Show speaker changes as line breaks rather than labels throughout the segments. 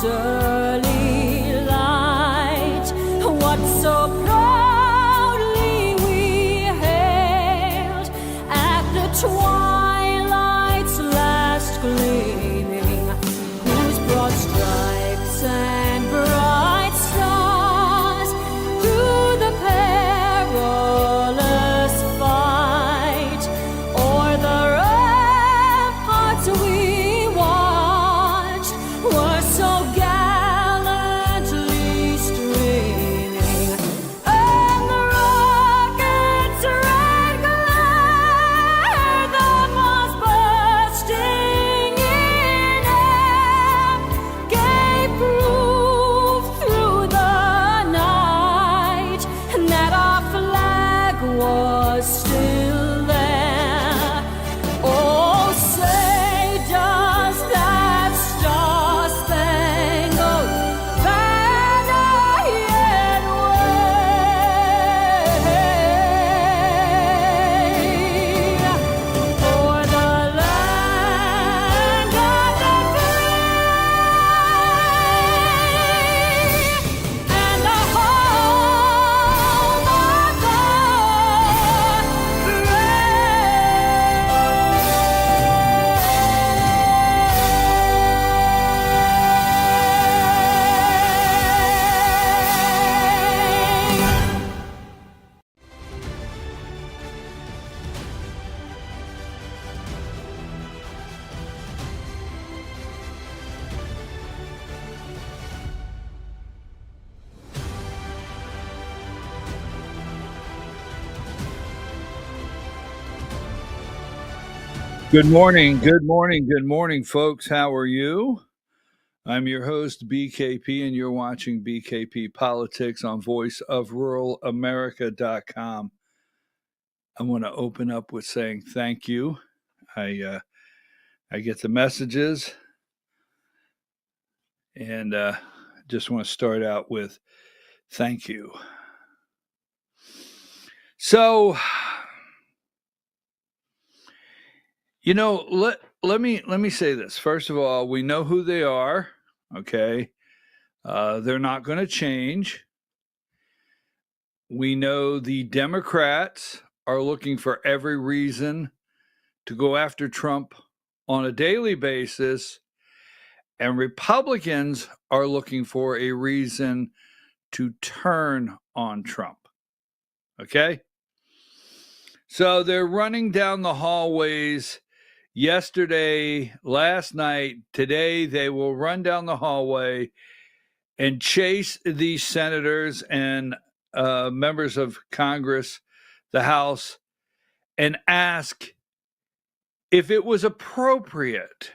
heart's early light, what so proudly we hailed at the twilight's last gleaming, whose broad stripes and bright stars through the perilous fight o'er the ramparts we watched were so gallantly streaming, and the rocket's red glare, the bombs bursting in air, gave proof through the night that our flag was still there. Oh, say does that star-spangled banner yet wave o'er the land of the free and the home of the brave.
Good morning, folks. How are you? I'm your host, BKP, and you're watching BKP Politics on voiceofruralamerica.com. I want to open up with saying thank you. I get the messages, and just want to start out with thank you. So, you know, let me say this. First of all, we know who they are. Okay, they're not going to change. We know the Democrats are looking for every reason to go after Trump on a daily basis, and Republicans are looking for a reason to turn on Trump. Okay? So they're running down the hallways yesterday, last night, today. They will run down the hallway and chase these senators and members of Congress, the House, and ask if it was appropriate,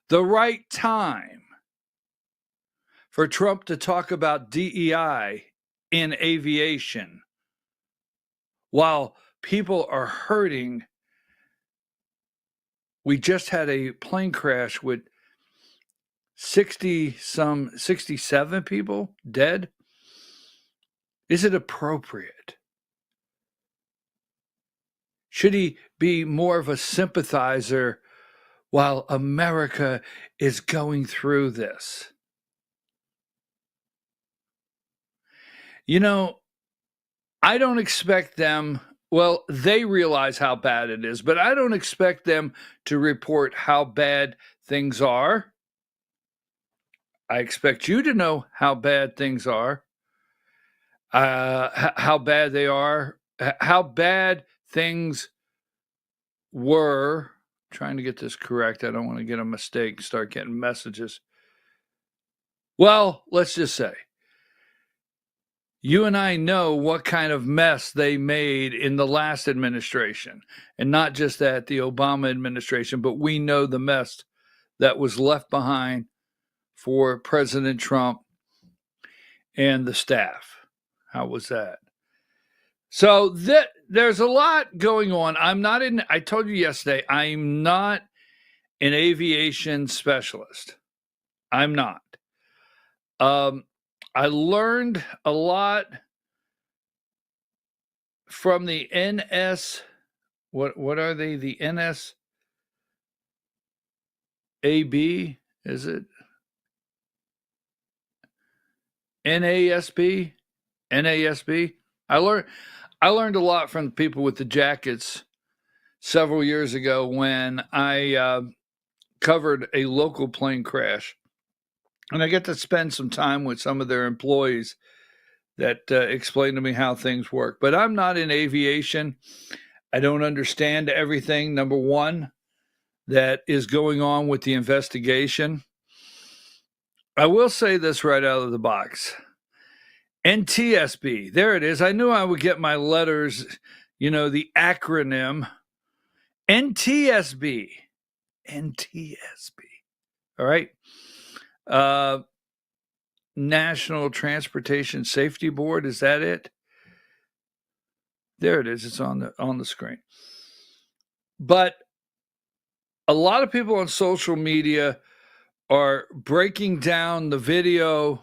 the right time for Trump to talk about DEI in aviation while people are hurting. We just had a plane crash with 67 people dead. Is it appropriate? Should he be more of a sympathizer while America is going through this? You know, I don't expect them, well, they realize how bad it is, but I don't expect them to report how bad things are. I expect you to know how bad things are, how bad they are, how bad things were. I'm trying to get this correct. I don't want to get a mistake, start getting messages. Well, let's just say, you and I know what kind of mess they made in the last administration, and not just that, the Obama administration, but we know the mess that was left behind for President Trump and the staff. How was that? So there's a lot going on. I told you yesterday, I'm not an aviation specialist. I'm not. I learned a lot from the NS. What are they? The NSAB, is it? NASB. NASB. I learned a lot from the people with the jackets several years ago when I covered a local plane crash, and I get to spend some time with some of their employees that explain to me how things work. But I'm not in aviation. I don't understand everything, number one, that is going on with the investigation. I will say this right out of the box. NTSB, there it is. I knew I would get my letters, the acronym NTSB. NTSB. All right. National Transportation Safety Board, is that it? There it is. It's on the screen. But a lot of people on social media are breaking down the video.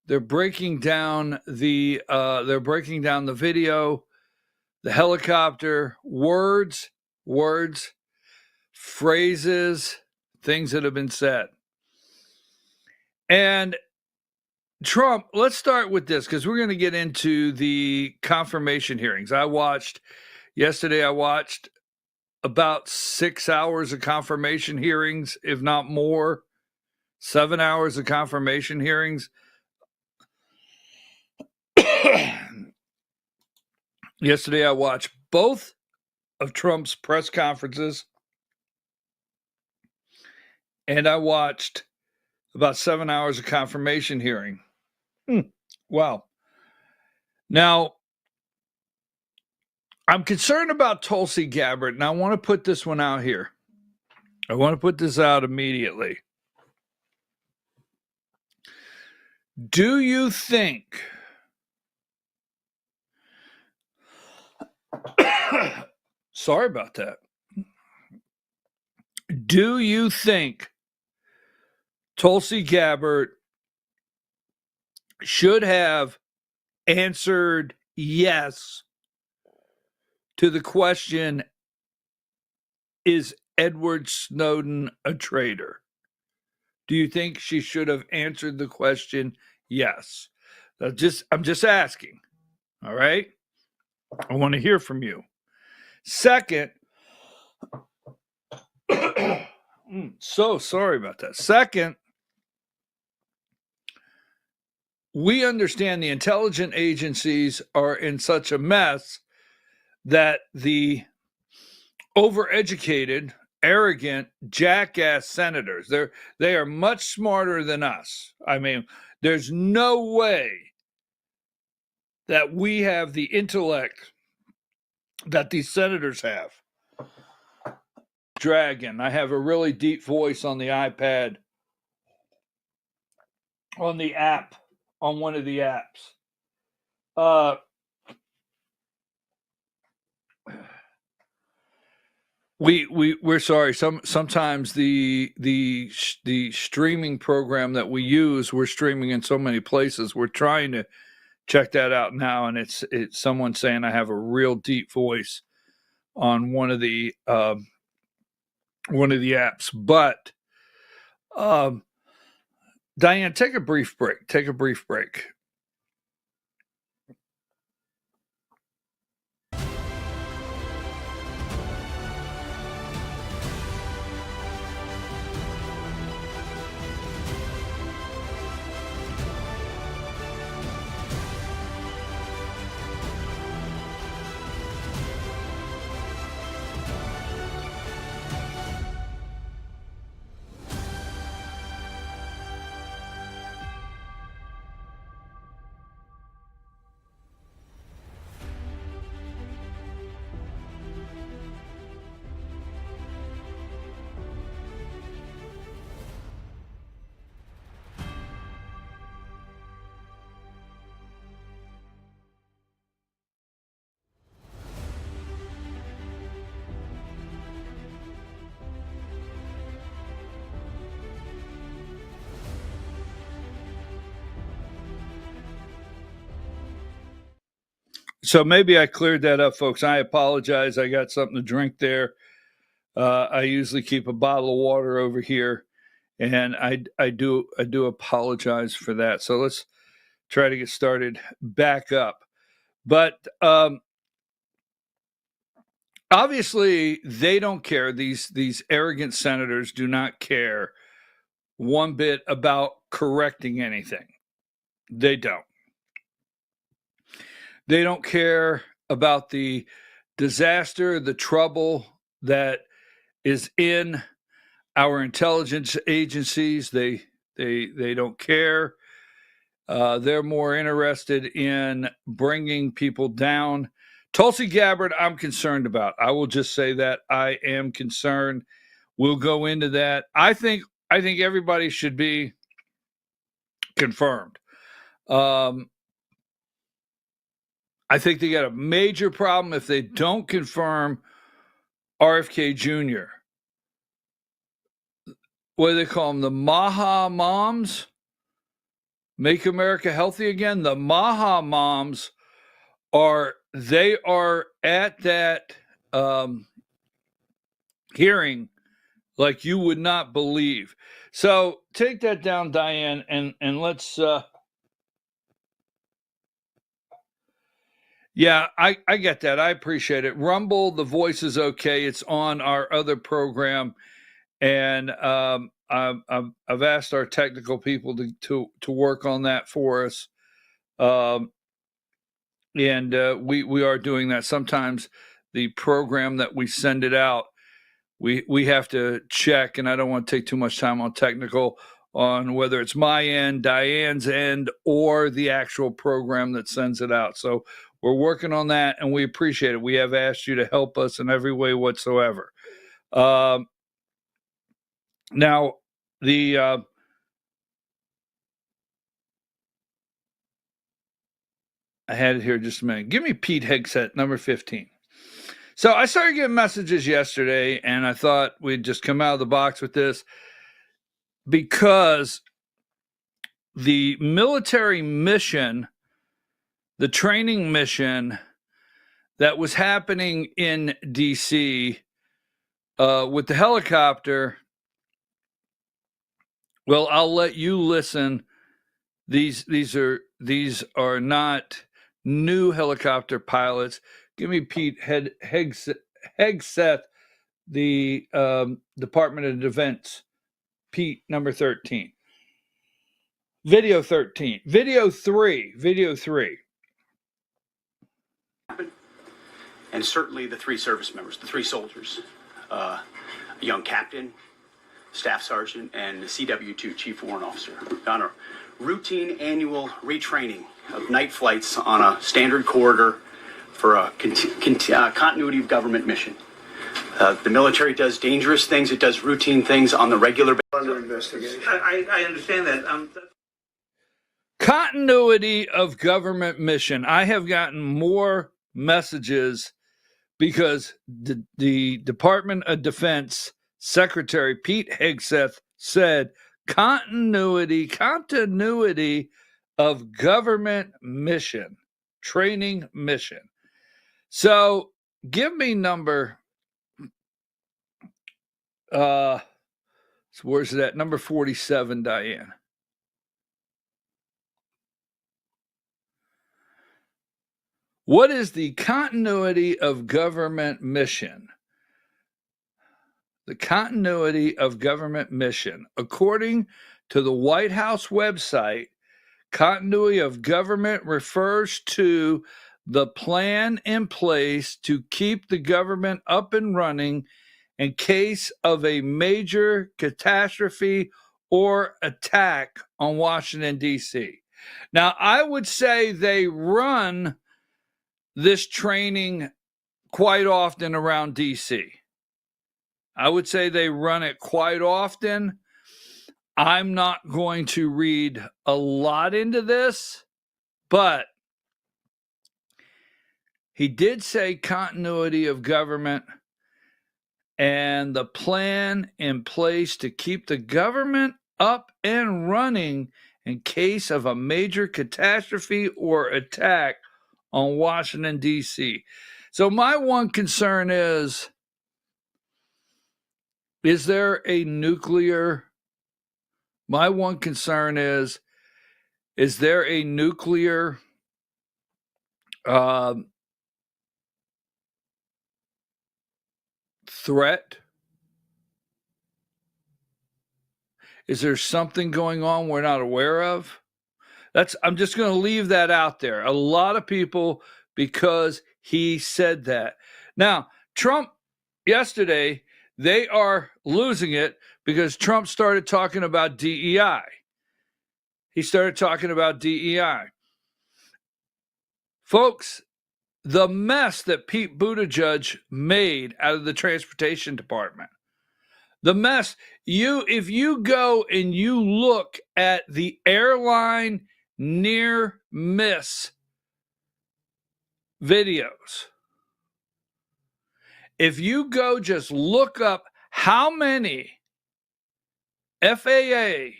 They're breaking down the video, the helicopter, words, phrases, things that have been said. And Trump, let's start with this because we're going to get into the confirmation hearings. Yesterday I watched about 6 hours of confirmation hearings, if not more, 7 hours of confirmation hearings. Yesterday I watched both of Trump's press conferences, and I watched about 7 hours of confirmation hearing. Wow. Now, I'm concerned about Tulsi Gabbard, and I want to put this one out here. I want to put this out immediately. Do you think sorry about that. Do you think Tulsi Gabbard should have answered yes to the question, is Edward Snowden a traitor? Do you think she should have answered the question yes? I'm just asking. All right? I want to hear from you. Second, so sorry about that. Second, we understand the intelligence agencies are in such a mess that the overeducated, arrogant, jackass senators, they are much smarter than us. I mean, there's no way that we have the intellect that these senators have. Dragon, I have a really deep voice on the iPad, on the app, on one of the apps. We're sorry. Sometimes the streaming program that we use, we're streaming in so many places. We're trying to check that out now, and it's someone saying I have a real deep voice on one of the apps. But Diane, take a brief break. So maybe I cleared that up, folks. I apologize. I got something to drink there. I usually keep a bottle of water over here, and I do apologize for that. So try to get started back up. But obviously, they don't care. These arrogant senators do not care one bit about correcting anything. They don't. They don't care about the disaster, the trouble that is in our intelligence agencies. They don't care. They're more interested in bringing people down. Tulsi Gabbard, I'm concerned about. I will just say that I am concerned. We'll go into that. I think everybody should be confirmed. I think they got a major problem if they don't confirm RFK Jr. What do they call them? The Maha Moms? Make America Healthy Again? The Maha Moms are at that hearing like you would not believe. So take that down, Diane, and let's yeah, I get that. I appreciate it. Rumble, the voice is okay. It's on our other program, and I've asked our technical people to work on that for us, and we are doing that. Sometimes the program that we send it out, we have to check, and I don't want to take too much time on technical on whether it's my end, Diane's end, or the actual program that sends it out. So we're working on that, and we appreciate it. We have asked you to help us in every way whatsoever. Now, I had it here just a minute. Give me Pete Hegseth, number 15. So I started getting messages yesterday, and I thought we'd just come out of the box with this because the military mission, the training mission that was happening in D.C. With the helicopter, well, I'll let you listen. These are not new helicopter pilots. Give me Pete Hegseth, the Department of Defense. Pete, number 13. Video 13. Video 3.
And certainly the three service members, the three soldiers, a young captain, staff sergeant, and the CW2, Chief Warrant Officer, on a routine annual retraining of night flights on a standard corridor for a continuity of government mission. The military does dangerous things. It does routine things on the regular basis.
Under investigation.
I understand that.
Continuity of government mission. I have gotten more messages because the Department of Defense Secretary Pete Hegseth said continuity of government mission, training mission. So give me number, where's that? Number 47, Diane. What is the continuity of government mission? The continuity of government mission. According to the White House website, continuity of government refers to the plan in place to keep the government up and running in case of a major catastrophe or attack on Washington, D.C. Now, I would say they run this training quite often around D.C. I would say they run it quite often. I'm not going to read a lot into this, but he did say continuity of government and the plan in place to keep the government up and running in case of a major catastrophe or attack on Washington, D.C. So my one concern is there a nuclear? My one concern is Is there a nuclear threat? Is there something going on we're not aware of? I'm just going to leave that out there. A lot of people, because he said that. Now, Trump yesterday, they are losing it because Trump started talking about DEI. He started talking about DEI. Folks, the mess that Pete Buttigieg made out of the transportation department, the mess, if you go and you look at the airline near miss videos, if you go just look up how many FAA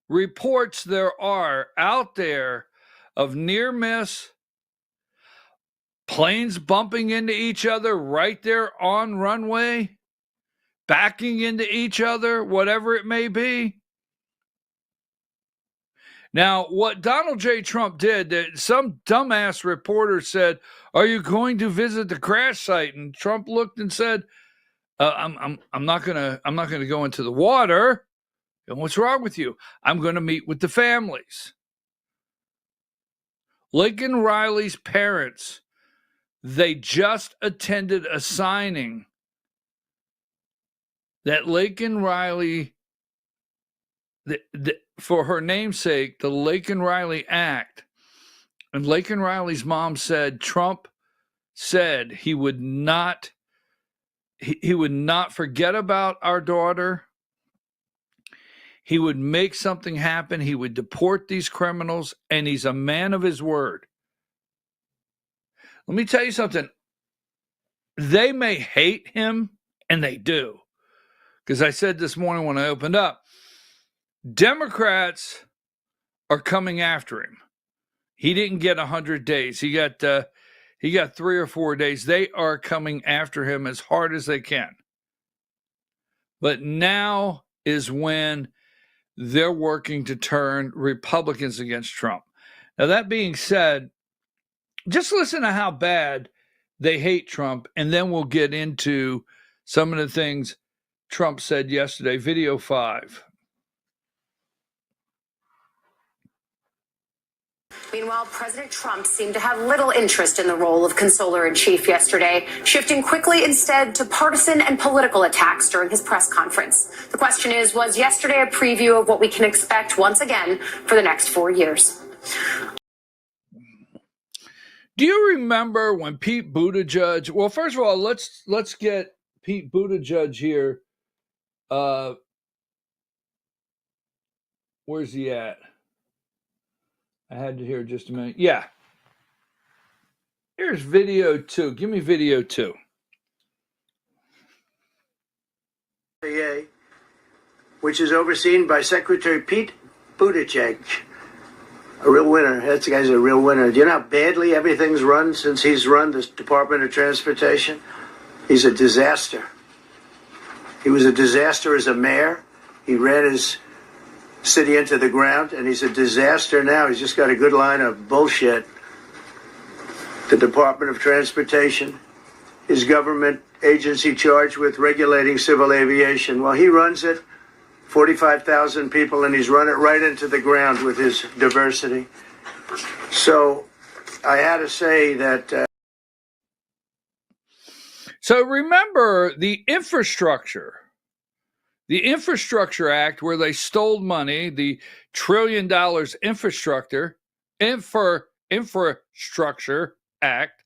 reports there are out there of near miss, planes bumping into each other right there on runway, backing into each other, whatever it may be. Now, what Donald J. Trump did, that some dumbass reporter said, "Are you going to visit the crash site?" And Trump looked and said, "I'm not gonna go into the water. And what's wrong with you? I'm going to meet with the families." Lincoln Riley's parents, they just attended a signing that Lincoln Riley, for her namesake, the Lincoln Riley Act. And Lincoln Riley's mom said Trump said he would not forget about our daughter. He would make something happen. He would deport these criminals, and he's a man of his word. Let me tell you something. They may hate him, and they do. Because I said this morning when I opened up, Democrats are coming after him. He didn't get 100 days. He got 3 or 4 days. They are coming after him as hard as they can. But now is when they're working to turn Republicans against Trump. Now, that being said, just listen to how bad they hate Trump, and then we'll get into some of the things Trump said yesterday. Video 5.
Meanwhile, President Trump seemed to have little interest in the role of consoler-in-chief yesterday, shifting quickly instead to partisan and political attacks during his press conference. The question is, was yesterday a preview of what we can expect once again for the next 4 years?
Do you remember when Pete Buttigieg, well, first of all, let's get Pete Buttigieg here. Where's he at? I had to hear just a minute. Yeah. Here's video 2. Give me video 2.
Which is overseen by Secretary Pete Buttigieg. A real winner. That guy's a real winner. Do you know how badly everything's run since he's run the Department of Transportation? He's a disaster. He was a disaster as a mayor. He ran his city into the ground, and he's a disaster now. He's just got a good line of bullshit. The Department of Transportation, his government agency charged with regulating civil aviation. Well, he runs it, 45,000 people, and he's run it right into the ground with his diversity. So I had to say that...
So remember the Infrastructure Act, where they stole money, the $1 trillion Infrastructure Act.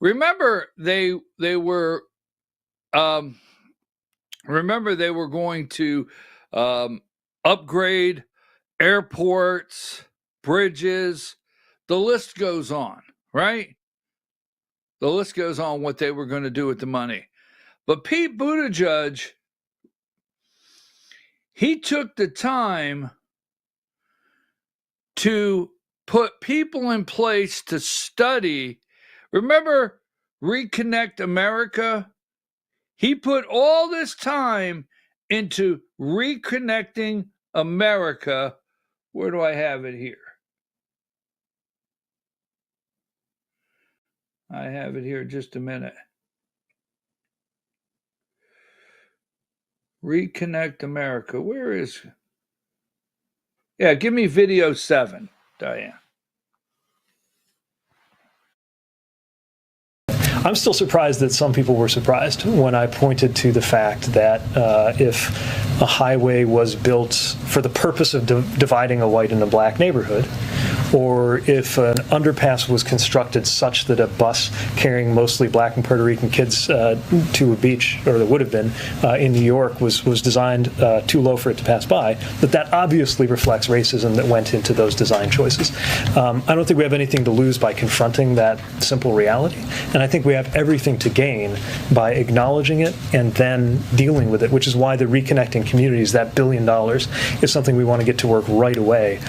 Remember they were going to upgrade airports, bridges. The list goes on, right? The list goes on what they were going to do with the money. But Pete Buttigieg, he took the time to put people in place to study. Remember Reconnect America? He put all this time into reconnecting America Where do I have it here? I have it here. Just a minute. Reconnect America. Where is? Yeah, give me video 7, Diane.
I'm still surprised that some people were surprised when I pointed to the fact that if a highway was built for the purpose of dividing a white and a black neighborhood, or if an underpass was constructed such that a bus carrying mostly black and Puerto Rican kids to a beach, or that would have been in New York, was designed too low for it to pass by, that obviously reflects racism that went into those design choices. I don't think we have anything to lose by confronting that simple reality, and I think we have everything to gain by acknowledging it and then dealing with it, which is why the Reconnecting Communities, that $1 billion, is something we want to get to work right away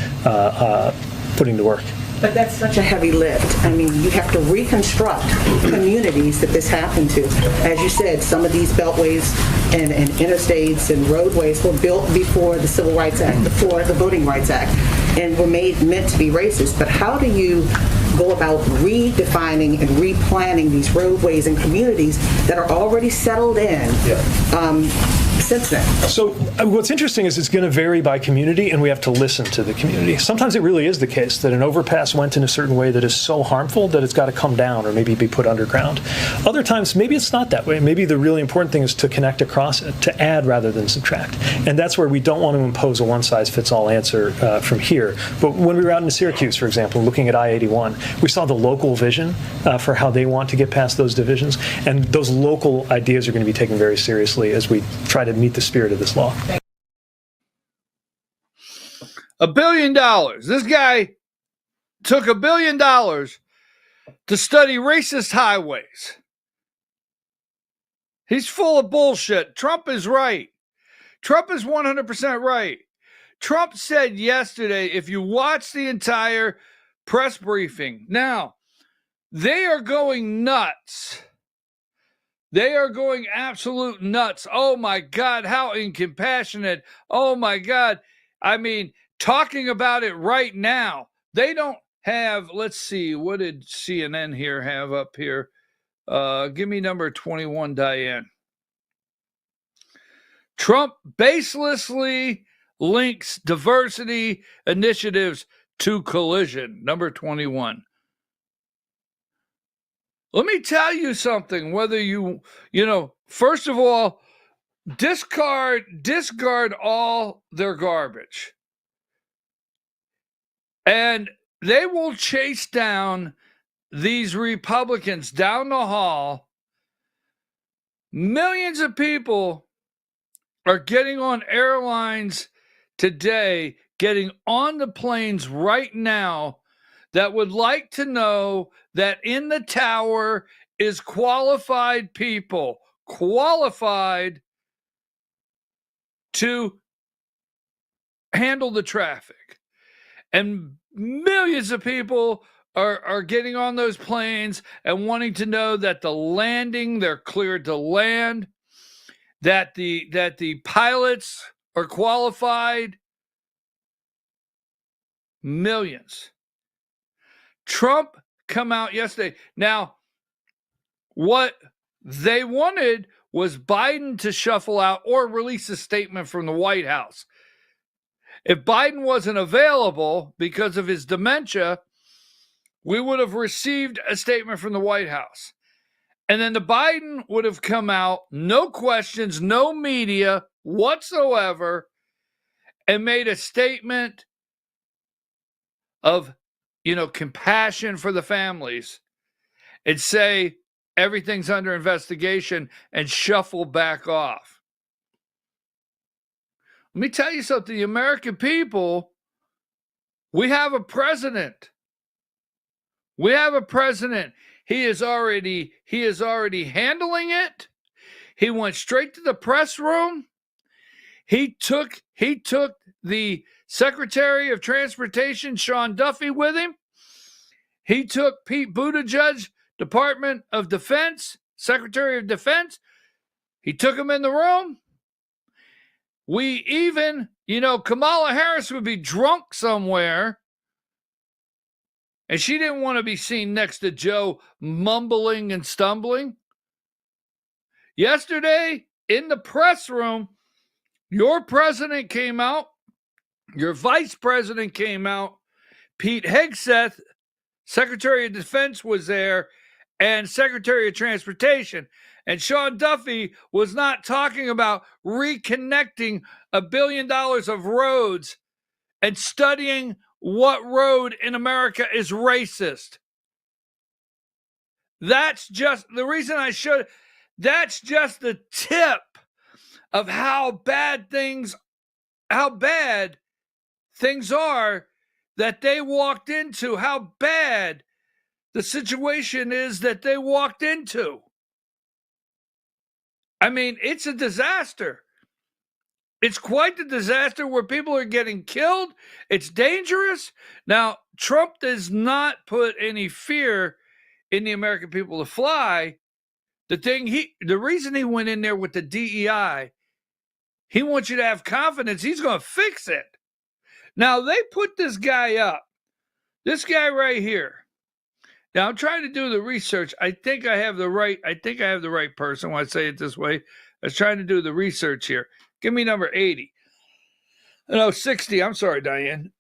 putting to work.
But that's such a heavy lift. I mean, you have to reconstruct communities that this happened to. As you said, some of these beltways and interstates and roadways were built before the Civil Rights Act, before the Voting Rights Act, and were meant to be racist. But how do you go about redefining and replanning these roadways and communities that are already settled in since then?
So what's interesting is it's going to vary by community, and we have to listen to the community. Sometimes it really is the case that an overpass went in a certain way that is so harmful that it's got to come down or maybe be put underground. Other times, maybe it's not that way. Maybe the really important thing is to connect across it, to add rather than subtract. And that's where we don't want to impose a one-size-fits-all answer from here. But when we were out in Syracuse, for example, looking at I-81, we saw the local vision for how they want to get past those divisions. And those local ideas are going to be taken very seriously as we try to meet the spirit of this law.
$1 billion. This guy took $1 billion to study racist highways. He's full of bullshit. Trump is right. Trump is 100% right. Trump said yesterday, if you watch the entire press briefing, now, they are going nuts. They are going absolute nuts. Oh, my God, how incompassionate. Oh, my God. I mean, talking about it right now. They don't have, let's see, what did CNN here have up here? Give me number 21, Diane. Trump baselessly links diversity initiatives to collision. Number 21. Let me tell you something, whether first of all, discard all their garbage. And they will chase down these Republicans down the hall. Millions of people are getting on airlines today, getting on the planes right now, that would like to know that in the tower is qualified people, qualified to handle the traffic. And millions of people are getting on those planes and wanting to know that the landing, they're cleared to land, that the pilots are qualified. Millions. Trump come out yesterday. Now, what they wanted was Biden to shuffle out or release a statement from the White House. If Biden wasn't available because of his dementia, we would have received a statement from the White House. And then the Biden would have come out, no questions, no media whatsoever, and made a statement of compassion for the families, and say everything's under investigation and shuffle back off. Let me tell you something, the American people, we have a president. We have a president. He is already handling it. He went straight to the press room. He took the Secretary of Transportation, Sean Duffy, with him. He took Pete Buttigieg, Department of Defense, Secretary of Defense. He took him in the room. We even You know, Kamala Harris would be drunk somewhere, and she didn't want to be seen next to Joe mumbling and stumbling. Yesterday, in the press room, your president came out, your vice president came out, Pete Hegseth, Secretary of Defense, was there, and Secretary of Transportation. And Sean Duffy was not talking about reconnecting $1 billion of roads and studying what road in America is racist. That's just the reason I should. That's just the tip of how bad things are that they walked into, how bad the situation is that they walked into. I mean, it's a disaster. It's quite the disaster where people are getting killed. It's dangerous. Now, Trump does not put any fear in the American people to fly. The reason he went in there with the DEI, he wants you to have confidence he's going to fix it. Now, they put this guy up, this guy right here. Now, I'm trying to do the research. I think I have the right person when I say it this way. I was trying to do the research here. Give me number 80. No, 60. I'm sorry, Diane.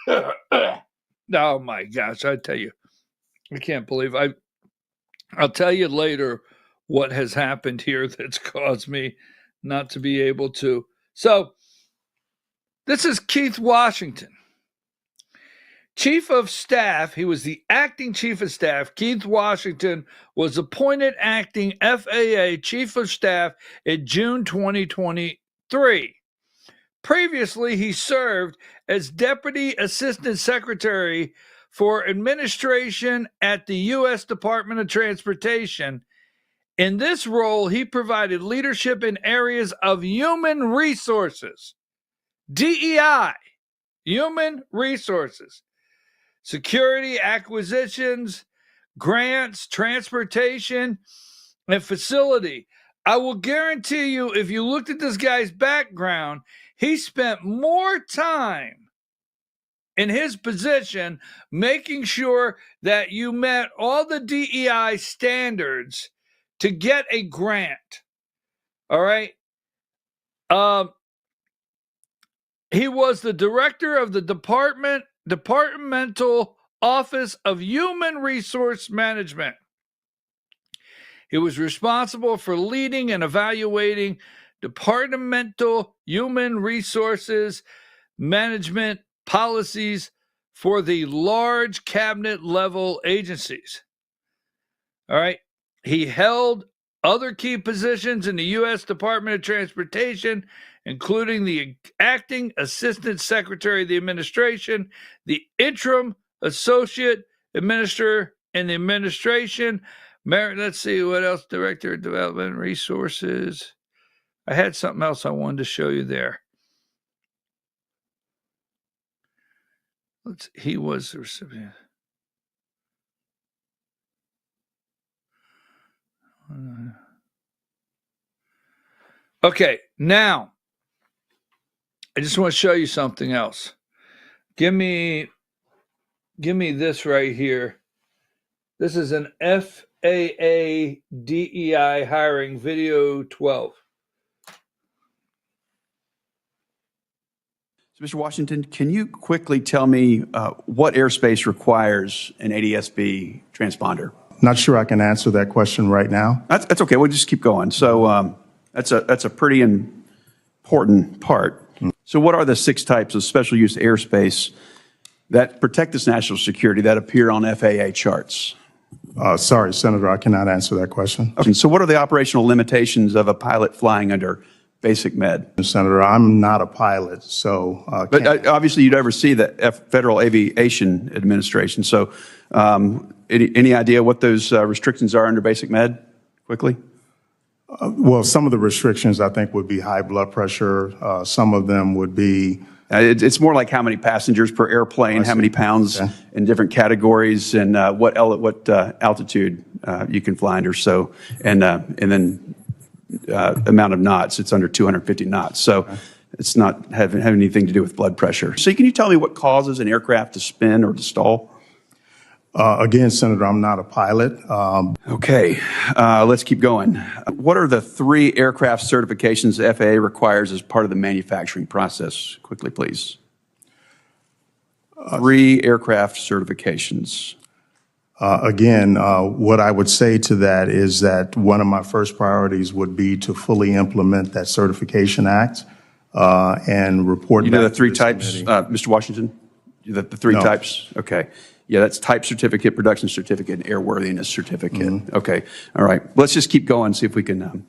Oh, my gosh. I tell you, I can't believe I'll tell you later what has happened here that's caused me not to be able to. So, this is Keith Washington. Chief of Staff, he was the acting Chief of Staff. Keith Washington was appointed acting FAA Chief of Staff in June 2023. Previously, he served as Deputy Assistant Secretary for Administration at the U.S. Department of Transportation. In this role, he provided leadership in areas of human resources, DEI, human resources, security, acquisitions, grants, transportation, and facility. I will guarantee you, if you looked at this guy's background, he spent more time in his position making sure that you met all the DEI standards to get a grant. All right? He was the director of the Departmental Office of Human Resource Management. He was responsible for leading and evaluating departmental human resources management policies for the large cabinet level agencies. All right. He held other key positions in the U.S. Department of Transportation, including the acting Assistant Secretary of the Administration, the interim Associate Administrator in the Administration. Let's see what else. Director of Development Resources. I had something else I wanted to show you there. He was the recipient. Okay, now I just want to show you something else. Give me this right here. This is an FAA DEI hiring video 12.
So, Mr. Washington, can you quickly tell me what airspace requires an ADS-B transponder?
Not sure I can answer that question right now.
That's okay. We'll just keep going. So that's a pretty important part. So what are the 6 types of special use airspace that protect this national security that appear on FAA charts?
Sorry, Senator, I cannot answer that question.
Okay. So what are the operational limitations of a pilot flying under basic med?
Senator, I'm not a pilot, so...
But obviously you'd oversee the Federal Aviation Administration. So any idea what those restrictions are under basic med, quickly?
Well, some of the restrictions, I think, would be high blood pressure. Some of them would be...
It's more like how many passengers per airplane, how many pounds in different categories, and what altitude you can fly under. So, and then amount of knots, it's under 250 knots. So It's not having anything to do with blood pressure. So can you tell me what causes an aircraft to spin or to stall?
Again, Senator, I'm not a pilot.
Okay, let's keep going. What are the 3 aircraft certifications the FAA requires as part of the manufacturing process? Quickly, please. 3 aircraft certifications.
Again, what I would say to that is that one of my first priorities would be to fully implement that Certification Act and report
You know
back
the 3
to this
types,
committee.
Mr. Washington? The 3
No.
types? Okay. Yeah, that's type certificate, production certificate, and airworthiness certificate. Okay, all right. Let's just keep going, see if we can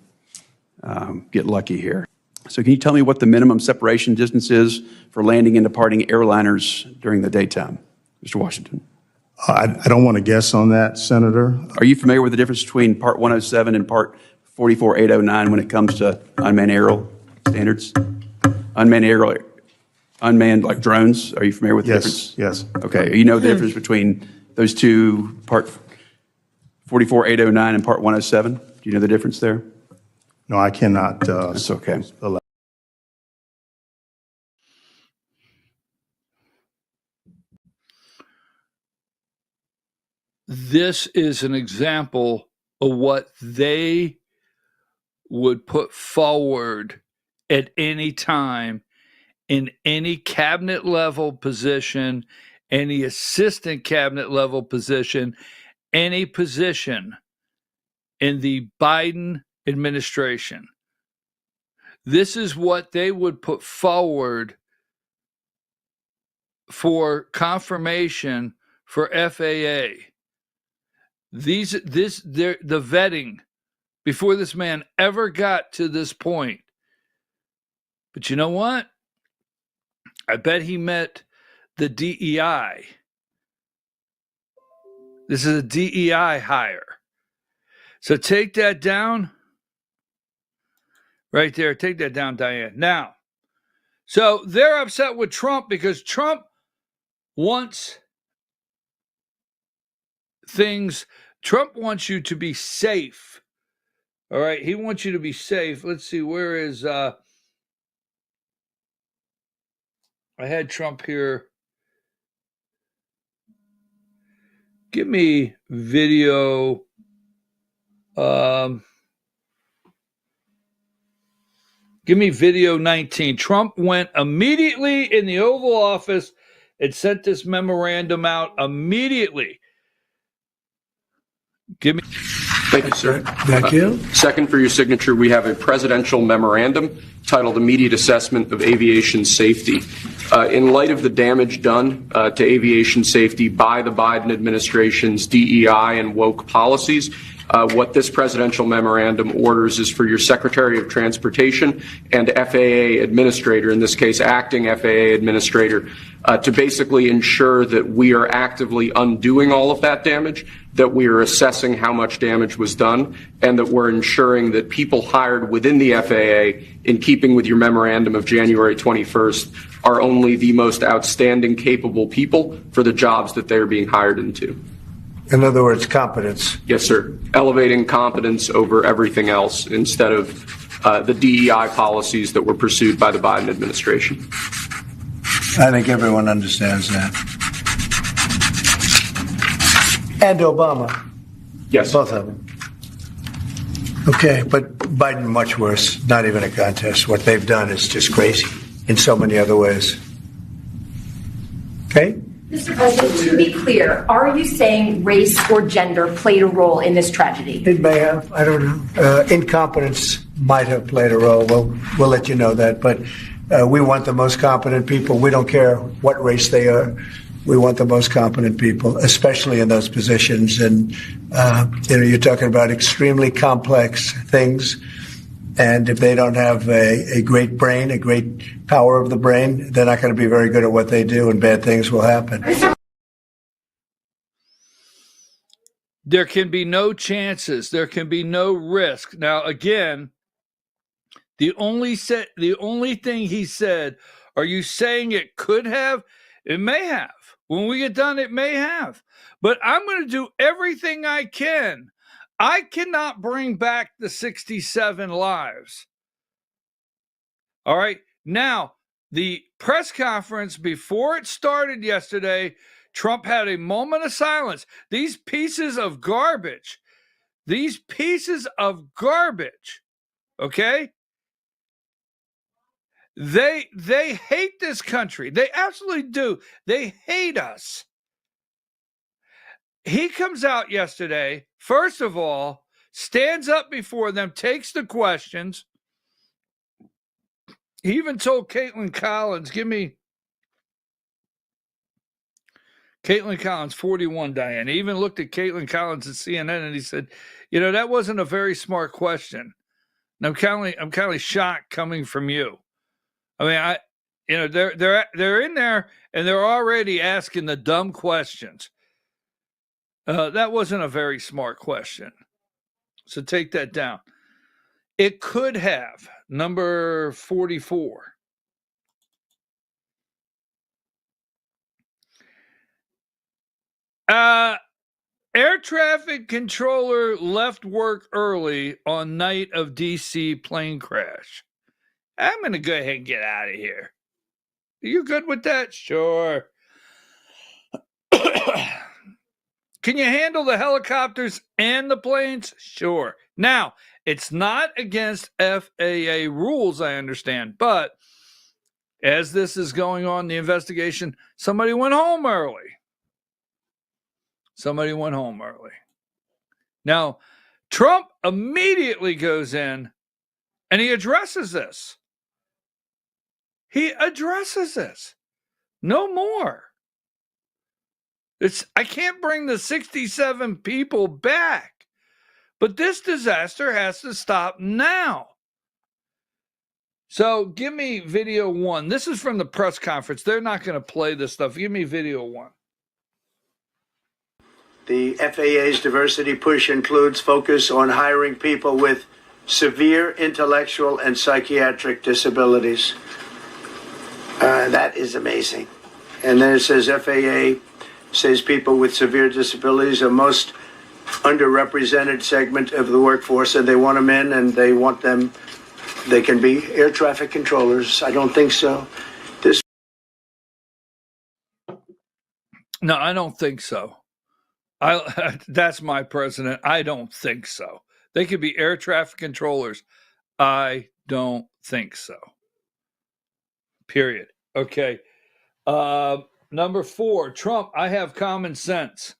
get lucky here. So can you tell me what the minimum separation distance is for landing and departing airliners during the daytime? Mr. Washington.
I don't want to guess on that, Senator.
Are you familiar with the difference between Part 107 and Part 44809 when it comes to unmanned aerial standards? Unmanned like drones? Are you familiar with the difference?
Yes.
Okay, you know the difference between those 2, Part 44809 and Part 107? Do you know the difference there?
No, I cannot.
That's okay.
This is an example of what they would put forward at any time in any cabinet level position, any assistant cabinet level position, any position in the Biden administration. This is what they would put forward for confirmation for FAA. The vetting before this man ever got to this point. But you know what? I bet he met the DEI. This is a DEI hire. So take that down. Right there. Take that down, Diane. Now, so they're upset with Trump because Trump wants things. Trump wants you to be safe. All right. He wants you to be safe. Let's see. Where is, I had Trump here. Give me video. Give me video 19. Trump went immediately in the Oval Office and sent this memorandum out immediately. Give me.
Thank you, sir.
Thank you.
Second, for your signature, we have a presidential memorandum titled Immediate Assessment of Aviation Safety. In light of the damage done to aviation safety by the Biden administration's DEI and woke policies, what this presidential memorandum orders is for your Secretary of Transportation and FAA Administrator, in this case acting FAA Administrator, to basically ensure that we are actively undoing all of that damage, that we are assessing how much damage was done, and that we're ensuring that people hired within the FAA, in keeping with your memorandum of January 21st, are only the most outstanding, capable people for the jobs that they're being hired into.
In other words, competence.
Yes, sir. Elevating competence over everything else instead of the DEI policies that were pursued by the Biden administration.
I think everyone understands that. And Obama.
Yes.
Both of them. Okay, but Biden much worse. Not even a contest. What they've done is just crazy in so many other ways. Okay?
Mr. President, to be clear, are you saying race or gender played a role in this tragedy?
It may have. I don't know. Incompetence might have played a role. We'll let you know that. But we want the most competent people. We don't care what race they are. We want the most competent people, especially in those positions. And, you're talking about extremely complex things. And if they don't have a great brain, a great power of the brain, they're not going to be very good at what they do, and bad things will happen.
There can be no chances. There can be no risk. Now, again, the only thing he said, are you saying it could have? It may have. When we get done, it may have. But I'm going to do everything I can. I cannot bring back the 67 lives. All right? Now, the press conference before it started yesterday, Trump had a moment of silence. These pieces of garbage, okay? They hate this country. They absolutely do. They hate us. He comes out yesterday, first of all, stands up before them, takes the questions. He even told Caitlin Collins, give me Caitlin Collins, 41, Diane. He even looked at Caitlin Collins at CNN and he said, that wasn't a very smart question. And I'm kind of shocked coming from you. I mean, they're in there and they're already asking the dumb questions. That wasn't a very smart question. So take that down. It could have, number 44. Air traffic controller left work early on night of DC plane crash. I'm going to go ahead and get out of here. Are you good with that? Sure. Can you handle the helicopters and the planes? Sure. Now, it's not against FAA rules, I understand, but as this is going on, the investigation, somebody went home early. Now, Trump immediately goes in and he addresses this. No more. I can't bring the 67 people back, but this disaster has to stop now. So give me video 1. This is from the press conference. They're not going to play this stuff. Give me video 1.
The FAA's diversity push includes focus on hiring people with severe intellectual and psychiatric disabilities. That is amazing. And then it says FAA says people with severe disabilities are most underrepresented segment of the workforce, and they want them in, and they can be air traffic controllers. I don't think so.
No, I don't think so. That's my president. I don't think so. They could be air traffic controllers. I don't think so. Period. Okay. Number 4, Trump, I have common sense.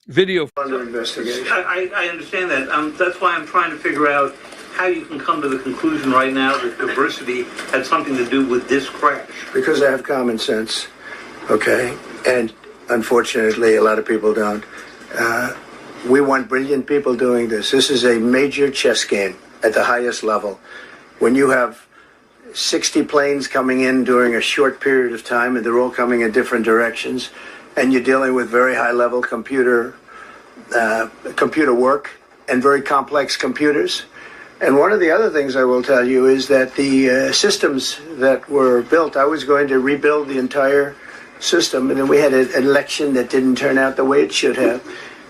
Video.
Under investigation.
I understand that. That's why I'm trying to figure out how you can come to the conclusion right now that diversity had something to do with this crash.
Because I have common sense, okay? And unfortunately, a lot of people don't. We want brilliant people doing this. This is a major chess game at the highest level. When you have 60 planes coming in during a short period of time, and they're all coming in different directions, and you're dealing with very high-level computer work and very complex computers. And one of the other things I will tell you is that the systems that were built, I was going to rebuild the entire system, and then we had an election that didn't turn out the way it should have.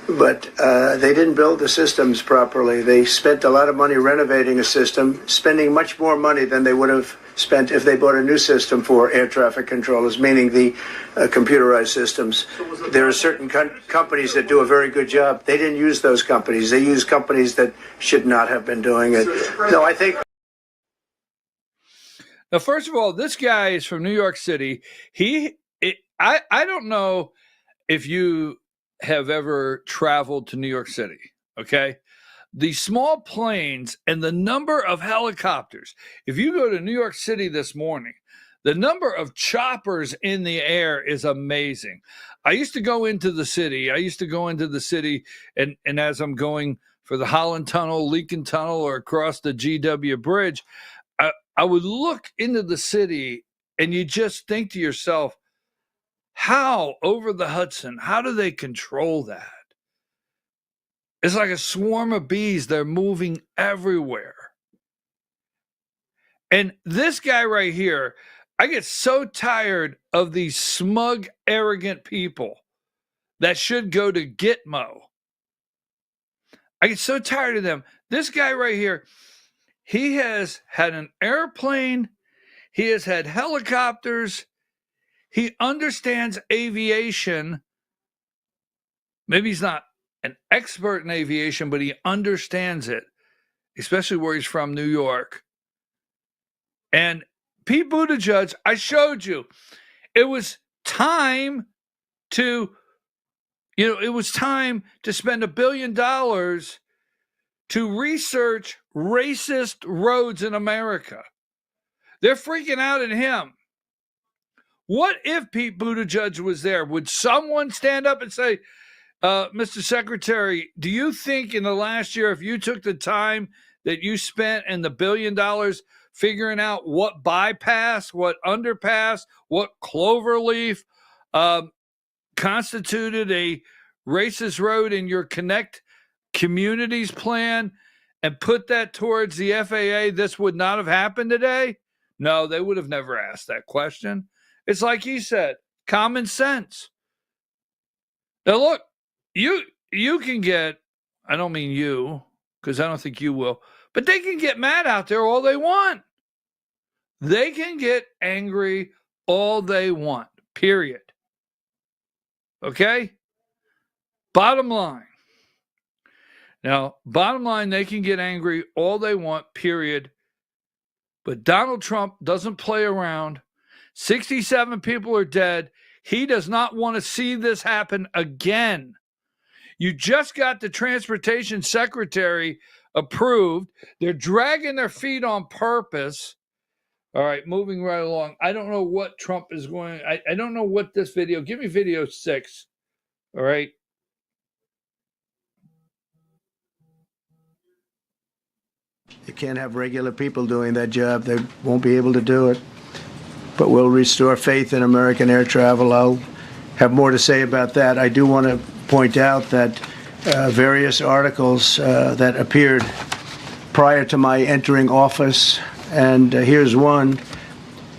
But they didn't build the systems properly. They spent a lot of money renovating a system, spending much more money than they would have spent if they bought a new system for air traffic controllers, meaning the computerized systems. There are certain companies that do a very good job. They didn't use those companies. They used companies that should not have been doing it. No, I think...
Now, first of all, this guy is from New York City. I don't know if you have ever traveled to New York City, okay? The small planes and the number of helicopters. If you go to New York City this morning, the number of choppers in the air is amazing. I used to go into the city. And as I'm going for the Holland Tunnel, Lincoln Tunnel, or across the GW Bridge, I would look into the city and you just think to yourself, how over the Hudson, how do they control that? It's like a swarm of bees. They're moving everywhere. And this guy right here, I get so tired of these smug, arrogant people that should go to Gitmo. I get so tired of them. This guy right here, he has had an airplane. He has had helicopters. He understands aviation. Maybe he's not an expert in aviation, but he understands it, especially where he's from, New York. And Pete Buttigieg, I showed you, it was time to spend $1 billion to research racist roads in America. They're freaking out at him. What if Pete Buttigieg was there? Would someone stand up and say, Mr. Secretary, do you think in the last year, if you took the time that you spent and the $1 billion figuring out what bypass, what underpass, what cloverleaf constituted a racist road in your Connect Communities plan and put that towards the FAA, this would not have happened today? No, they would have never asked that question. It's like he said, common sense. Now, look, you can get, I don't mean you, because I don't think you will, but they can get mad out there all they want. They can get angry all they want, period. Okay? Bottom line. Now, bottom line, they can get angry all they want, period. But Donald Trump doesn't play around. 67 people are dead. He does not want to see this happen again. You just got the transportation secretary approved. They're dragging their feet on purpose. All right, moving right along. I don't know what Trump is going. I don't know what this video. Give me video 6. All right.
You can't have regular people doing that job. They won't be able to do it. But we'll restore faith in American air travel. I'll have more to say about that. I do want to point out that various articles that appeared prior to my entering office, and here's one.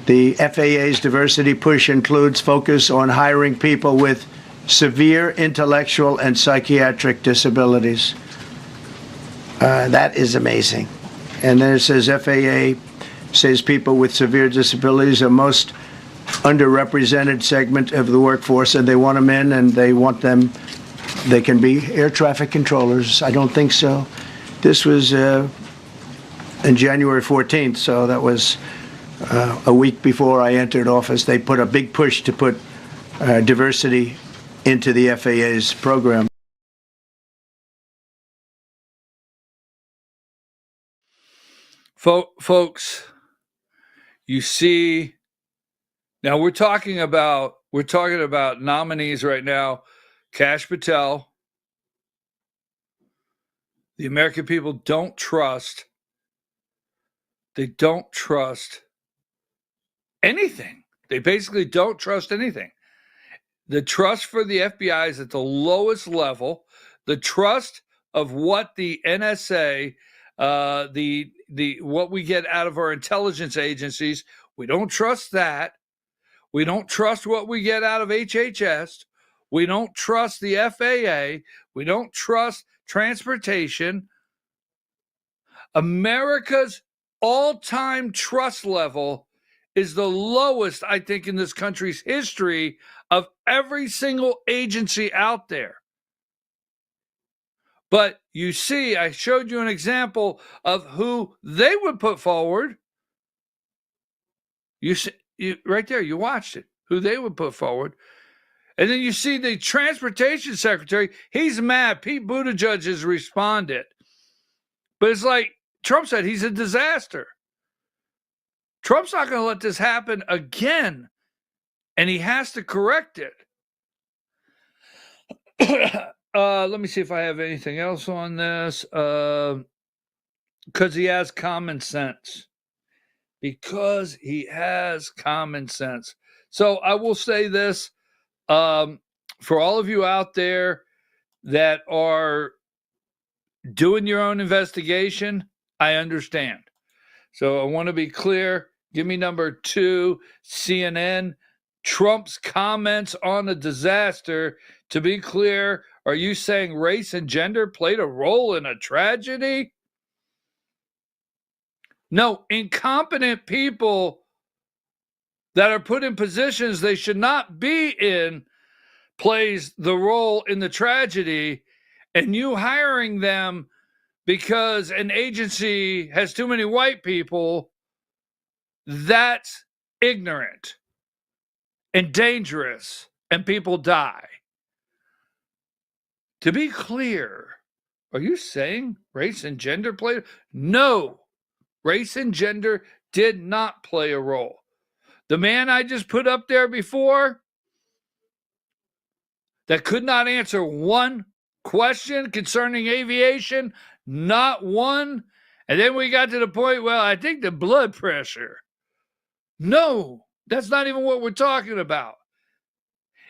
The FAA's diversity push includes focus on hiring people with severe intellectual and psychiatric disabilities. That is amazing. And then it says FAA says people with severe disabilities are most underrepresented segment of the workforce, and they want them in, and they want them, they can be air traffic controllers. I don't think so. This was in January 14th, so that was a week before I entered office. They put a big push to put diversity into the FAA's program.
Folks, you see, now we're talking about nominees right now. Kash Patel. The American people don't trust. They don't trust anything. They basically don't trust anything. The trust for the FBI is at the lowest level. The trust of what the NSA, what we get out of our intelligence agencies, we don't trust that. We don't trust what we get out of HHS. We don't trust the FAA. We don't trust transportation. America's all-time trust level is the lowest, I think, in this country's history of every single agency out there. But you see, I showed you an example of who they would put forward. You see, right there, you watched it, who they would put forward. And then you see the transportation secretary, he's mad. Pete Buttigieg has responded. But it's like Trump said, he's a disaster. Trump's not going to let this happen again. And he has to correct it. Let me see if I have anything else on this. Because he has common sense. Because he has common sense. So I will say this. For all of you out there that are doing your own investigation, I understand. So I want to be clear. Give me number 2, CNN. Trump's comments on a disaster. To be clear, Are you saying race and gender played a role in a tragedy? No, incompetent people that are put in positions they should not be in plays the role in the tragedy, and you hiring them because an agency has too many white people, that's ignorant and dangerous, and people die. To be clear, are you saying race and gender played? No, race and gender did not play a role. The man I just put up there before that could not answer one question concerning aviation, not one. And then we got to the point, well, I think the blood pressure. No, that's not even what we're talking about.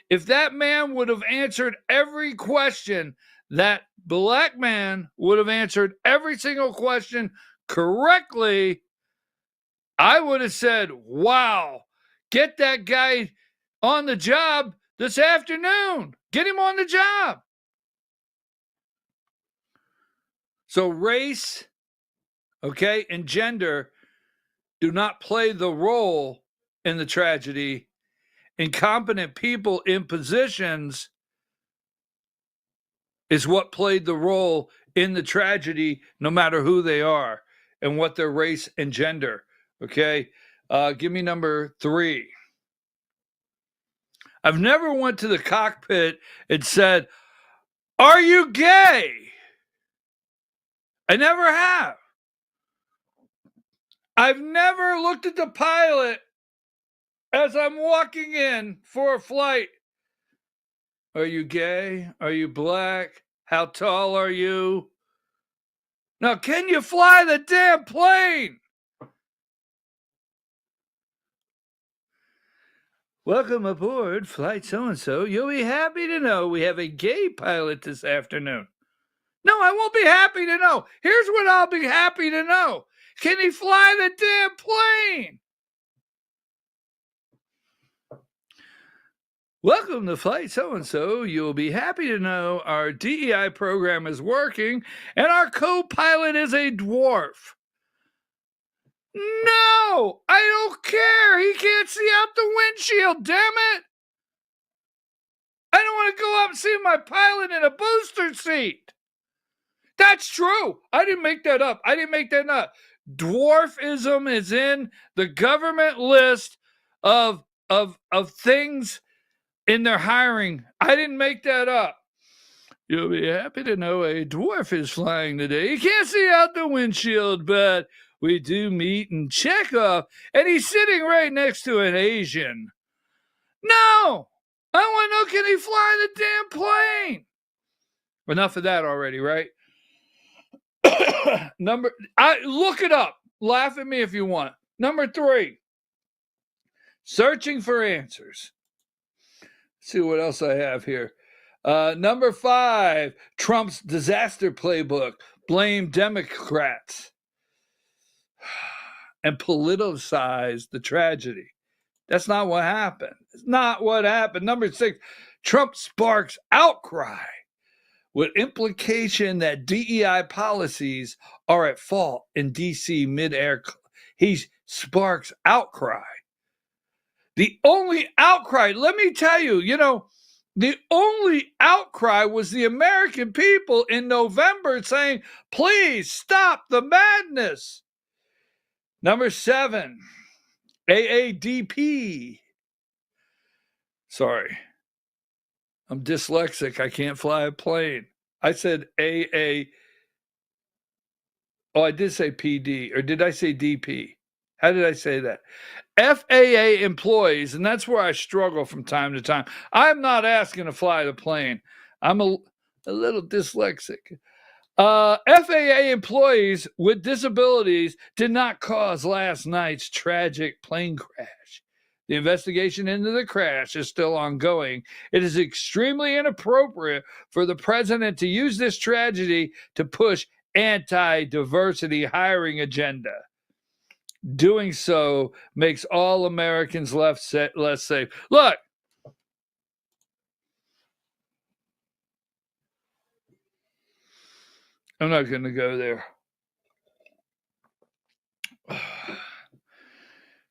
If that man would have answered every question, that black man would have answered every single question correctly, I would have said, wow, get that guy on the job this afternoon. Get him on the job. So race, okay, and gender do not play the role in the tragedy. Incompetent people in positions is what played the role in the tragedy, no matter who they are and what their race and gender. Okay, give me number 3. I've never went to the cockpit and said, "Are you gay?" I never have. I've never looked at the pilot as I'm walking in for a flight. Are you gay? Are you black? How tall are you? Now, can you fly the damn plane? Welcome aboard Flight So-and-so. You'll be happy to know we have a gay pilot this afternoon. No, I won't be happy to know. Here's what I'll be happy to know. Can he fly the damn plane? Welcome to Flight So-and-so. You'll be happy to know our DEI program is working and our co-pilot is a dwarf. No, I don't care. He can't see out the windshield, damn it. I don't want to go up and see my pilot in a booster seat. That's true. I didn't make that up. Dwarfism is in the government list of things in their hiring. I didn't make that up. You'll be happy to know a dwarf is flying today. He can't see out the windshield, but we do meet and check off, and he's sitting right next to an Asian. No! I want to know, can he fly the damn plane? Enough of that already, right? Look it up. Laugh at me if you want. Number 3, searching for answers. Let's see what else I have here. Number 5, Trump's disaster playbook. Blame Democrats and politicize the tragedy. That's not what happened. It's not what happened. Number 6, Trump sparks outcry with implication that DEI policies are at fault in D.C. midair. He sparks outcry. The only outcry, let me tell you, the only outcry was the American people in November saying, please stop the madness. Number 7, AADP. Sorry, I'm dyslexic. I can't fly a plane. I said AA. Oh, I did say PD, or did I say DP? How did I say that? FAA employees, and that's where I struggle from time to time. I'm not asking to fly the plane. I'm a little dyslexic. FAA employees with disabilities did not cause last night's tragic plane crash. The investigation into the crash is still ongoing. It is extremely inappropriate for the president to use this tragedy to push anti-diversity hiring agenda. Doing so makes all Americans less safe. Look, I'm not going to go there.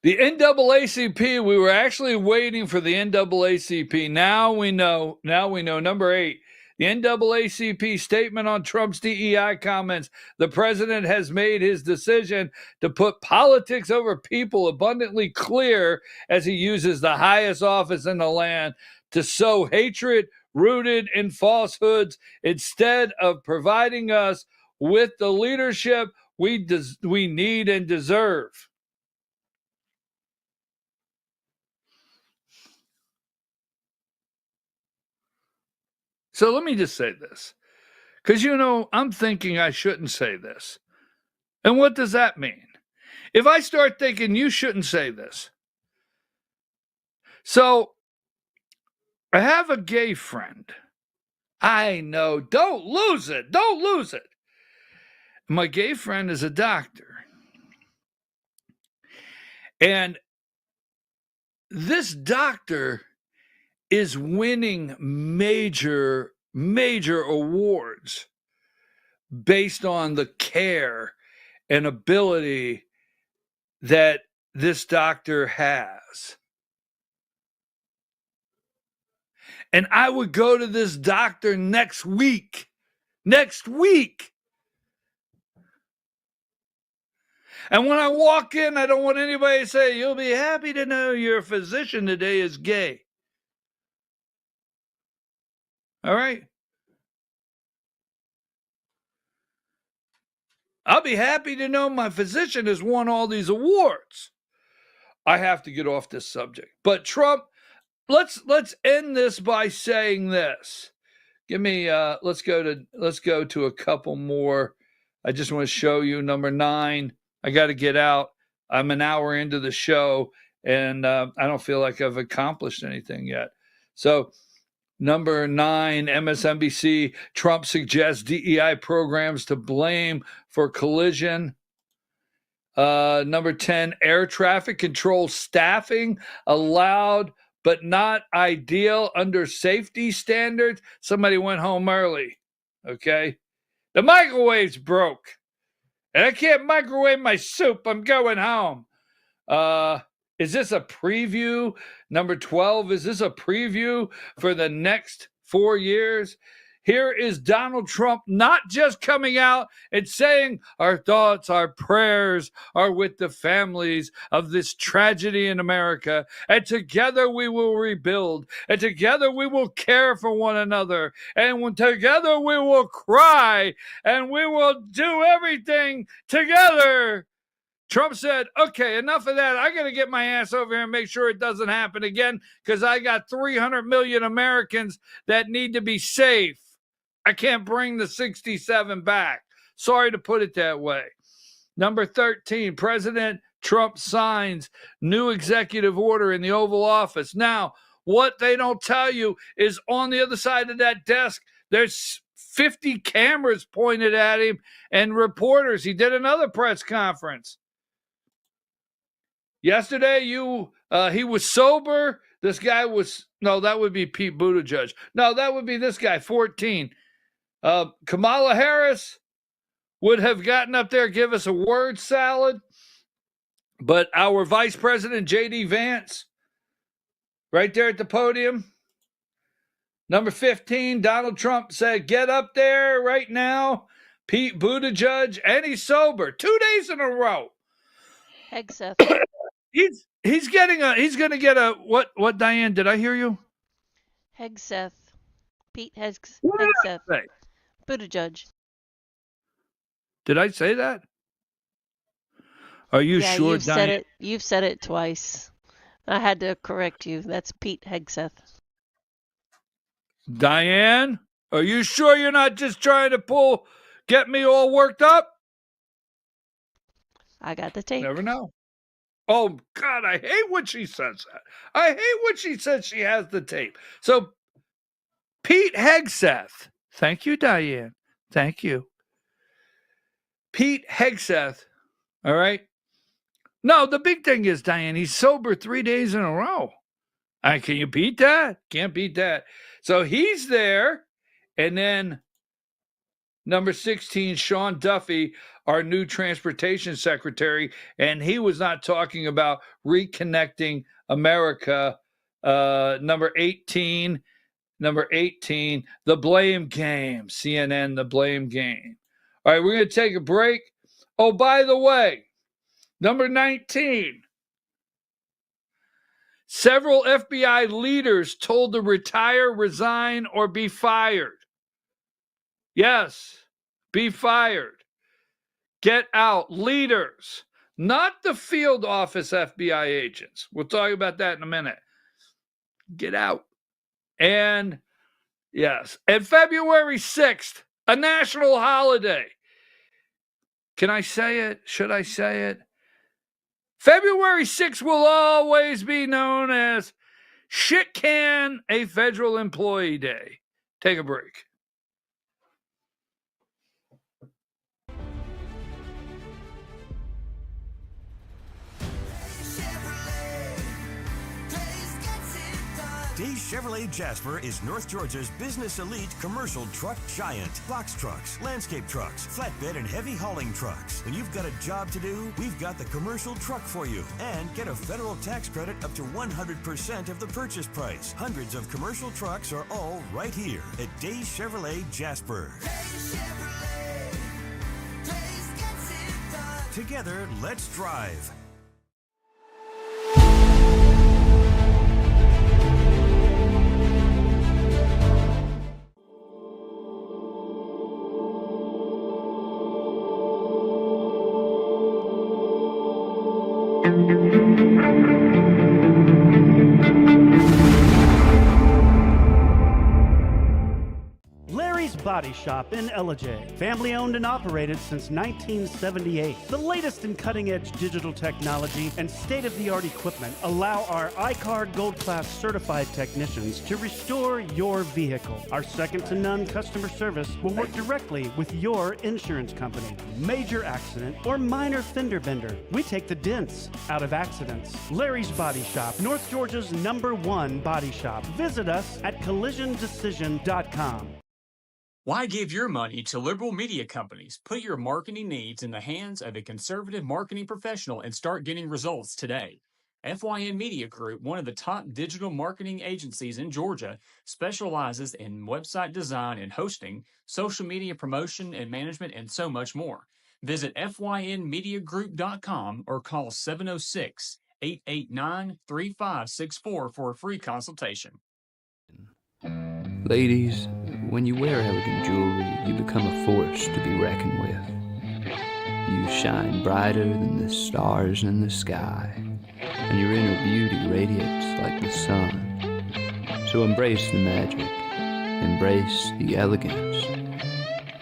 The NAACP, we were actually waiting for the NAACP. Now we know. Number 8, the NAACP statement on Trump's DEI comments. The president has made his decision to put politics over people abundantly clear as he uses the highest office in the land to sow hatred rooted in falsehoods instead of providing us with the leadership we need and deserve. So let me just say this, because, I'm thinking I shouldn't say this. And what does that mean? If I start thinking you shouldn't say this. So I have a gay friend. I know. Don't lose it. Don't lose it. My gay friend is a doctor. And this doctor is winning major awards based on the care and ability that this doctor has. And I would go to this doctor next week. And when I walk in, I don't want anybody to say, "You'll be happy to know your physician today is gay." All right? I'll be happy to know my physician has won all these awards. I have to get off this subject. But Trump, let's end this by saying this. Give me let's go to a couple more. I just want to show you number 9. I got to get out. I'm an hour into the show, and I don't feel like I've accomplished anything yet. So number 9, MSNBC, Trump suggests DEI programs to blame for collision. Number 10, air traffic control staffing allowed but not ideal under safety standards. Somebody went home early, okay? The microwave's broke, and I can't microwave my soup. I'm going home. Is this a preview? Number 12, is this a preview for the next 4 years? Here is Donald Trump not just coming out and saying our thoughts, our prayers are with the families of this tragedy in America, and together we will rebuild, and together we will care for one another, and together we will cry, and we will do everything together. Trump said, okay, enough of that. I got to get my ass over here and make sure it doesn't happen again, because I got 300 million Americans that need to be safe. I can't bring the 67 back. Sorry to put it that way. Number 13, President Trump signs new executive order in the Oval Office. Now, what they don't tell you is on the other side of that desk, there's 50 cameras pointed at him and reporters. He did another press conference. Yesterday, he was sober. This guy was, no, that would be Pete Buttigieg. No, that would be this guy, 14. Kamala Harris would have gotten up there, give us a word salad. But our Vice President, J.D. Vance, right there at the podium. Number 15, Donald Trump said, get up there right now. Pete Buttigieg, and he's sober 2 days in a row.
Hegseth.
He's going to get a, what, Diane, did I hear you?
Hegseth. Pete Hegseth. Buttigieg.
Did I say that? Are you sure, Diane?
You've said it twice. I had to correct you. That's Pete Hegseth.
Diane, are you sure you're not just trying to get me all worked up?
I got the tape.
Never know. Oh, God, I hate when she says that. I hate when she says she has the tape. So, Pete Hegseth. Thank you, Diane. Thank you. Pete Hegseth. All right. No, the big thing is, Diane, he's sober 3 days in a row. Can you beat that? Can't beat that. So he's there. And then Number 16, Sean Duffy, our new transportation secretary, and he was not talking about reconnecting America. Number 18, the blame game. CNN, the blame game. All right, we're going to take a break. Oh, by the way, number 19, several FBI leaders told to retire, resign, or be fired. Yes, be fired. Get out. Leaders, not the field office FBI agents. We'll talk about that in a minute. Get out. And yes, and February 6th, a national holiday. Can I say it? Should I say it? February 6th will always be known as Shit Can a Federal Employee Day. Take a break.
Days Chevrolet Jasper is North Georgia's business elite commercial truck giant. Box trucks, landscape trucks, flatbed and heavy hauling trucks. When you've got a job to do, we've got the commercial truck for you. And get a federal tax credit up to 100% of the purchase price. Hundreds of commercial trucks are all right here at Days Chevrolet Jasper. Days Chevrolet. Days gets it done. Together, let's drive.
Body Shop in Ellijay. Family owned and operated since 1978. The latest in cutting-edge digital technology and state-of-the-art equipment allow our iCard Gold Class certified technicians to restore your vehicle. Our second-to-none customer service will work directly with your insurance company. Major accident or minor fender bender, we take the dents out of accidents. Larry's Body Shop, North Georgia's #1 body shop. Visit us at collisiondecision.com.
Why give your money to liberal media companies? Put your marketing needs in the hands of a conservative marketing professional and start getting results today. FYN Media Group, one of the top digital marketing agencies in Georgia, specializes in website design and hosting, social media promotion and management, and so much more. Visit FYNmediagroup.com or call 706-889-3564 for a free consultation.
Ladies, when you wear elegant jewelry, you become a force to be reckoned with. You shine brighter than the stars in the sky, and your inner beauty radiates like the sun. So embrace the magic, embrace the elegance,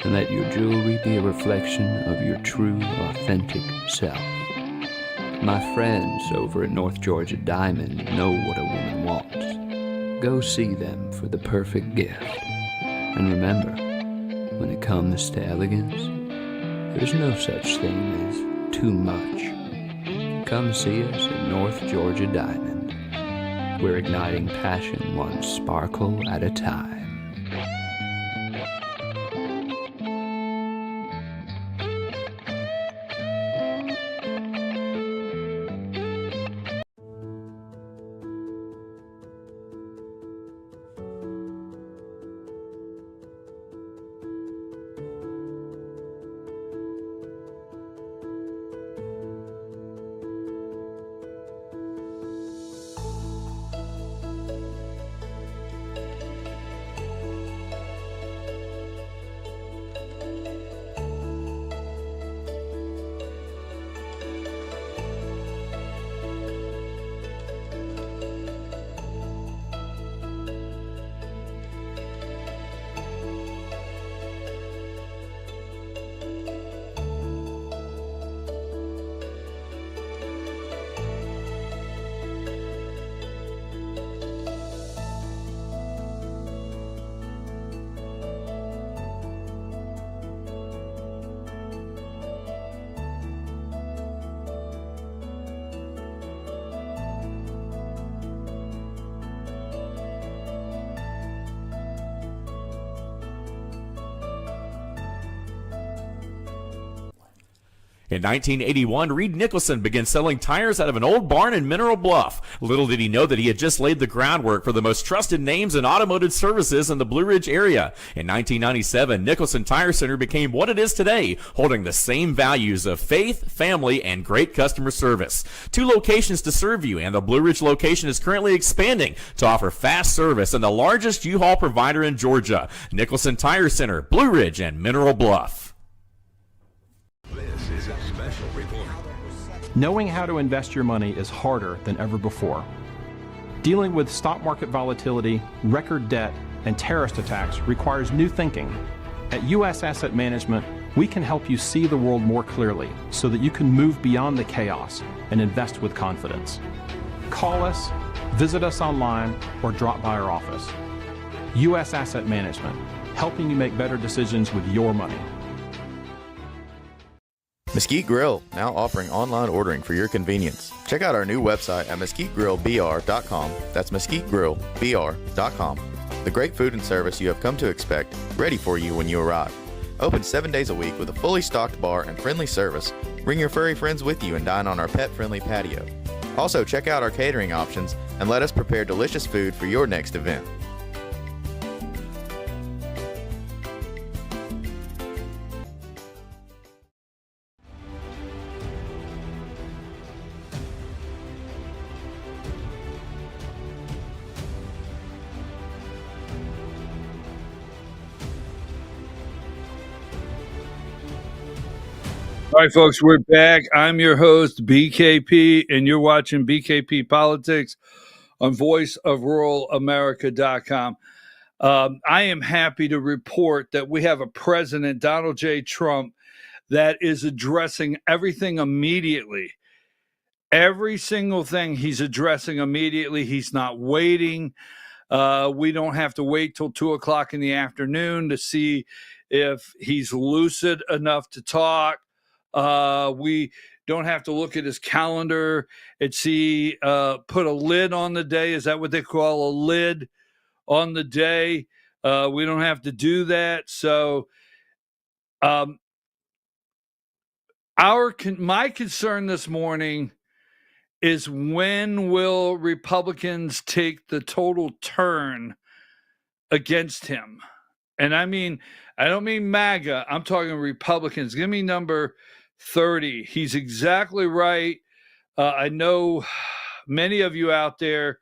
and let your jewelry be a reflection of your true, authentic self. My friends over at North Georgia Diamond know what a woman wants. Go see them for the perfect gift. And remember, when it comes to elegance, there's no such thing as too much. Come see us at North Georgia Diamond. We're igniting passion one sparkle at a time.
In 1981, Reed Nicholson began selling tires out of an old barn in Mineral Bluff. Little did he know that he had just laid the groundwork for the most trusted names in automotive services in the Blue Ridge area. In 1997, Nicholson Tire Center became what it is today, holding the same values of faith, family, and great customer service. 2 locations to serve you, and the Blue Ridge location is currently expanding to offer fast service and the largest U-Haul provider in Georgia. Nicholson Tire Center, Blue Ridge, and Mineral Bluff.
This is a special report.
Knowing how to invest your money is harder than ever before. Dealing with stock market volatility, record debt, and terrorist attacks requires new thinking. At U.S. Asset Management, we can help you see the world more clearly so that you can move beyond the chaos and invest with confidence. Call us, visit us online, or drop by our office. U.S. Asset Management, helping you make better decisions with your money.
Mesquite Grill, now offering online ordering for your convenience. Check out our new website at mesquitegrillbr.com. That's mesquitegrillbr.com. The great food and service you have come to expect, ready for you when you arrive. Open 7 days a week with a fully stocked bar and friendly service. Bring your furry friends with you and dine on our pet-friendly patio. Also, check out our catering options and let us prepare delicious food for your next event.
All right, folks, we're back. I'm your host, BKP, and you're watching BKP Politics on voiceofruralamerica.com. I am happy to report that we have a president, Donald J. Trump, that is addressing everything immediately. Every single thing he's addressing immediately. He's not waiting. We don't have to wait till 2 o'clock in the afternoon to see if he's lucid enough to talk. We don't have to look at his calendar and see, put a lid on the day. Is that what they call a lid on the day? We don't have to do that. So, my concern this morning is, when will Republicans take the total turn against him? And I don't mean MAGA. I'm talking Republicans. Give me number 30. He's exactly right. I know many of you out there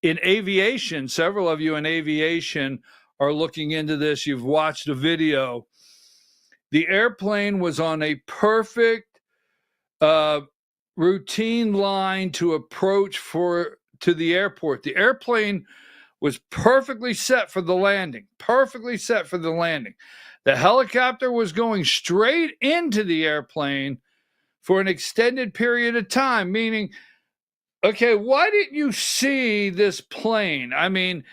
in aviation, several of you in aviation are looking into this. You've watched a video. The airplane was on a perfect routine line to approach to the airport. The airplane was perfectly set for the landing. The helicopter was going straight into the airplane for an extended period of time, meaning, okay, why didn't you see this plane? I mean,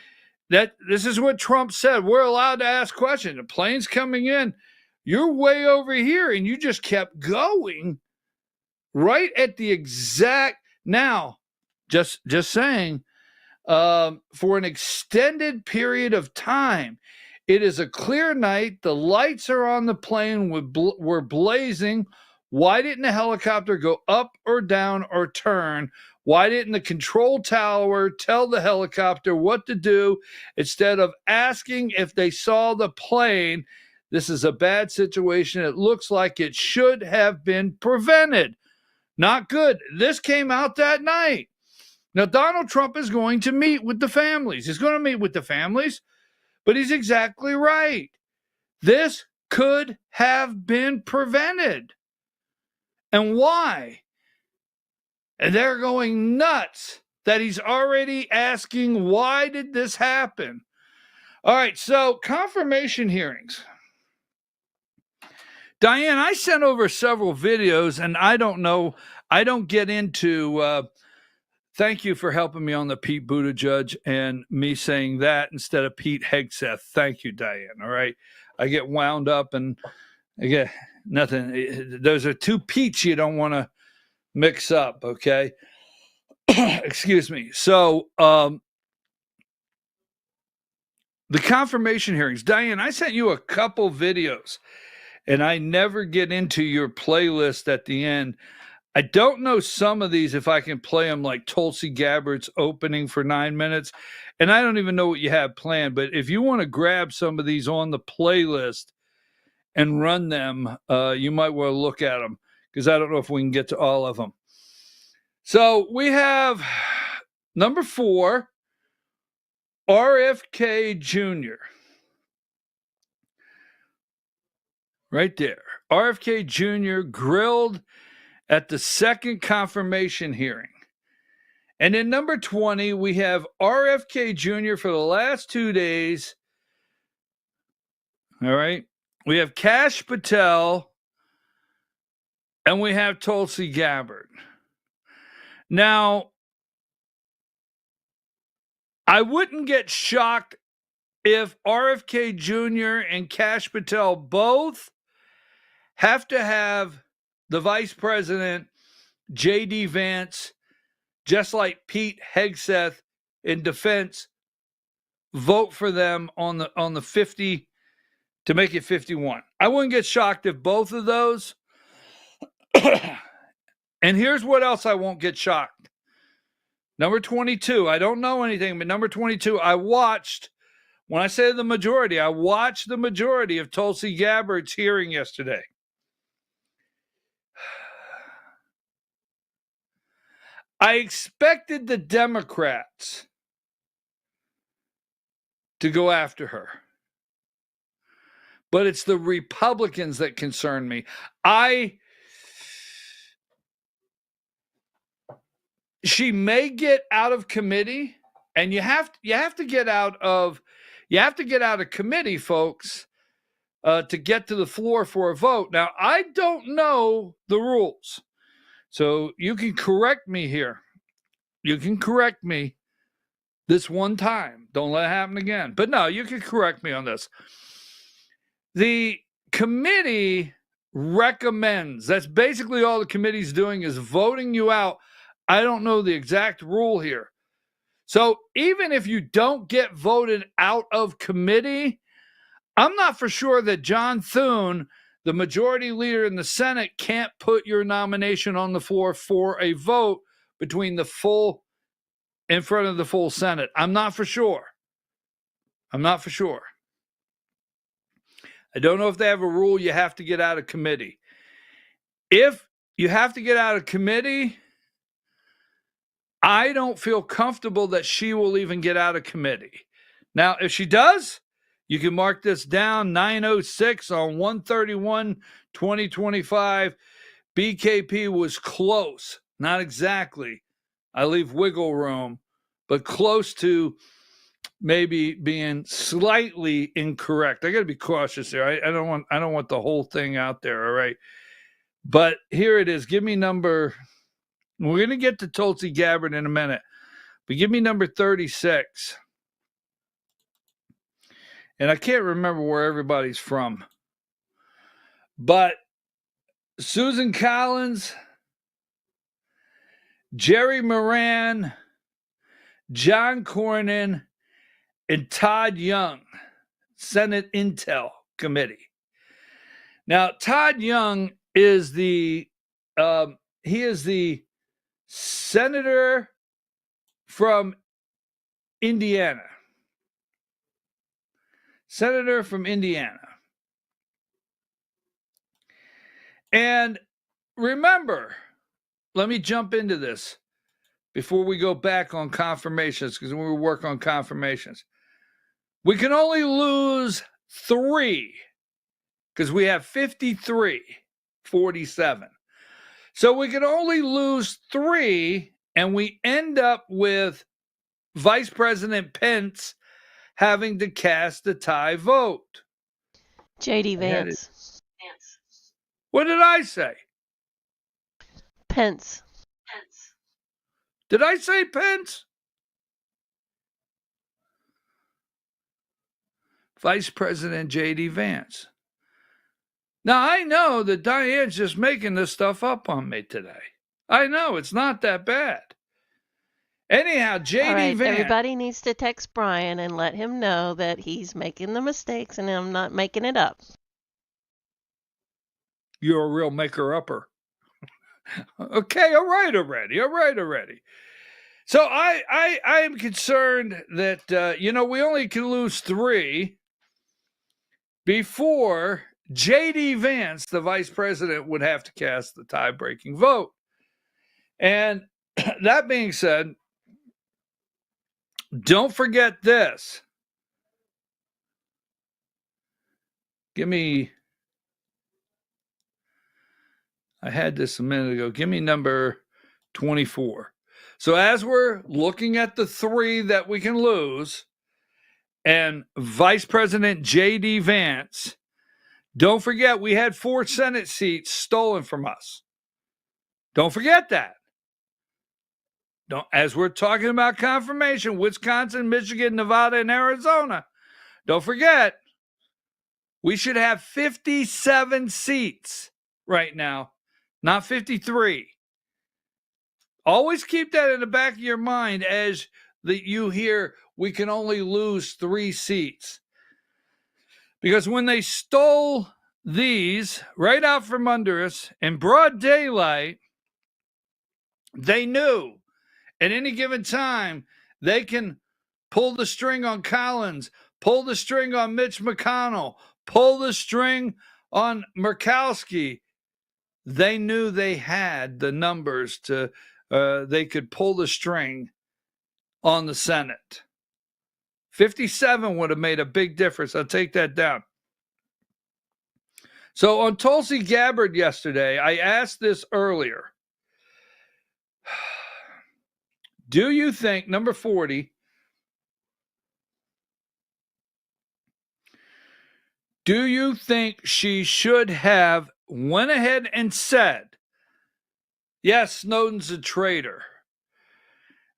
this is what Trump said. We're allowed to ask questions. The plane's coming in. You're way over here, and you just kept going right at the exact, now, just saying, for an extended period of time. It is a clear night. The lights are on the plane, were blazing. Why didn't the helicopter go up or down or turn? Why didn't the control tower tell the helicopter what to do instead of asking if they saw the plane? This is a bad situation. It looks like it should have been prevented. Not good. This came out that night. Now, Donald Trump is going to meet with the families. He's going to meet with the families, but he's exactly right. This could have been prevented. And why? And they're going nuts that he's already asking, why did this happen? All right, so confirmation hearings. Diane, I sent over several videos, and I don't get into, thank you for helping me on the Pete Buttigieg and me saying that instead of Pete Hegseth. Thank you, Diane, all right? I get wound up, and I get nothing. Those are two Pete's you don't want to mix up, okay? Excuse me. So, the confirmation hearings. Diane, I sent you a couple videos. and I never get into your playlist at the end. I don't know some of these if I can play them, like Tulsi Gabbard's opening for 9 minutes, and I don't even know what you have planned. But if you want to grab some of these on the playlist and run them, you might want to look at them, because I don't know if we can get to all of them. So we have number 4, RFK Jr. Right there. RFK Jr. grilled at the second confirmation hearing. And in number 20, we have RFK Jr. for the last 2 days. All right. We have Kash Patel and we have Tulsi Gabbard. Now, I wouldn't get shocked if RFK Jr. and Kash Patel both have to have the vice president, J.D. Vance, just like Pete Hegseth in defense, vote for them on the 50 to make it 51. I wouldn't get shocked if both of those. And here's what else I won't get shocked. Number 22, I don't know anything, but number 22, I watched, when I say the majority, I watched the majority of Tulsi Gabbard's hearing yesterday. I expected the Democrats to go after her, but it's the Republicans that concern me. She may get out of committee, and you have to get out of committee, folks, to get to the floor for a vote. Now, I don't know the rules, so you can correct me here. You can correct me this one time. Don't let it happen again. But no, you can correct me on this. The committee recommends. That's basically all the committee's doing, is voting you out. I don't know the exact rule here. So even if you don't get voted out of committee, I'm not for sure that John Thune, the majority leader in the Senate, can't put your nomination on the floor for a vote between the full, in front of the full Senate. I'm not for sure. I don't know if they have a rule you have to get out of committee. If you have to get out of committee, I don't feel comfortable that she will even get out of committee. Now, if she does, you can mark this down, 9:06 on 1/31/2025. BKP was close, not exactly. I leave wiggle room, but close to maybe being slightly incorrect. I got to be cautious here. I don't want the whole thing out there. All right, but here it is. Give me number. We're going to get to Tulsi Gabbard in a minute, but give me number 36. And I can't remember where everybody's from, but Susan Collins, Jerry Moran, John Cornyn, and Todd Young, Senate Intel Committee. Now, Todd Young is the senator from Indiana. Senator from Indiana. And remember, let me jump into this before we go back on confirmations, because we work on confirmations. We can only lose 3 because we have 53-47. So we can only lose 3, and we end up with Vice President Pence having to cast a tie vote.
J.D. Vance.
What did I say?
Pence.
Did I say Pence? Vice President J.D. Vance. Now, I know that Diane's just making this stuff up on me today. I know, it's not that bad. Anyhow, J.D.
All right,
Vance.
everybody needs to text Brian and let him know that he's making the mistakes and I'm not making it up.
You're a real maker-upper. Okay, all right already. So I am concerned that, we only can lose 3 before J.D. Vance, the vice president, would have to cast the tie-breaking vote. And that being said, don't forget this. I had this a minute ago. Give me number 24. So as we're looking at the 3 that we can lose, and Vice President J.D. Vance, don't forget we had 4 Senate seats stolen from us. Don't forget that. As we're talking about confirmation, Wisconsin, Michigan, Nevada, and Arizona, don't forget we should have 57 seats right now, not 53. Always keep that in the back of your mind as you hear we can only lose 3 seats. Because when they stole these right out from under us in broad daylight, they knew at any given time they can pull the string on Collins, pull the string on Mitch McConnell, pull the string on Murkowski. They knew they had the numbers to they could pull the string on the Senate. 57 would have made a big difference. I'll take that down. So on Tulsi Gabbard yesterday, I asked this earlier. Do you think, number 40, do you think she should have went ahead and said, yes, Snowden's a traitor?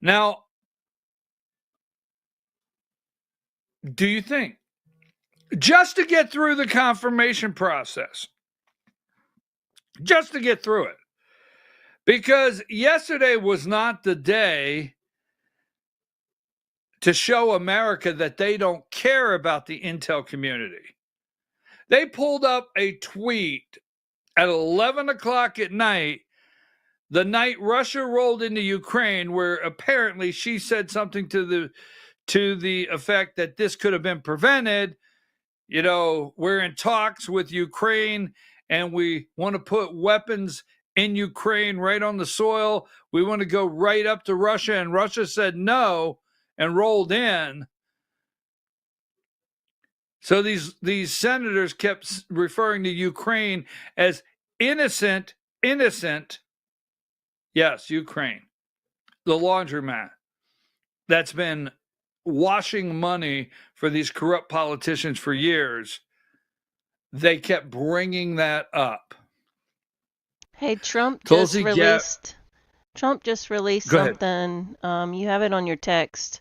Now, do you think, just to get through the confirmation process, just to get through it, because yesterday was not the day to show America that they don't care about the intel community. They pulled up a tweet at 11 o'clock at night, the night Russia rolled into Ukraine, where apparently she said something to the effect that this could have been prevented. We're in talks with Ukraine and we want to put weapons in Ukraine right on the soil. We want to go right up to Russia, and Russia said no and rolled in. So these senators kept referring to Ukraine as innocent. Yes, Ukraine, the laundromat that's been washing money for these corrupt politicians for years. They kept bringing that up.
Hey, Trump just released something. You have it on your text.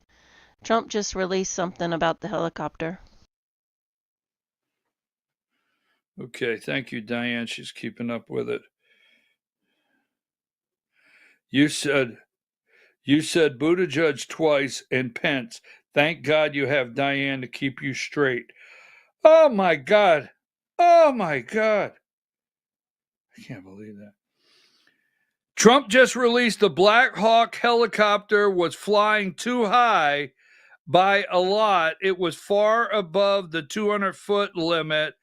Trump just released something about the helicopter.
Okay, thank you, Diane. She's keeping up with it. You said Buttigieg twice and Pence. Thank God you have Diane to keep you straight. Oh my God. I can't believe that. Trump just released the Black Hawk helicopter was flying too high by a lot. It was far above the 200-foot limit.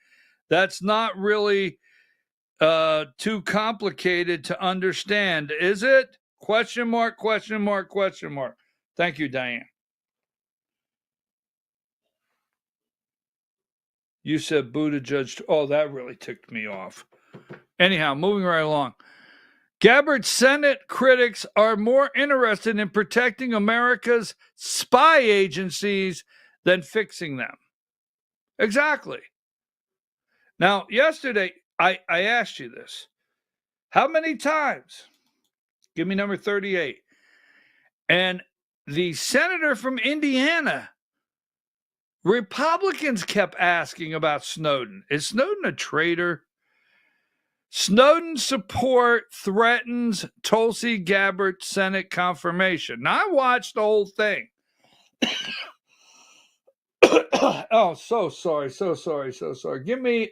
That's not really too complicated to understand, is it? Question mark. Thank you, Diane. You said Buttigieg. Oh, that really ticked me off. Anyhow, moving right along. Gabbard's Senate critics are more interested in protecting America's spy agencies than fixing them. Exactly. Now, yesterday, I asked you this. How many times? Give me number 38. And the senator from Indiana, Republicans kept asking about Snowden. Is Snowden a traitor? Snowden support threatens Tulsi Gabbard Senate confirmation. Now, I watched the whole thing. Oh, so sorry. Give me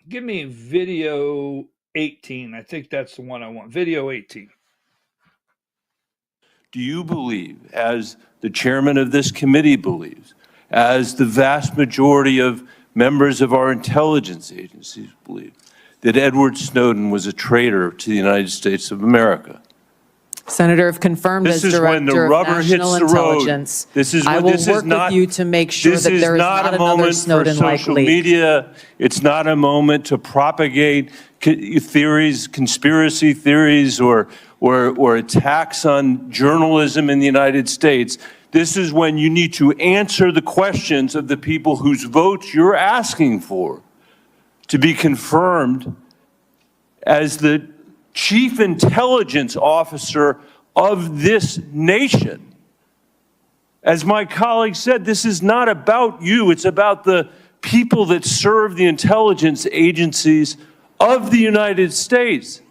Give me video 18. I think that's the one I want. Video 18.
Do you believe, as the chairman of this committee believes, as the vast majority of members of our intelligence agencies believe, that Edward Snowden was a traitor to the United States of America?
Senator, if confirmed as Director of National Intelligence, I will work with you to make sure that there is not another Snowden-like leak.
Media. It's not a moment to propagate theories, conspiracy theories, or attacks on journalism in the United States. This is when you need to answer the questions of the people whose votes you're asking for to be confirmed as the Chief Intelligence Officer of this nation. As my colleague said, this is not about you. It's about the people that serve the intelligence agencies of the United States.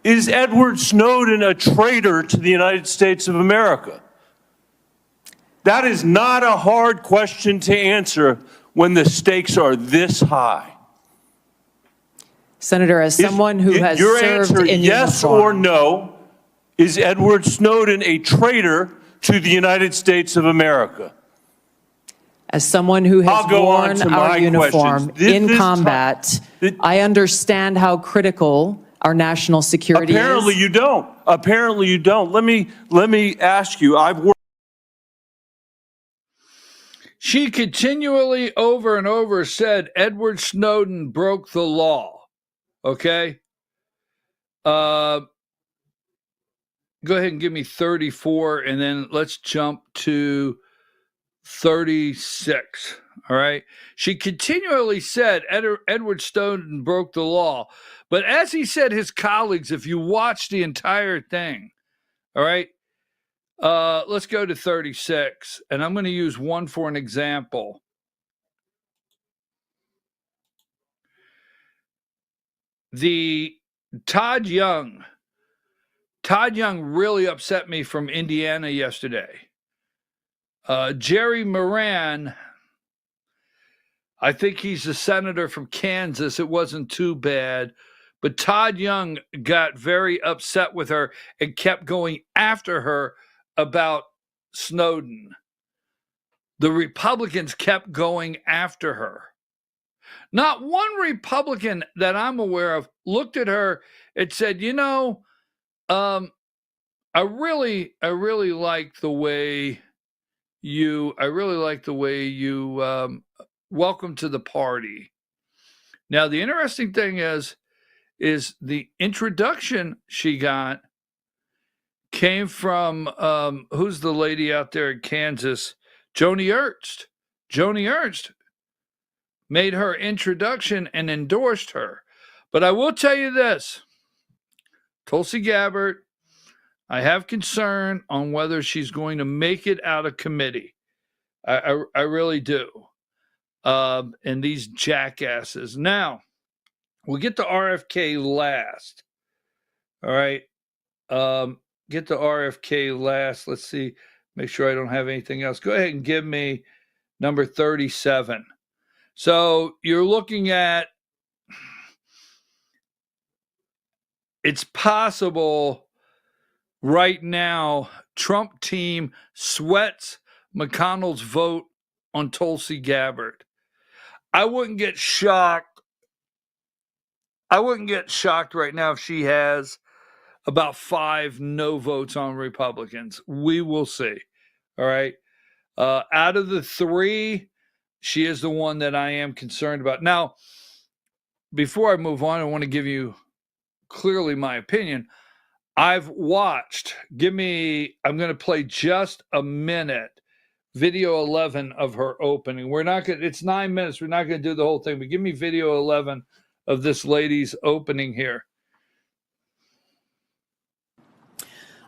Is Edward Snowden a traitor to the United States of America? That is not a hard question to answer when the stakes are this high.
Senator, as someone who has
your
served
answer,
in
yes
uniform,
or no, is Edward Snowden a traitor to the United States of America?
as someone who has worn our uniform in combat, I understand how critical our national security is.
Apparently you don't. Apparently you don't. Let me ask you.
She continually over and over said Edward Snowden broke the law. Okay? Go ahead and give me 34, and then let's jump to 36. All right? She continually said Edward Snowden broke the law. But as he said his colleagues, if you watch the entire thing, all right? Let's go to 36, and I'm going to use one for an example. The Todd Young really upset me from Indiana yesterday. Jerry Moran, I think he's a senator from Kansas. It wasn't too bad. But Todd Young got very upset with her and kept going after her about Snowden. The Republicans kept going after her. Not one Republican that I'm aware of looked at her and said, you know, I really like the way you welcome to the party. Now, the interesting thing is the introduction she got came from, who's the lady out there in Kansas? Joni Ernst. Joni Ernst made her introduction and endorsed her. But I will tell you this, Tulsi Gabbard, I have concern on whether she's going to make it out of committee. I really do. And these jackasses. Now, we'll get to RFK last. All right. Get to RFK last. Let's see. Make sure I don't have anything else. Go ahead and give me number 37. So you're looking at, it's possible right now Trump team sweats McConnell's vote on Tulsi Gabbard. I wouldn't get shocked right now if she has about 5 no votes on Republicans. We will see. All right. Out of the 3, she is the one that I am concerned about. Now, before I move on, I want to give you clearly my opinion. I've watched, I'm going to play just a minute, video 11 of her opening. It's 9 minutes. We're not going to do the whole thing, but give me video 11 of this lady's opening here.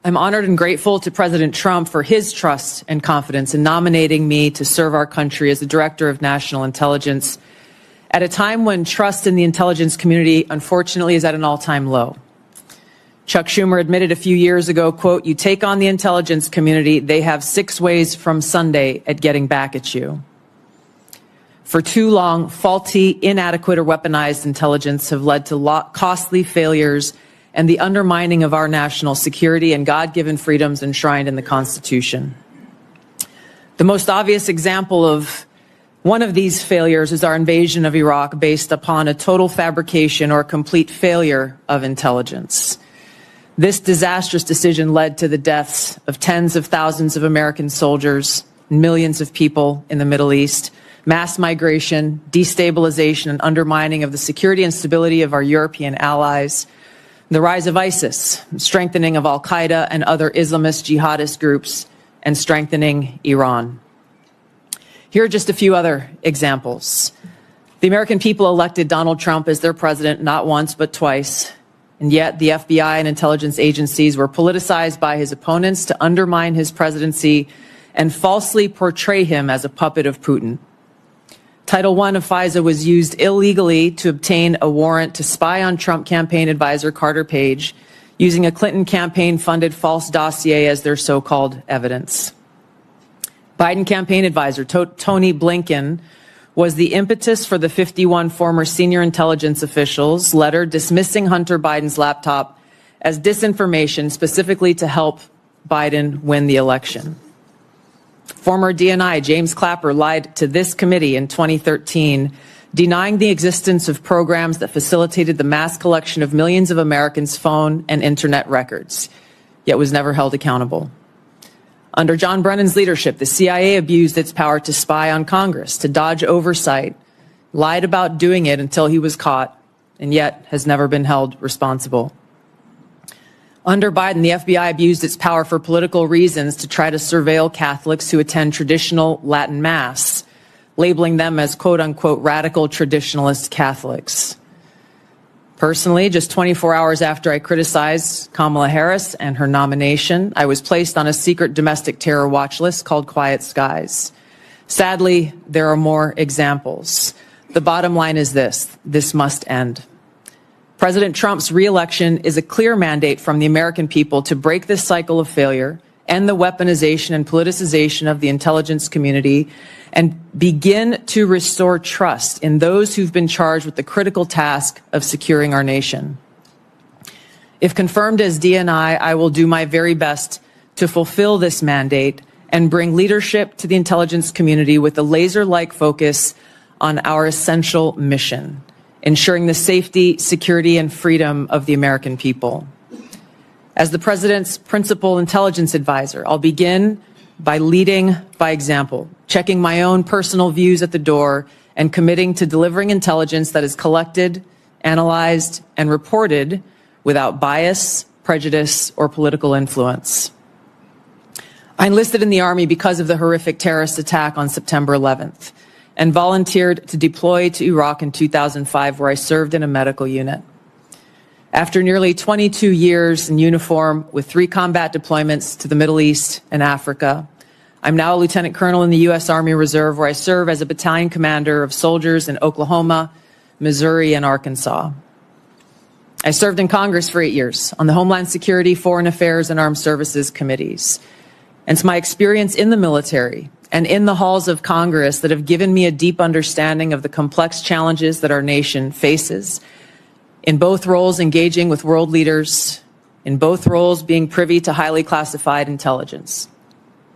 I'm honored and grateful to President Trump for his trust and confidence in nominating me to serve our country as the Director of National Intelligence at a time when trust in the intelligence community, unfortunately, is at an all-time low. Chuck Schumer admitted a few years ago, quote, "You take on the intelligence community, they have 6 ways from Sunday at getting back at you." For too long, faulty, inadequate, or weaponized intelligence have led to costly failures and the undermining of our national security and God-given freedoms enshrined in the Constitution. The most obvious example of one of these failures is our invasion of Iraq based upon a total fabrication or complete failure of intelligence. This disastrous decision led to the deaths of tens of thousands of American soldiers, millions of people in the Middle East, mass migration, destabilization, and undermining of the security and stability of our European allies, the rise of ISIS, strengthening of al-Qaeda and other Islamist jihadist groups, and strengthening Iran. Here are just a few other examples. The American people elected Donald Trump as their president not once but twice, and yet the FBI and intelligence agencies were politicized by his opponents to undermine his presidency and falsely portray him as a puppet of Putin. Title I of FISA was used illegally to obtain a warrant to spy on Trump campaign advisor Carter Page, using a Clinton campaign-funded false dossier as their so-called evidence. Biden campaign advisor Tony Blinken was the impetus for the 51 former senior intelligence officials' letter dismissing Hunter Biden's laptop as disinformation specifically to help Biden win the election. Former DNI James Clapper lied to this committee in 2013, denying the existence of programs that facilitated the mass collection of millions of Americans' phone and internet records, yet was never held accountable. Under John Brennan's leadership, the CIA abused its power to spy on Congress, to dodge oversight, lied about doing it until he was caught, and yet has never been held responsible. Under Biden, the FBI abused its power for political reasons to try to surveil Catholics who attend traditional Latin Mass, labeling them as quote-unquote radical traditionalist Catholics. Personally, just 24 hours after I criticized Kamala Harris and her nomination, I was placed on a secret domestic terror watch list called Quiet Skies. Sadly, there are more examples. The bottom line is this must end. President Trump's re-election is a clear mandate from the American people to break this cycle of failure, end the weaponization and politicization of the intelligence community, and begin to restore trust in those who've been charged with the critical task of securing our nation. If confirmed as DNI, I will do my very best to fulfill this mandate and bring leadership to the intelligence community with a laser-like focus on our essential mission, ensuring the safety, security, and freedom of the American people. As the President's principal intelligence advisor, I'll begin by leading by example, checking my own personal views at the door, and committing to delivering intelligence that is collected, analyzed, and reported without bias, prejudice, or political influence. I enlisted in the Army because of the horrific terrorist attack on September 11th. And volunteered to deploy to Iraq in 2005, where I served in a medical unit. After nearly 22 years in uniform with 3 combat deployments to the Middle East and Africa, I'm now a lieutenant colonel in the U.S. Army Reserve, where I serve as a battalion commander of soldiers in Oklahoma, Missouri, and Arkansas. I served in Congress for 8 years on the Homeland Security, Foreign Affairs, and Armed Services committees. And it's my experience in the military and in the halls of Congress that have given me a deep understanding of the complex challenges that our nation faces, in both roles engaging with world leaders, in both roles being privy to highly classified intelligence.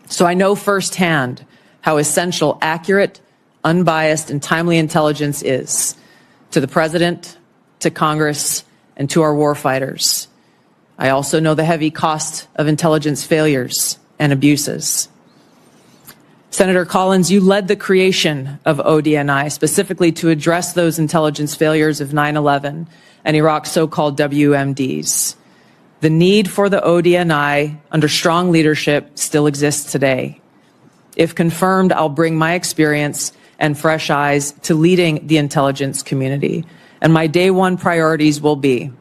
So I know firsthand how essential accurate, unbiased, and timely intelligence is to the President, to Congress, and to our warfighters. I also know the heavy cost of intelligence failures and abuses. Senator Collins, you led the creation of ODNI specifically to address those intelligence failures of 9/11 and Iraq's so-called WMDs. The need for the ODNI under strong leadership still exists today. If confirmed, I'll bring my experience and fresh eyes to leading the intelligence community. And my day one priorities will be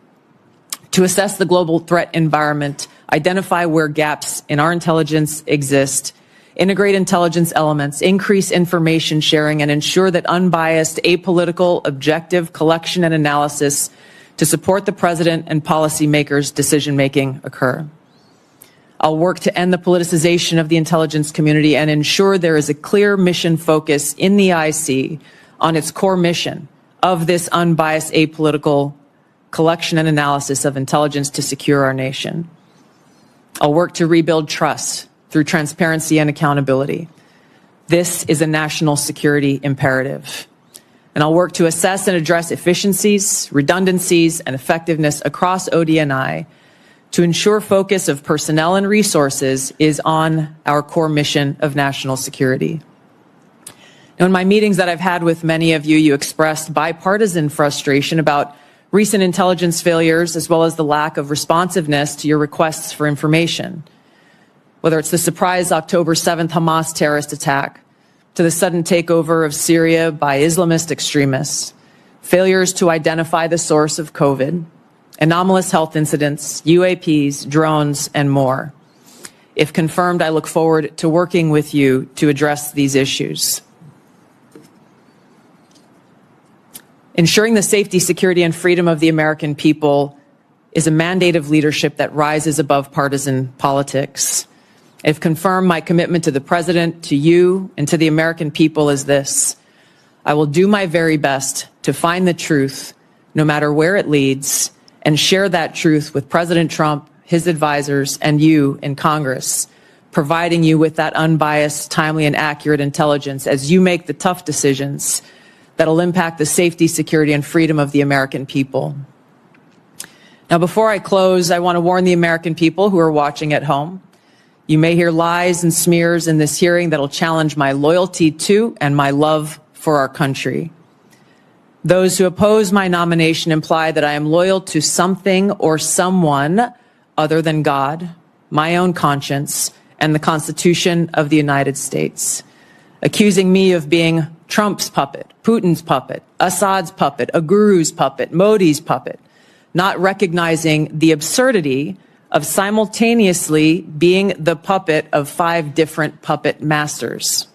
to assess the global threat environment, identify where gaps in our intelligence exist, integrate intelligence elements, increase information sharing, and ensure that unbiased, apolitical, objective collection and analysis to support the President and policymakers' decision-making occur. I'll work to end the politicization of the intelligence community and ensure there is a clear mission focus in the IC on its core mission of this unbiased, apolitical collection and analysis of intelligence to secure our nation. I'll work to rebuild trust through transparency and accountability. This is a national security imperative. And I'll work to assess and address efficiencies, redundancies, and effectiveness across ODNI to ensure focus of personnel and resources is on our core mission of national security. Now, in my meetings that I've had with many of you, you expressed bipartisan frustration about recent intelligence failures as well as the lack of responsiveness to your requests for information. Whether it's the surprise October 7th Hamas terrorist attack, to the sudden takeover of Syria by Islamist extremists, failures to identify the source of COVID, anomalous health incidents, UAPs, drones, and more. If confirmed, I look forward to working with you to address these issues. Ensuring the safety, security, and freedom of the American people is a mandate of leadership that rises above partisan politics. If confirmed, my commitment to the President, to you, and to the American people is this: I will do my very best to find the truth, no matter where it leads, and share that truth with President Trump, his advisors, and you in Congress, providing you with that unbiased, timely, and accurate intelligence as you make the tough decisions that'll impact the safety, security, and freedom of the American people. Now, before I close, I want to warn the American people who are watching at home. You may hear lies and smears in this hearing that'll challenge my loyalty to and my love for our country. Those who oppose my nomination imply that I am loyal to something or someone other than God, my own conscience, and the Constitution of the United States, accusing me of being Trump's puppet, Putin's puppet, Assad's puppet, a guru's puppet, Modi's puppet, not recognizing the absurdity of simultaneously being the puppet of 5 different puppet masters.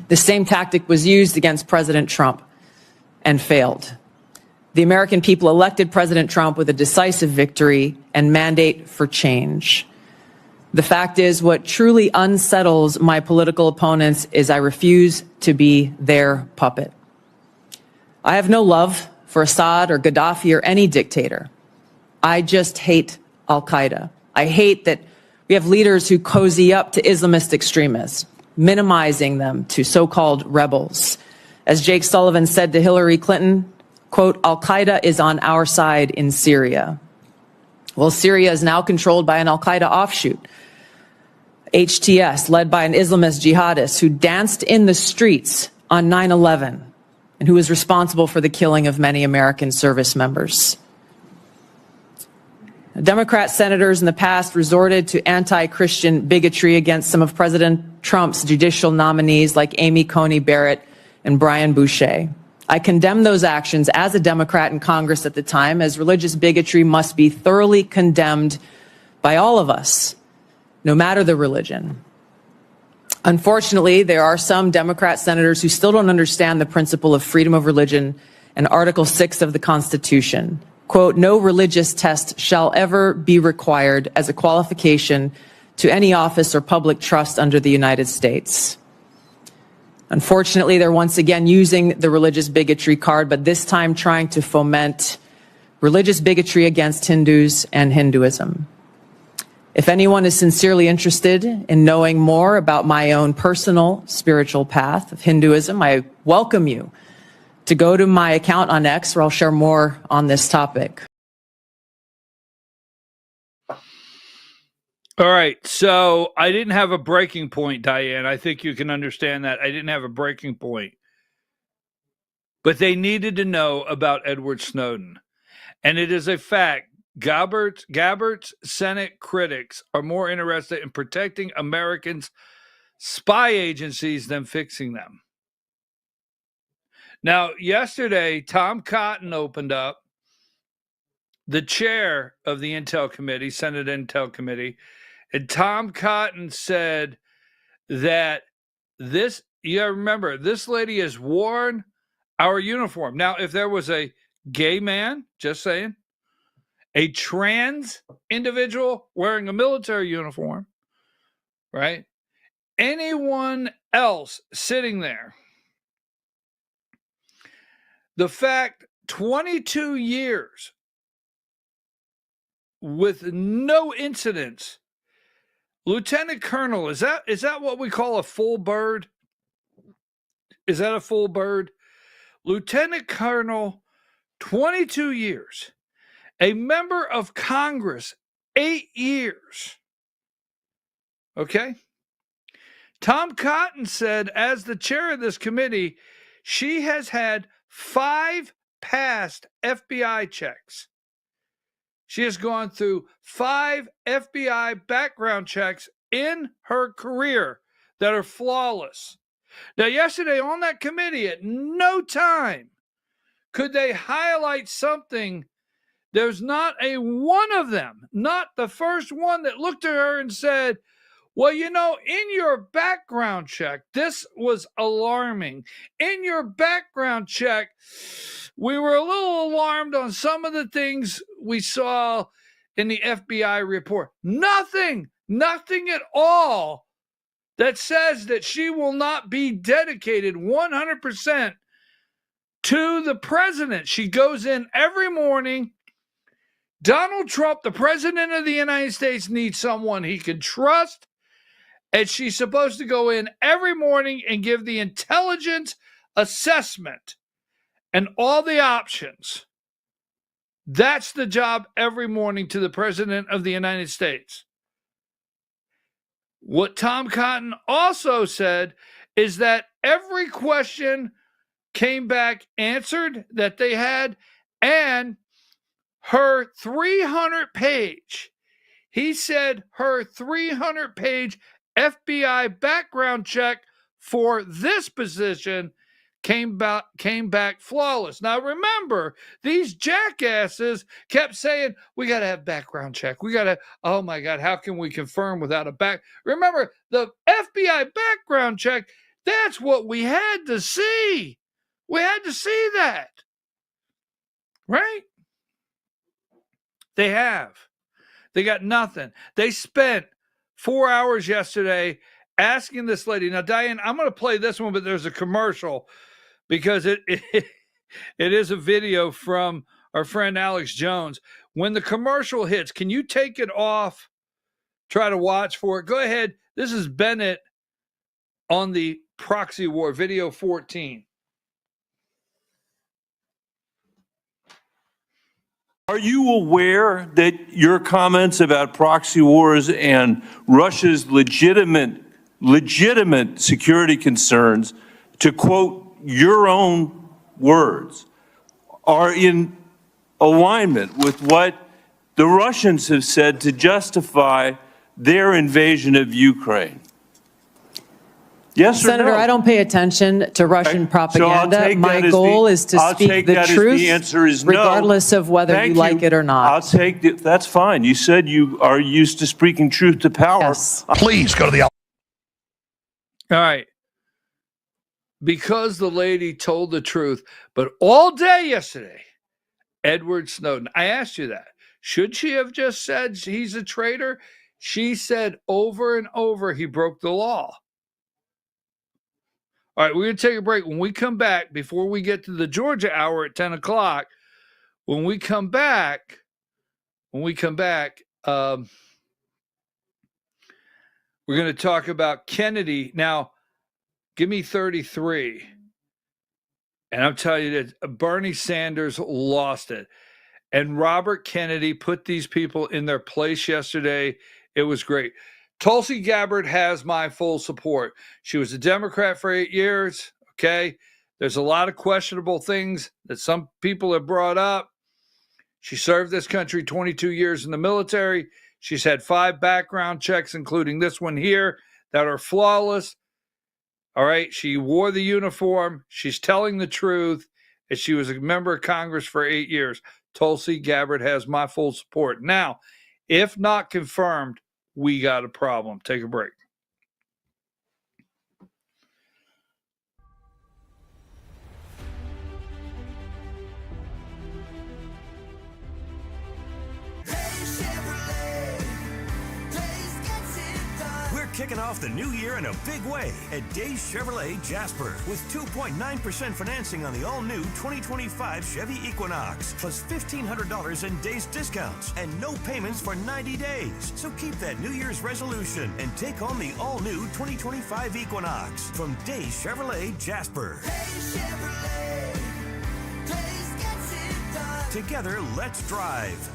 The same tactic was used against President Trump and failed. The American people elected President Trump with a decisive victory and mandate for change. The fact is, what truly unsettles my political opponents is I refuse to be their puppet. I have no love for Assad or Gaddafi or any dictator. I just hate Al-Qaeda. I hate that we have leaders who cozy up to Islamist extremists, minimizing them to so-called rebels. As Jake Sullivan said to Hillary Clinton, quote, Al-Qaeda is on our side in Syria. Well, Syria is now controlled by an Al-Qaeda offshoot, HTS, led by an Islamist jihadist who danced in the streets on 9/11 and who was responsible for the killing of many American service members. Democrat senators in the past resorted to anti-Christian bigotry against some of President Trump's judicial nominees like Amy Coney Barrett and Brian Boucher. I condemn those actions as a Democrat in Congress at the time, as religious bigotry must be thoroughly condemned by all of us, no matter the religion. Unfortunately, there are some Democrat senators who still don't understand the principle of freedom of religion and Article 6 of the Constitution. Quote, no religious test shall ever be required as a qualification to any office or public trust under the United States. Unfortunately, they're once again using the religious bigotry card, but this time trying to foment religious bigotry against Hindus and Hinduism. If anyone is sincerely interested in knowing more about my own personal spiritual path of Hinduism, I welcome you to go to my account on X, where I'll share more on this topic.
All right, so I didn't have a breaking point, Diane. I think you can understand that. I didn't have a breaking point. But they needed to know about Edward Snowden. And it is a fact. Gabbert's Senate critics are more interested in protecting Americans' spy agencies than fixing them. Now, yesterday, Tom Cotton opened up, the chair of the Intel Committee, Senate Intel Committee, and Tom Cotton said that this, you gotta remember, this lady has worn our uniform. Now, if there was a gay man, just saying, a trans individual wearing a military uniform, right? Anyone else sitting there the fact 22 years with no incidents. Lieutenant Colonel, is that what we call a full bird? Is that a full bird? Lieutenant Colonel, 22 years. A member of Congress, 8 years. Okay? Tom Cotton said, as the chair of this committee, she has had 5 past FBI checks. She has gone through 5 FBI background checks in her career that are flawless. Now, yesterday on that committee, at no time could they highlight something. There's not a one of them, not the first one, that looked at her and said, well, you know, in your background check, this was alarming. In your background check, we were a little alarmed on some of the things we saw in the FBI report. Nothing at all that says that she will not be dedicated 100% to the president. She goes in every morning. Donald Trump, the president of the United States, needs someone he can trust. And she's supposed to go in every morning and give the intelligence assessment and all the options. That's the job every morning to the president of the United States. What Tom Cotton also said is that every question came back answered that they had, and her 300-page, he said her 300-page FBI background check for this position came back flawless. Now remember, these jackasses kept saying, we got to have background check. We got to, oh my God, how can we confirm without a back? Remember, the FBI background check, that's what we had to see. We had to see that. Right? They have. They got nothing. They spent 4 hours yesterday asking this lady. Now, Diane, I'm going to play this one, but there's a commercial because it is a video from our friend Alex Jones. When the commercial hits, can you take it off? Try to watch for it. Go ahead. This is Bennett on the proxy war, video 14.
Are you aware that your comments about proxy wars and Russia's legitimate security concerns, to quote your own words, are in alignment with what the Russians have said to justify their invasion of Ukraine? Yes or no?
Senator, I don't pay attention to Russian propaganda. My goal is to speak the truth, regardless of whether you like it or not.
I'll take it. That's fine. You said you are used to speaking truth to power.
Yes.
Please go to the.
All right. Because the lady told the truth, but all day yesterday, Edward Snowden, I asked you that. Should she have just said he's a traitor? She said over and over he broke the law. All right, we're going to take a break. When we come back, before we get to the Georgia hour at 10 o'clock, when we come back, we're going to talk about Kennedy. Now, give me 33. And I'm telling you that Bernie Sanders lost it. And Robert Kennedy put these people in their place yesterday. It was great. Tulsi Gabbard has my full support. She was a Democrat for 8 years, okay? There's a lot of questionable things that some people have brought up. She served this country 22 years in the military. She's had 5 background checks, including this one here, that are flawless. All right, she wore the uniform. She's telling the truth. And she was a member of Congress for 8 years. Tulsi Gabbard has my full support. Now, if not confirmed, we got a problem. Take a break.
We're kicking off the new year in a big way at Days Chevrolet Jasper with 2.9% financing on the all-new 2025 Chevy Equinox, plus $1,500 in Days discounts and no payments for 90 days. So keep that New Year's resolution and take on the all-new 2025 Equinox from Days Chevrolet Jasper. Days Chevrolet. Days gets it done. Together, let's drive.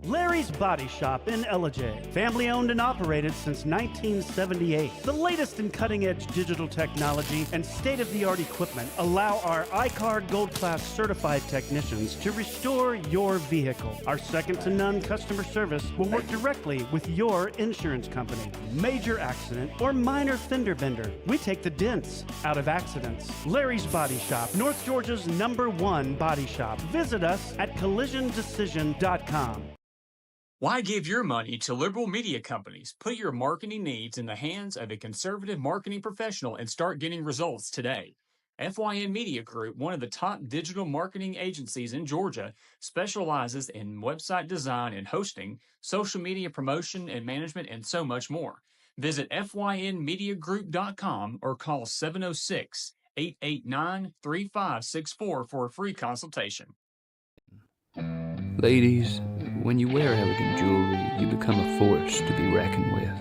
Larry's Body Shop in Ellijay. Family owned and operated since 1978. The latest in cutting-edge digital technology and state-of-the-art equipment allow our iCard Gold Class certified technicians to restore your vehicle. Our second-to-none customer service will work directly with your insurance company. Major accident or minor fender bender, we take the dents out of accidents. Larry's Body Shop, North Georgia's #1 body shop. Visit us at collisiondecision.com.
Why give your money to liberal media companies? Put your marketing needs in the hands of a conservative marketing professional and start getting results today. FYN Media Group, one of the top digital marketing agencies in Georgia, specializes in website design and hosting, social media promotion and management, and so much more. Visit FYNmediagroup.com or call 706-889-3564 for a free consultation.
Ladies, when you wear elegant jewelry, you become a force to be reckoned with.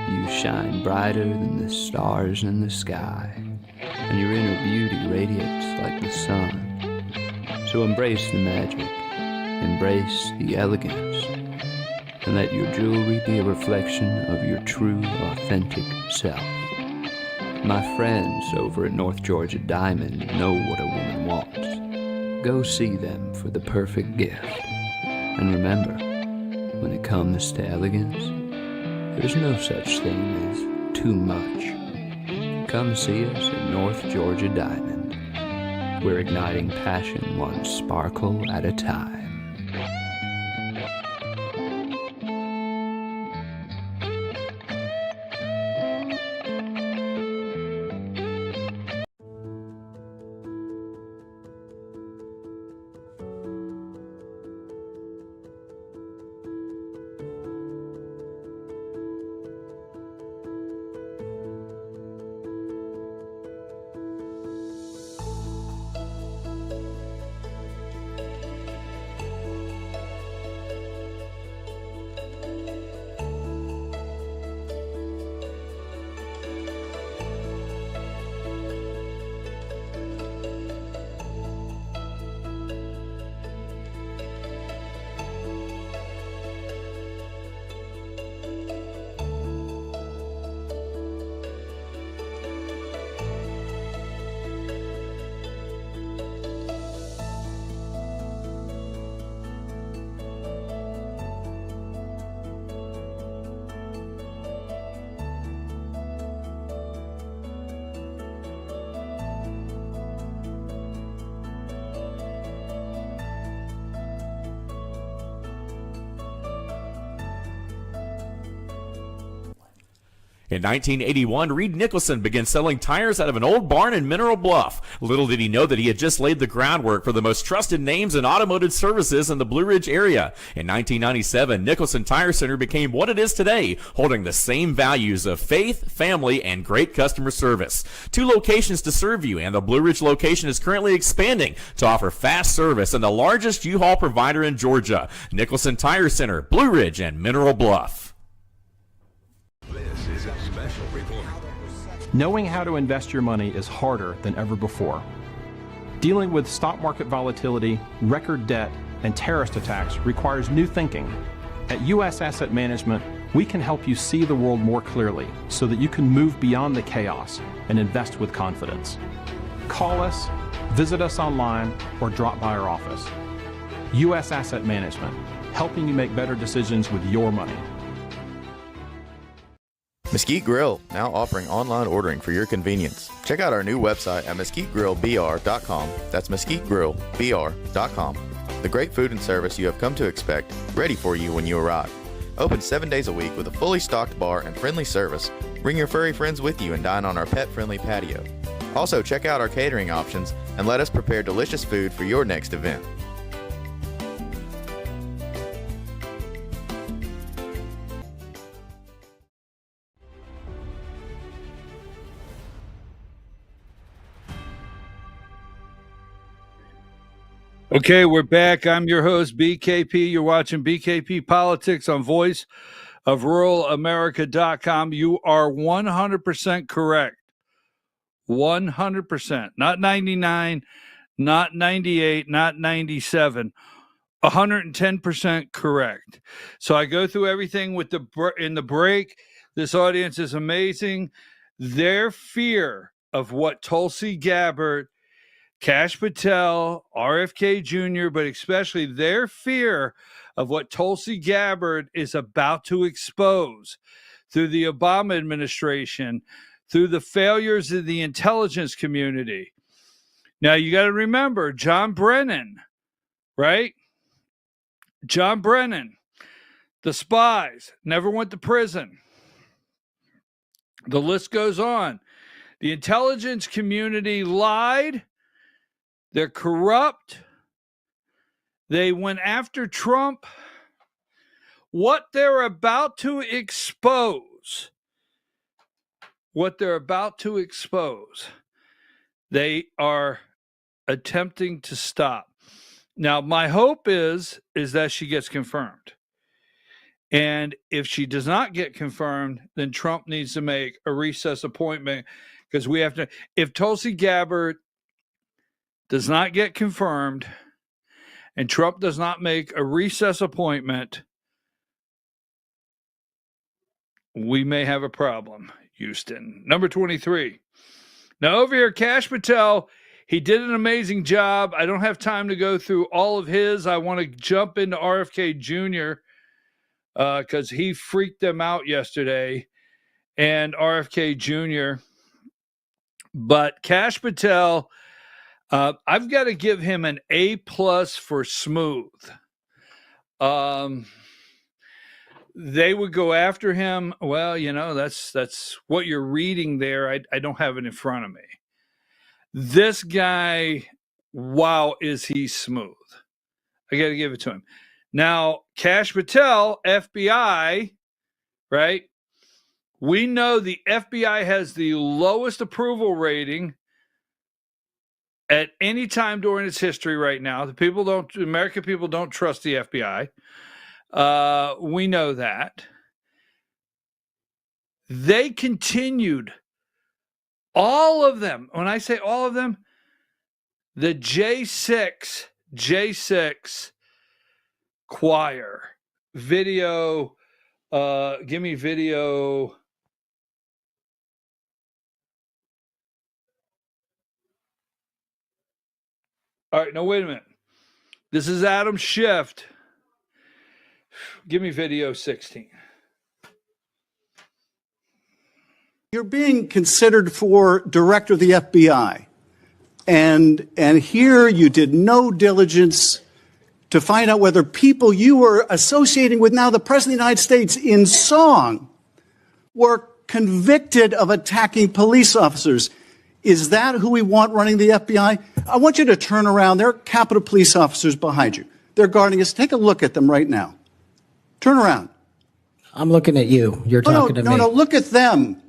You shine brighter than the stars in the sky, and your inner beauty radiates like the sun. So embrace the magic, embrace the elegance, and let your jewelry be a reflection of your true, authentic self. My friends over at North Georgia Diamond know what a woman wants. Go see them for the perfect gift. And remember, when it comes to elegance, there's no such thing as too much. Come see us at North Georgia Diamond. We're igniting passion one sparkle at a time.
In 1981, Reed Nicholson began selling tires out of an old barn in Mineral Bluff. Little did he know that he had just laid the groundwork for the most trusted names in automotive services in the Blue Ridge area. In 1997, Nicholson Tire Center became what it is today, holding the same values of faith, family, and great customer service. 2 locations to serve you, and the Blue Ridge location is currently expanding to offer fast service and the largest U-Haul provider in Georgia. Nicholson Tire Center, Blue Ridge, and Mineral Bluff.
This is a special report.
Knowing how to invest your money is harder than ever before. Dealing with stock market volatility, record debt, and terrorist attacks requires new thinking. At U.S. Asset Management, we can help you see the world more clearly so that you can move beyond the chaos and invest with confidence. Call us, visit us online, or drop by our office. U.S. Asset Management, helping you make better decisions with your money.
Mesquite Grill, now offering online ordering for your convenience. Check out our new website at mesquitegrillbr.com. That's mesquitegrillbr.com. The great food and service you have come to expect, ready for you when you arrive. Open 7 days a week with a fully stocked bar and friendly service. Bring your furry friends with you and dine on our pet-friendly patio. Also, check out our catering options and let us prepare delicious food for your next event.
Okay, we're back. I'm your host, BKP. You're watching BKP Politics on voiceofruralamerica.com. You are 100% correct. 100%. Not 99, not 98, not 97. 110% correct. So I go through everything with in the break. This audience is amazing. Their fear of what Tulsi Gabbard, Kash Patel, RFK Jr., but especially their fear of what Tulsi Gabbard is about to expose through the Obama administration, through the failures of the intelligence community. Now, you got to remember, John Brennan, right? John Brennan, the spies, never went to prison. The list goes on. The intelligence community lied. They're corrupt. They went after Trump. What they're about to expose, they are attempting to stop. Now, my hope is that she gets confirmed. And if she does not get confirmed, then Trump needs to make a recess appointment, because we have to, if Tulsi Gabbard does not get confirmed and Trump does not make a recess appointment, we may have a problem, Houston. Number 23. Now over here, Kash Patel, he did an amazing job. I don't have time to go through all of his. I want to jump into RFK Jr. Because he freaked them out yesterday, and RFK Jr. But Kash Patel, I've got to give him an A+ for smooth. They would go after him. Well, you know, that's what you're reading there. I don't have it in front of me. This guy, wow, is he smooth. I got to give it to him. Now, Kash Patel, FBI, right? We know the FBI has the lowest approval rating at any time during its history right now. American people don't trust the FBI. We know that. They continued, all of them, when I say all of them, the J6 choir, video, give me video. All right, no, wait a minute. This is Adam Schiff. Give me video 16.
You're being considered for director of the FBI. And here you did no diligence to find out whether people you were associating with now the President of the United States in song were convicted of attacking police officers. Is that who we want running the FBI? I want you to turn around. There are Capitol Police officers behind you. They're guarding us. Take a look at them right now. Turn around.
I'm looking at you. You're talking to me.
No, look at them.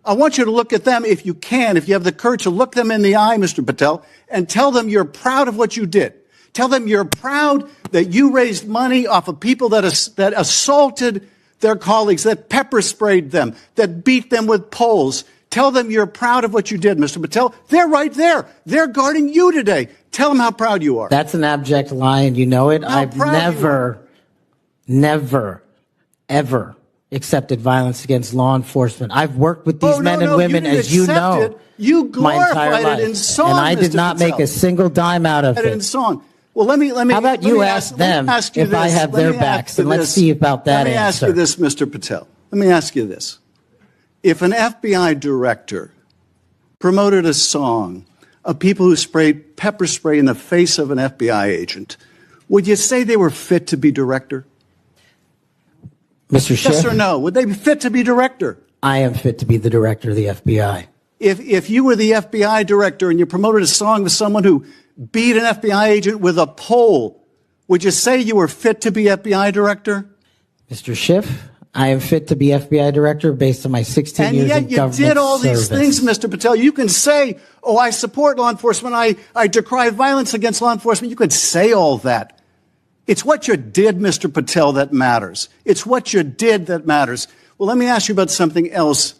I want you to look at them if you can, if you have the courage to look them in the eye, Mr. Patel, and tell them you're proud of what you did. Tell them you're proud that you raised money off of people that assaulted their colleagues, that pepper sprayed them, that beat them with poles. Tell them you're proud of what you did, Mr. Patel. They're right there. They're guarding you today. Tell them how proud you are.
That's an abject lie, and you know it. I've never, ever accepted violence against law enforcement. I've worked with these men and women, as you know,
you
my entire
glorified
life,
it in song,
and I did
Mr.
not
Patel.
make a single dime out of it.
In song. Well, let me.
How about you ask them if I have their backs, and let's see about that answer.
Let me ask you this, Mr. Patel. Let me ask you this. if an FBI director promoted a song of people who sprayed pepper spray in the face of an FBI agent, would you say they were fit to be director?
Mr. Schiff?
Yes or no? Would they be fit to be director?
I am fit to be the director of the FBI.
If you were the FBI director and you promoted a song with someone who beat an FBI agent with a pole, would you say you were fit to be FBI director?
Mr. Schiff, I am fit to be FBI director based on my 16 years
and
of
yet
government
you did all
service.
these things, Mr. Patel. You can say, oh, I support law enforcement. I decry violence against law enforcement. You can say all that. It's what you did, Mr. Patel, that matters. It's what you did that matters. Well, let me ask you about something else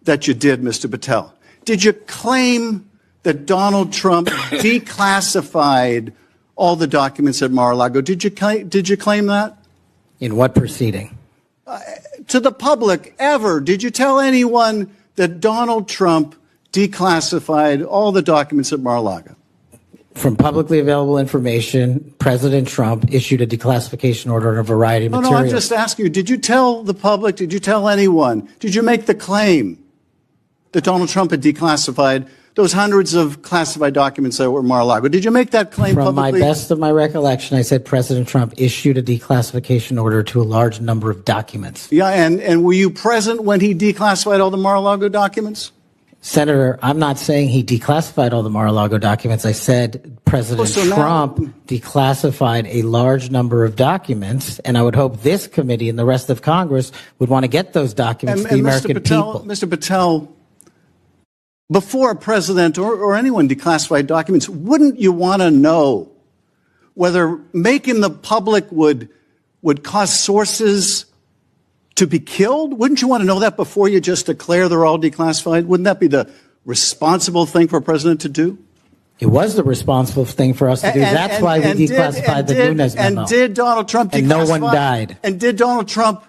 that you did, Mr. Patel. Did you claim that Donald Trump declassified all the documents at Mar-a-Lago? Did you claim that?
In what proceeding?
To the public, ever. Did you tell anyone that Donald Trump declassified all the documents at Mar-a-Lago?
From publicly available information, President Trump issued a declassification order on a variety of materials.
No, I'm just asking you, did you tell the public, did you tell anyone, did you make the claim that Donald Trump had declassified those hundreds of classified documents that were Mar-a-Lago? Did you make that claim publicly?
From my best of my recollection, I said President Trump issued a declassification order to a large number of documents.
Yeah, and were you present when he declassified all the Mar-a-Lago documents?
Senator, I'm not saying he declassified all the Mar-a-Lago documents. I said President Trump declassified a large number of documents, and I would hope this committee and the rest of Congress would want to get those documents to the American people.
Mr. Patel, before a president or anyone declassified documents, wouldn't you want to know whether making the public would cause sources to be killed? Wouldn't you want to know that before you just declare they're all declassified? Wouldn't that be the responsible thing for a president to do?
It was the responsible thing for us to do. That's why we declassified the Nunes memo.
And did Donald Trump declassify?
And no one died.
And did Donald Trump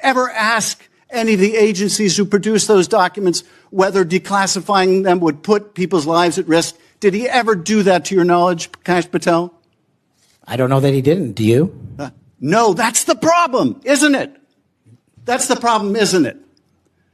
ever ask any of the agencies who produced those documents whether declassifying them would put people's lives at risk? Did he ever do that to your knowledge, Kash Patel?
I don't know that he didn't. Do you?
No, that's the problem, isn't it? That's the problem, isn't it?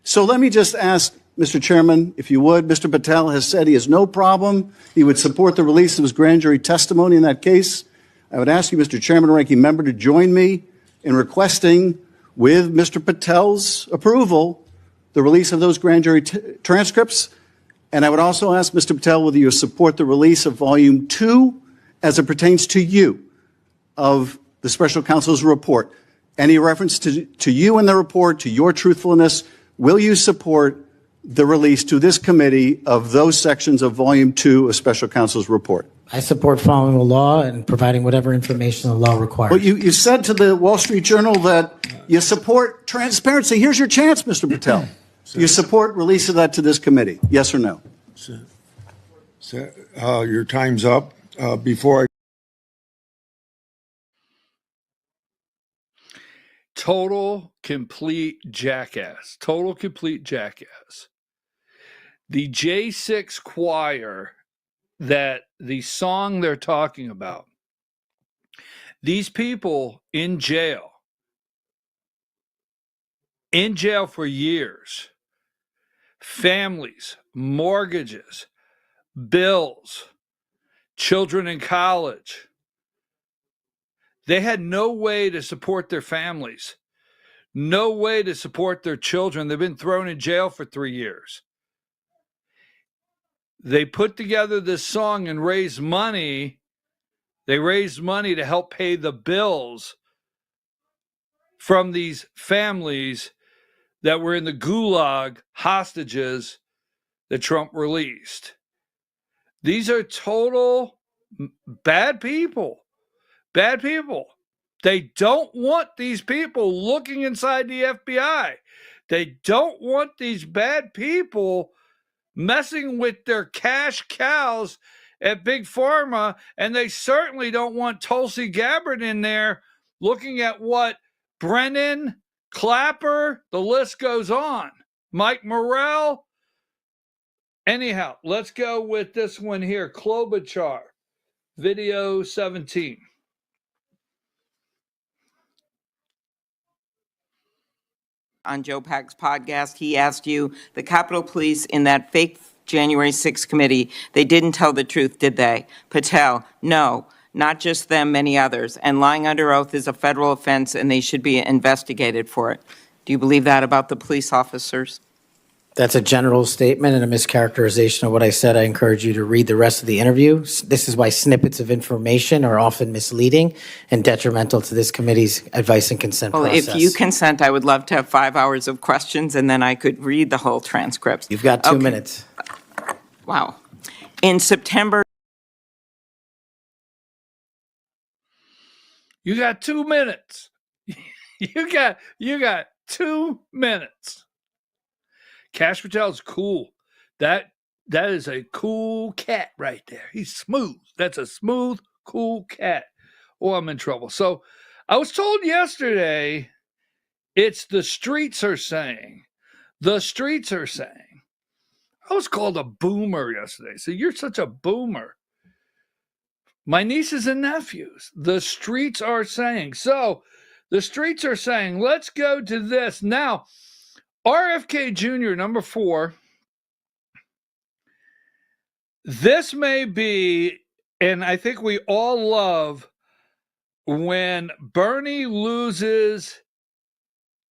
So let me just ask, Mr. Chairman, if you would, Mr. Patel has said he has no problem. He would support the release of his grand jury testimony in that case. I would ask you, Mr. Chairman, ranking member, to join me in requesting, with Mr. Patel's approval, the release of those grand jury transcripts. And I would also ask Mr. Patel whether you support the release of Volume 2 as it pertains to you of the special counsel's report. Any reference to you in the report, to your truthfulness, will you support the release to this committee of those sections of Volume 2 of special counsel's report?
I support following the law and providing whatever information the law requires.
Well, you said to the Wall Street Journal that you support transparency. Here's your chance, Mr. Patel. You support release of that to this committee, yes or no?
Your time's up. Before I
Total complete jackass. Total complete jackass. The J6 choir, that the song they're talking about, these people in jail for years, families, mortgages, bills, children in college. They had no way to support their families, no way to support their children. They've been thrown in jail for 3 years. They put together this song and raised money. They raised money to help pay the bills from these families that were in the gulag hostages that Trump released. These are total bad people. Bad people. They don't want these people looking inside the FBI. They don't want these bad people messing with their cash cows at Big Pharma, and they certainly don't want Tulsi Gabbard in there looking at what Brennan, Clapper, the list goes on. Mike Morrell. Anyhow, let's go with this one here. Klobuchar, video 17.
on Joe Pack's podcast, he asked you, the Capitol Police in that fake January 6th committee, they didn't tell the truth, did they? Patel, no, not just them, many others. And lying under oath is a federal offense and they should be investigated for it. Do you believe that about the police officers?
That's a general statement and a mischaracterization of what I said. I encourage you to read the rest of the interview. This is why snippets of information are often misleading and detrimental to this committee's advice and consent process.
If you consent, I would love to have 5 hours of questions and then I could read the whole transcript.
You've got 2 minutes.
Wow. In September.
You got 2 minutes. You got 2 minutes. Kash Patel's cool. That is a cool cat right there. He's smooth. That's a smooth, cool cat. Oh, I'm in trouble. So I was told yesterday it's the streets are saying. The streets are saying. I was called a boomer yesterday. So you're such a boomer. My nieces and nephews. The streets are saying. So the streets are saying, let's go to this. Now, RFK Jr., number 4, this may be, and I think we all love when Bernie loses,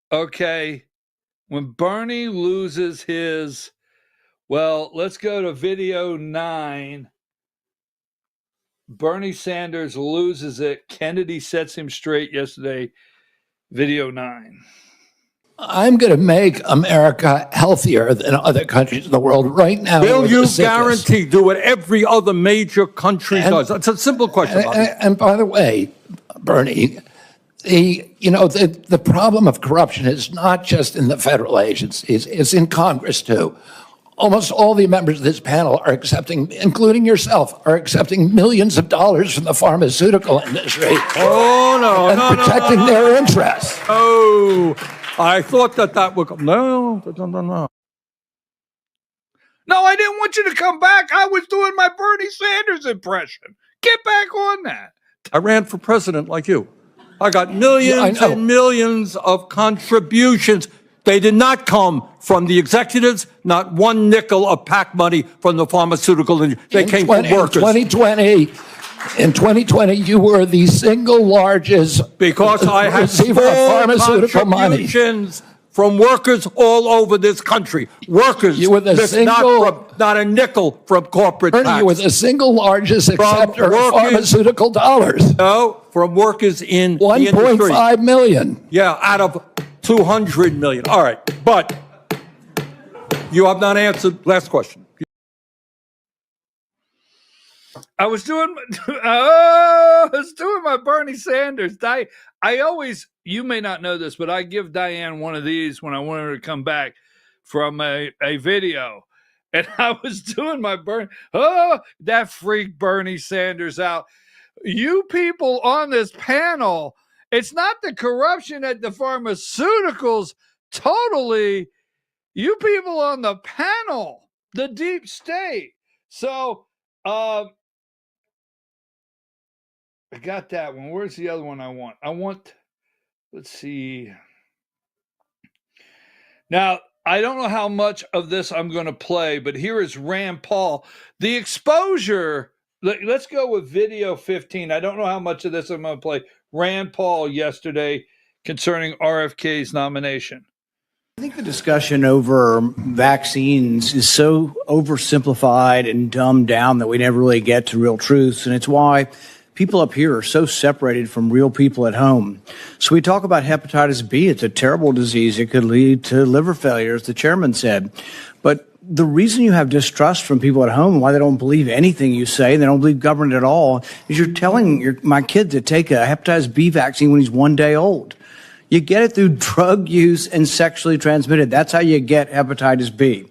when Bernie loses his, well, let's go to video 9. Bernie Sanders loses it. Kennedy sets him straight yesterday, video 9.
I'm going to make America healthier than other countries in the world right now.
Will you guarantee do what every other major country does? That's a simple question.
And by the way, Bernie, the problem of corruption is not just in the federal agencies, it's in Congress too. Almost all the members of this panel are accepting, including yourself, are accepting millions of dollars from the pharmaceutical industry.
Oh, no.
And protecting their interests.
Oh, I thought that would come. No.
No, I didn't want you to come back. I was doing my Bernie Sanders impression. Get back on that.
I ran for president like you. I got millions and millions of contributions. They did not come from the executives, not one nickel of PAC money from the pharmaceutical industry. They came from workers.
In 2020, you were the single largest
because I had
receiver of pharmaceutical money
from workers all over this country. Workers,
you were the
not a nickel from corporate tax.
You were the single largest acceptor of pharmaceutical dollars.
No, from workers in the industry.
1.5 million.
Yeah, out of 200 million. All right, but you have not answered. Last question.
I was doing my Bernie Sanders. I always, you may not know this, but I give Diane one of these when I want her to come back from a video. And I was doing my Bernie, that freaked Bernie Sanders out. You people on this panel, it's not the corruption at the pharmaceuticals, totally. You people on the panel, the deep state. So, I got that one. Where's the other one I want? Let's see. Now, I don't know how much of this I'm going to play, but here is Rand Paul. The exposure, let's go with video 15. I don't know how much of this I'm going to play. Rand Paul yesterday concerning RFK's nomination.
I think the discussion over vaccines is so oversimplified and dumbed down that we never really get to real truths, and it's why people up here are so separated from real people at home. So we talk about hepatitis B. It's a terrible disease. It could lead to liver failure, as the chairman said. But the reason you have distrust from people at home, why they don't believe anything you say, they don't believe government at all, is you're telling my kid to take a hepatitis B vaccine when he's 1 day old. You get it through drug use and sexually transmitted. That's how you get hepatitis B.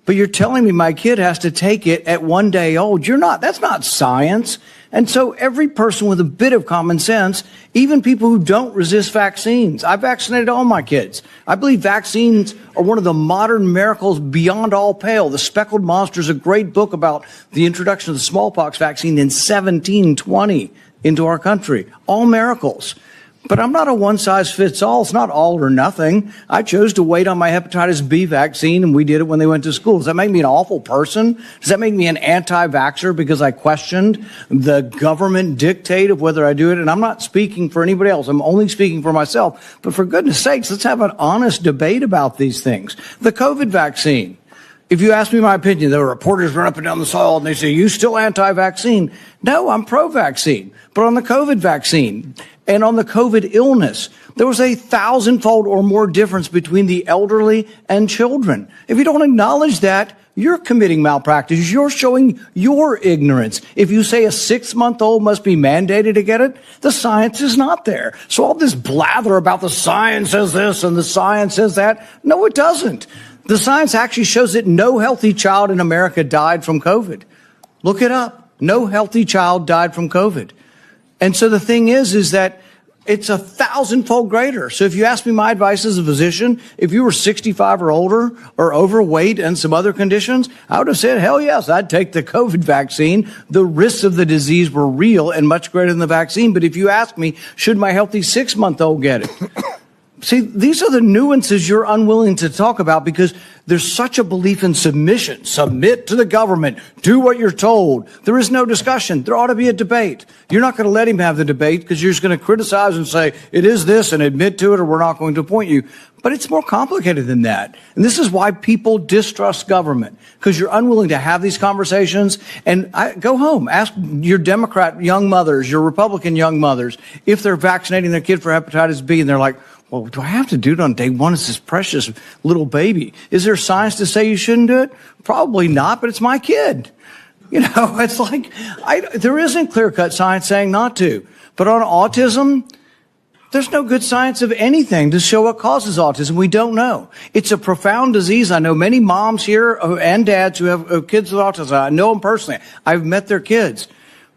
But you're telling me my kid has to take it at 1 day old. That's not science. And so every person with a bit of common sense, even people who don't resist vaccines, I vaccinated all my kids. I believe vaccines are one of the modern miracles beyond all pale. The Speckled Monster is a great book about the introduction of the smallpox vaccine in 1720 into our country. All miracles. But I'm not a one-size-fits-all. It's not all or nothing. I chose to wait on my hepatitis B vaccine, and we did it when they went to school. Does that make me an awful person? Does that make me an anti-vaxxer because I questioned the government dictate of whether I do it? And I'm not speaking for anybody else. I'm only speaking for myself. But for goodness sakes, let's have an honest debate about these things. The COVID vaccine. If you ask me my opinion, the reporters run up and down the hall and they say, you still anti-vaccine? No, I'm pro-vaccine. But on the COVID vaccine and on the COVID illness, there was a 1,000-fold or more difference between the elderly and children. If you don't acknowledge that, you're committing malpractice. You're showing your ignorance. If you say a 6-month-old must be mandated to get it, the science is not there. So all this blather about the science says this and the science says that, no, it doesn't. The science actually shows that no healthy child in America died from COVID. Look it up. No healthy child died from COVID. And so the thing is that it's 1,000-fold greater. So if you ask me my advice as a physician, if you were 65 or older or overweight and some other conditions, I would have said, hell yes, I'd take the COVID vaccine. The risks of the disease were real and much greater than the vaccine. But if you ask me, should my healthy 6-month-old get it? See, these are the nuances you're unwilling to talk about because there's such a belief in submission. Submit to the government. Do what you're told. There is no discussion. There ought to be a debate. You're not going to let him have the debate because you're just going to criticize and say, it is this and admit to it or we're not going to appoint you. But it's more complicated than that. And this is why people distrust government, because you're unwilling to have these conversations. And go home. Ask your Democrat young mothers, your Republican young mothers, if they're vaccinating their kid for hepatitis B and they're like, well, do I have to do it on day one? It's this precious little baby. Is there science to say you shouldn't do it? Probably not, but it's my kid. You know, it's like, there isn't clear-cut science saying not to. But on autism, there's no good science of anything to show what causes autism. We don't know. It's a profound disease. I know many moms here and dads who have kids with autism. I know them personally. I've met their kids.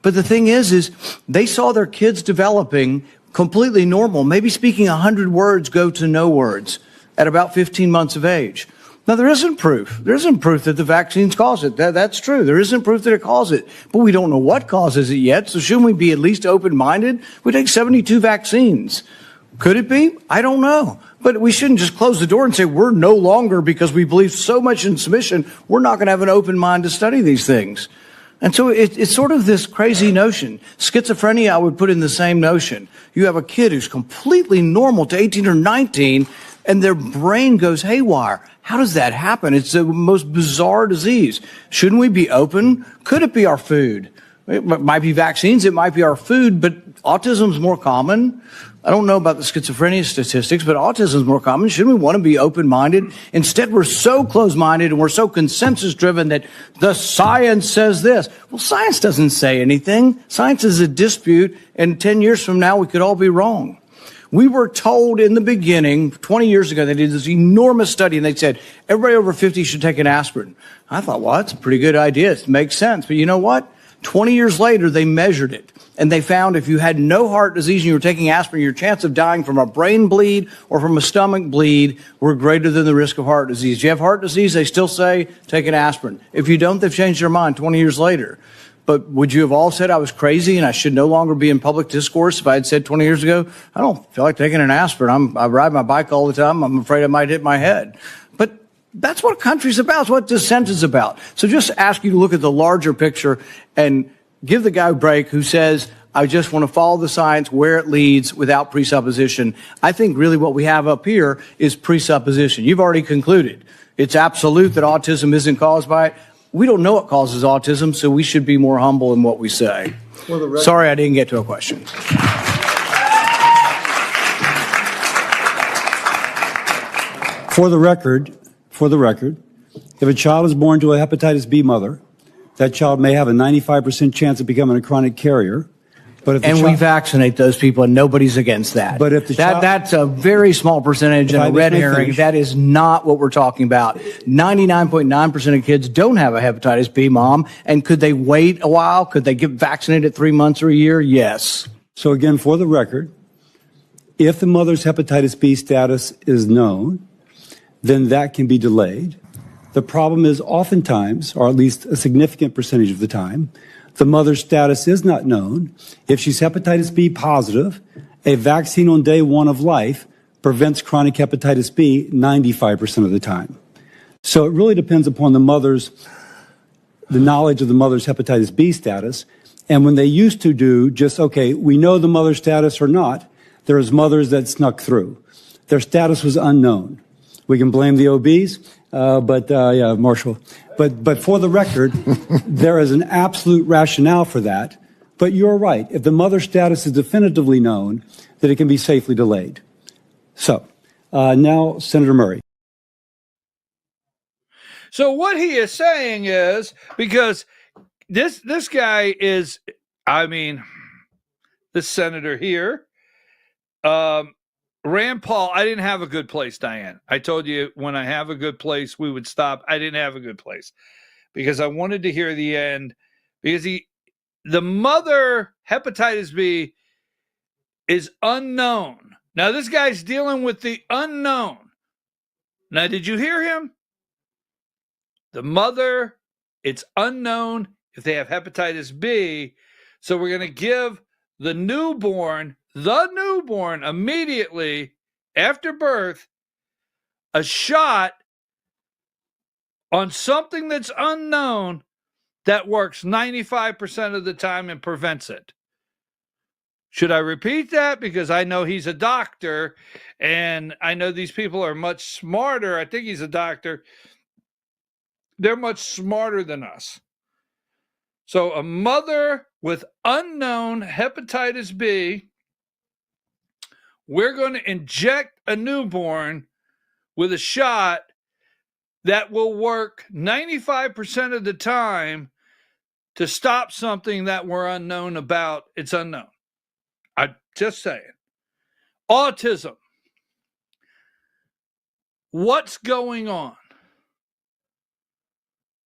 But the thing is they saw their kids developing completely normal, maybe speaking 100 words go to no words at about 15 months of age. Now, there isn't proof. There isn't proof that the vaccines cause it. That's true. There isn't proof that it causes it. But we don't know what causes it yet, so shouldn't we be at least open-minded? We take 72 vaccines. Could it be? I don't know. But we shouldn't just close the door and say we're no longer, because we believe so much in submission, we're not going to have an open mind to study these things. And so it's sort of this crazy notion. Schizophrenia, I would put in the same notion. You have a kid who's completely normal to 18 or 19, and their brain goes haywire. How does that happen? It's the most bizarre disease. Shouldn't we be open? Could it be our food? It might be vaccines, it might be our food, but autism's more common. I don't know about the schizophrenia statistics, but autism is more common. Shouldn't we want to be open-minded? Instead, we're so close-minded and we're so consensus-driven that the science says this. Well, science doesn't say anything. Science is a dispute, and 10 years from now, we could all be wrong. We were told in the beginning, 20 years ago, they did this enormous study, and they said, everybody over 50 should take an aspirin. I thought, well, that's a pretty good idea. It makes sense. But you know what? 20 years later, they measured it. And they found if you had no heart disease and you were taking aspirin, your chance of dying from a brain bleed or from a stomach bleed were greater than the risk of heart disease. If you have heart disease, they still say take an aspirin. If you don't, they've changed their mind 20 years later. But would you have all said I was crazy and I should no longer be in public discourse if I had said 20 years ago, I don't feel like taking an aspirin. I ride my bike all the time. I'm afraid I might hit my head. But that's what country's about. It's what dissent is about. So just ask you to look at the larger picture and give the guy a break who says, I just want to follow the science where it leads without presupposition. I think really what we have up here is presupposition. You've already concluded. It's absolute that autism isn't caused by it. We don't know what causes autism, so we should be more humble in what we say. Sorry I didn't get to a question.
For the record, if a child is born to a hepatitis B mother, that child may have a 95% chance of becoming a chronic carrier. But if
we vaccinate those people, and nobody's against that.
But if the
that's a very small percentage and a red herring. That is not what we're talking about. 99.9% of kids don't have a hepatitis B, Mom. And could they wait a while? Could they get vaccinated 3 months or a year? Yes.
So again, for the record, if the mother's hepatitis B status is known, then that can be delayed. The problem is oftentimes, or at least a significant percentage of the time, the mother's status is not known. If she's hepatitis B positive A vaccine on day one of life prevents chronic hepatitis B 95% of the time. So it really depends upon the knowledge of the mother's hepatitis B status. And when they used to do just, okay, we know the mother's status or not, there was mothers that snuck through. Their status was unknown. We can blame the OBs, yeah, Marshall. But for the record, there is an absolute rationale for that. But you're right. If the mother's status is definitively known, that it can be safely delayed. So now, Senator Murray.
So what he is saying is, because this guy is, I mean, this senator here, Rand Paul, I didn't have a good place, Diane. I told you when I have a good place, we would stop. I didn't have a good place because I wanted to hear the end, because the mother hepatitis B is unknown. Now, this guy's dealing with the unknown. Now, did you hear him? The mother, it's unknown if they have hepatitis B. So we're going to give the newborn immediately after birth a shot on something that's unknown that works 95% of the time and prevents it. Should I repeat that? Because I know he's a doctor, and I know these people are much smarter. I think he's a doctor. They're much smarter than us. So a mother with unknown hepatitis B, we're going to inject a newborn with a shot that will work 95% of the time to stop something that we're unknown about. It's unknown. I'm just saying. Autism. What's going on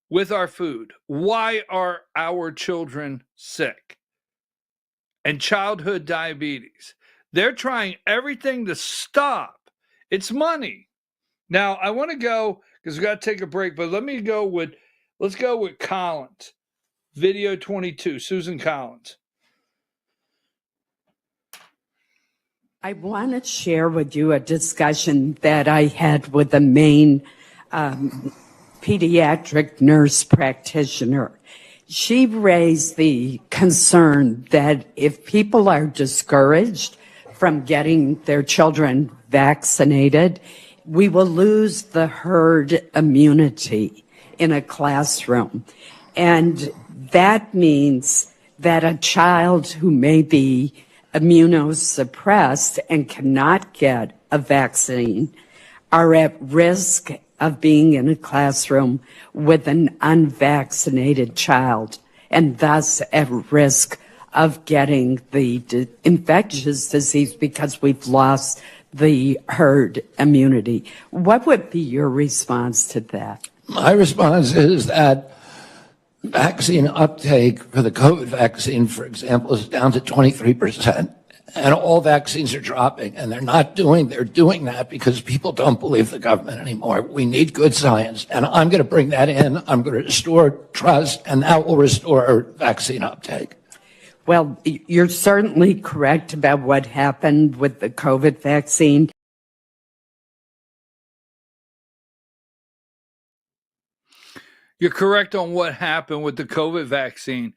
with our food? Why are our children sick? And childhood diabetes. They're trying everything to stop. It's money. Now, I want to go, because we've got to take a break, but let's go with Collins. Video 22, Susan Collins.
I want to share with you a discussion that I had with the main pediatric nurse practitioner. She raised the concern that if people are discouraged from getting their children vaccinated, we will lose the herd immunity in a classroom. And that means that a child who may be immunosuppressed and cannot get a vaccine are at risk of being in a classroom with an unvaccinated child, and thus at risk of getting the infectious disease because we've lost the herd immunity. What would be your response to that?
My response is that vaccine uptake for the COVID vaccine, for example, is down to 23%. And all vaccines are dropping, and they're doing that because people don't believe the government anymore. We need good science, and I'm going to bring that in. I'm going to restore trust, and that will restore vaccine uptake.
Well, you're certainly correct about what happened with the COVID vaccine.
You're correct on what happened with the COVID vaccine.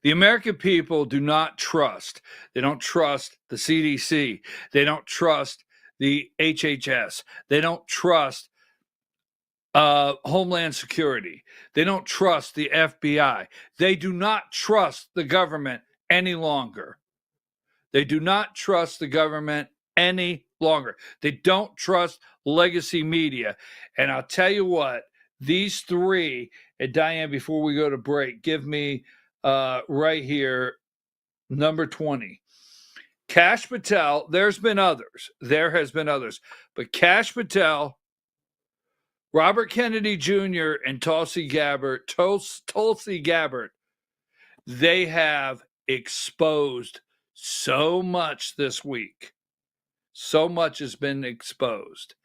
The American people do not trust. They don't trust the CDC. They don't trust the HHS. They don't trust Homeland Security. They don't trust the FBI. They do not trust the government any longer. They do not trust the government any longer. They don't trust legacy media. And I'll tell you what, these three, and Diane, before we go to break, give me right here, number 20. Kash Patel, there has been others, but Kash Patel, Robert Kennedy Jr., and Tulsi Gabbard, they have exposed so much this week. So much has been exposed.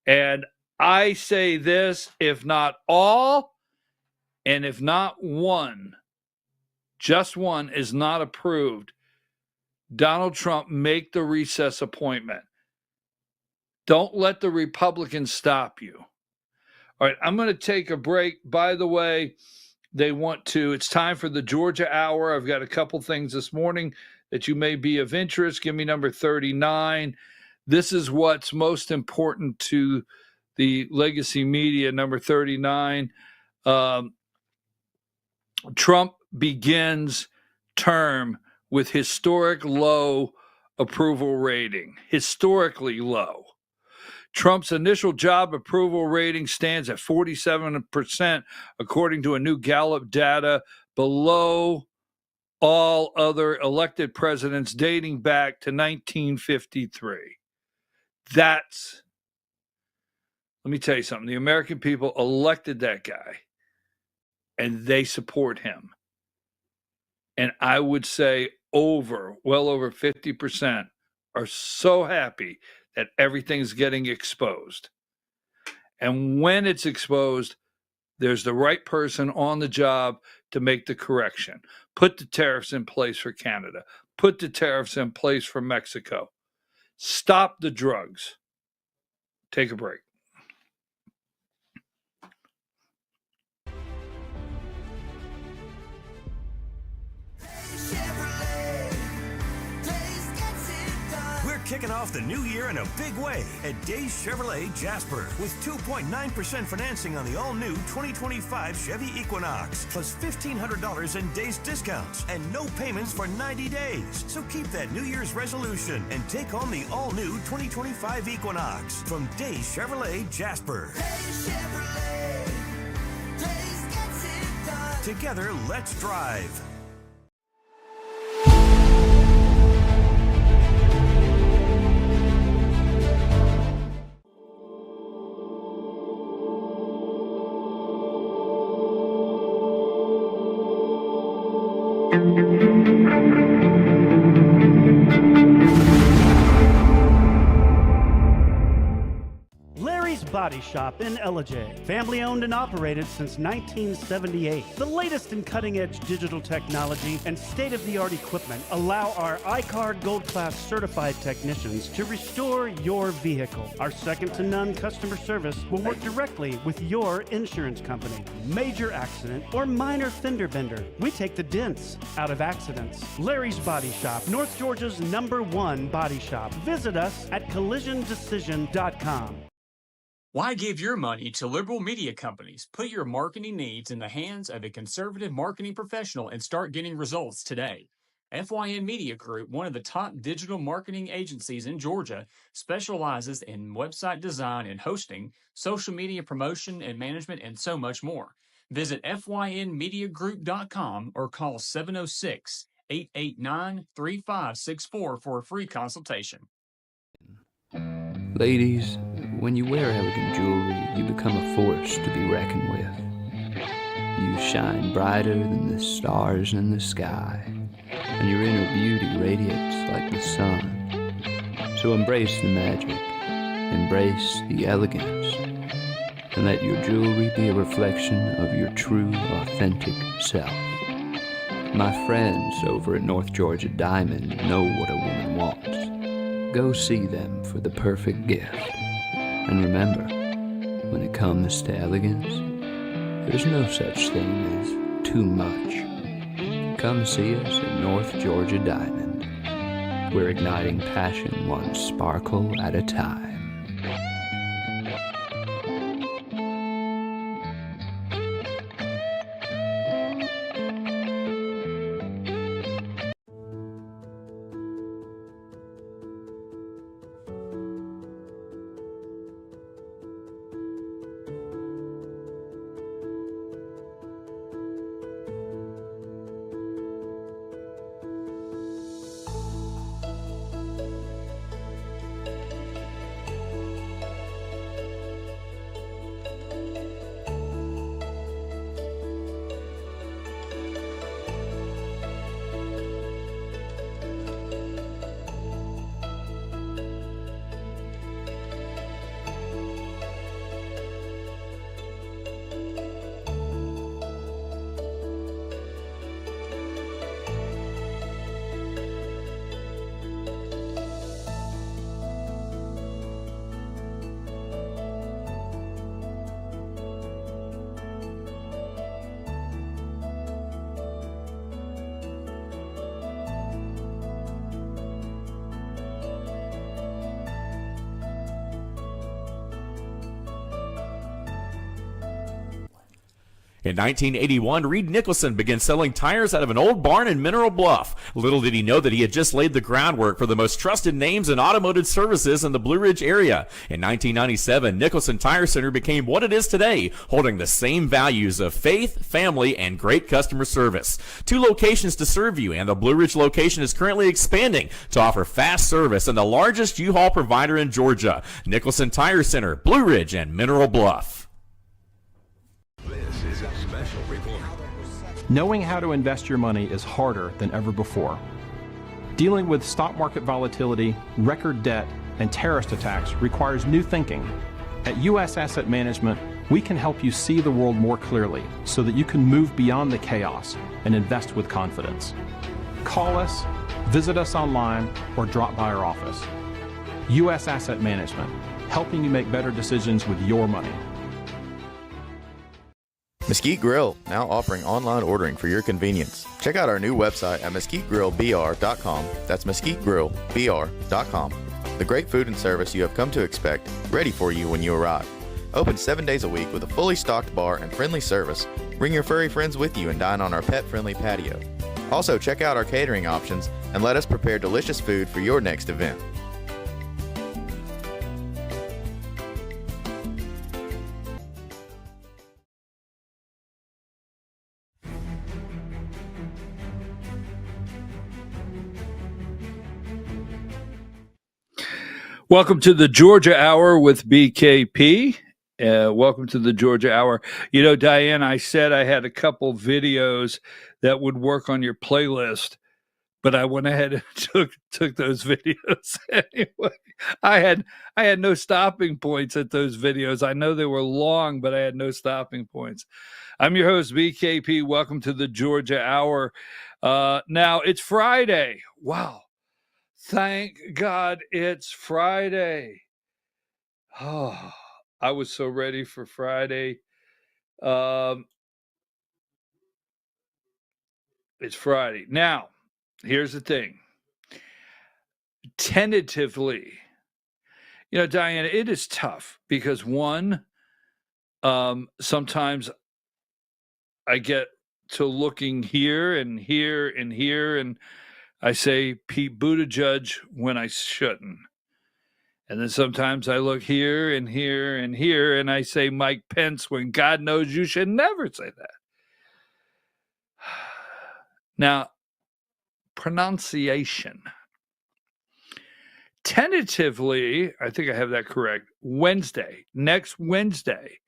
And I say this, if not all, and if not one, just one is not approved, Donald Trump make the recess appointment. Don't let the Republicans stop you. All right, I'm going to take a break. By the way, it's time for the Georgia Hour. I've got a couple things this morning that you may be of interest. Give me number 39. This is what's most important to the legacy media, number 39. Trump begins term with historic low approval rating, historically low. Trump's initial job approval rating stands at 47%, according to a new Gallup data, below all other elected presidents dating back to 1953. Let me tell you something. The American people elected that guy, and they support him. And I would say well over 50% are so happy that everything's getting exposed. And when it's exposed, there's the right person on the job to make the correction. Put the tariffs in place for Canada. Put the tariffs in place for Mexico. Stop the drugs. Take a break.
Kicking off the new year in a big way at Days Chevrolet Jasper with 2.9% financing on the all-new 2025 Chevy Equinox, plus $1,500 in Days discounts and no payments for 90 days. So keep that New Year's resolution and take on the all-new 2025 Equinox from Days Chevrolet Jasper. Days Chevrolet. Days gets it done. Together, let's drive.
Body Shop in Ellijay. Family owned and operated since 1978. The latest in cutting-edge digital technology and state-of-the-art equipment allow our iCard Gold Class certified technicians to restore your vehicle. Our second-to-none customer service will work directly with your insurance company. Major accident or minor fender bender, we take the dents out of accidents. Larry's Body Shop, North Georgia's #1 body shop. Visit us at collisiondecision.com.
Why give your money to liberal media companies? Put your marketing needs in the hands of a conservative marketing professional and start getting results today. FYN Media Group, one of the top digital marketing agencies in Georgia, specializes in website design and hosting, social media promotion and management, and so much more. Visit FYNmediagroup.com or call 706-889-3564 for a free consultation.
Ladies, when you wear elegant jewelry, you become a force to be reckoned with. You shine brighter than the stars in the sky, and your inner beauty radiates like the sun. So embrace the magic, embrace the elegance, and let your jewelry be a reflection of your true, authentic self. My friends over at North Georgia Diamond know what a woman wants. Go see them for the perfect gift. And remember, when it comes to elegance, there's no such thing as too much. Come see us at North Georgia Diamond. We're igniting passion one sparkle at a time.
In 1981, Reed Nicholson began selling tires out of an old barn in Mineral Bluff. Little did he know that he had just laid the groundwork for the most trusted names in automotive services in the Blue Ridge area. In 1997, Nicholson Tire Center became what it is today, holding the same values of faith, family, and great customer service. 2 locations to serve you, and the Blue Ridge location is currently expanding to offer fast service and the largest U-Haul provider in Georgia. Nicholson Tire Center, Blue Ridge, and Mineral Bluff.
This is a special report.
Knowing how to invest your money is harder than ever before. Dealing with stock market volatility, record debt, and terrorist attacks requires new thinking. At U.S. Asset Management, we can help you see the world more clearly so that you can move beyond the chaos and invest with confidence. Call us, visit us online, or drop by our office. U.S. Asset Management, helping you make better decisions with your money.
Mesquite Grill, now offering online ordering for your convenience. Check out our new website at mesquitegrillbr.com. That's mesquitegrillbr.com. The great food and service you have come to expect, ready for you when you arrive. Open 7 days a week with a fully stocked bar and friendly service. Bring your furry friends with you and dine on our pet-friendly patio. Also, check out our catering options and let us prepare delicious food for your next event.
Welcome to the Georgia Hour with BKP. Welcome to the Georgia Hour. You know, Diane, I said I had a couple videos that would work on your playlist, but I went ahead and took those videos anyway. I had no stopping points at those videos. I know they were long, but I had no stopping points. I'm your host, BKP. Welcome to the Georgia Hour. Now, it's Friday. Wow. Thank God it's Friday. Oh, I was so ready for Friday. It's Friday. Now, here's the thing. Tentatively, you know, Diana, it is tough because one, sometimes I get to looking here and here and here, and I say Pete Buttigieg when I shouldn't. And then sometimes I look here and here and here, and I say Mike Pence when God knows you should never say that. Now, pronunciation. Tentatively, I think I have that correct, next Wednesday,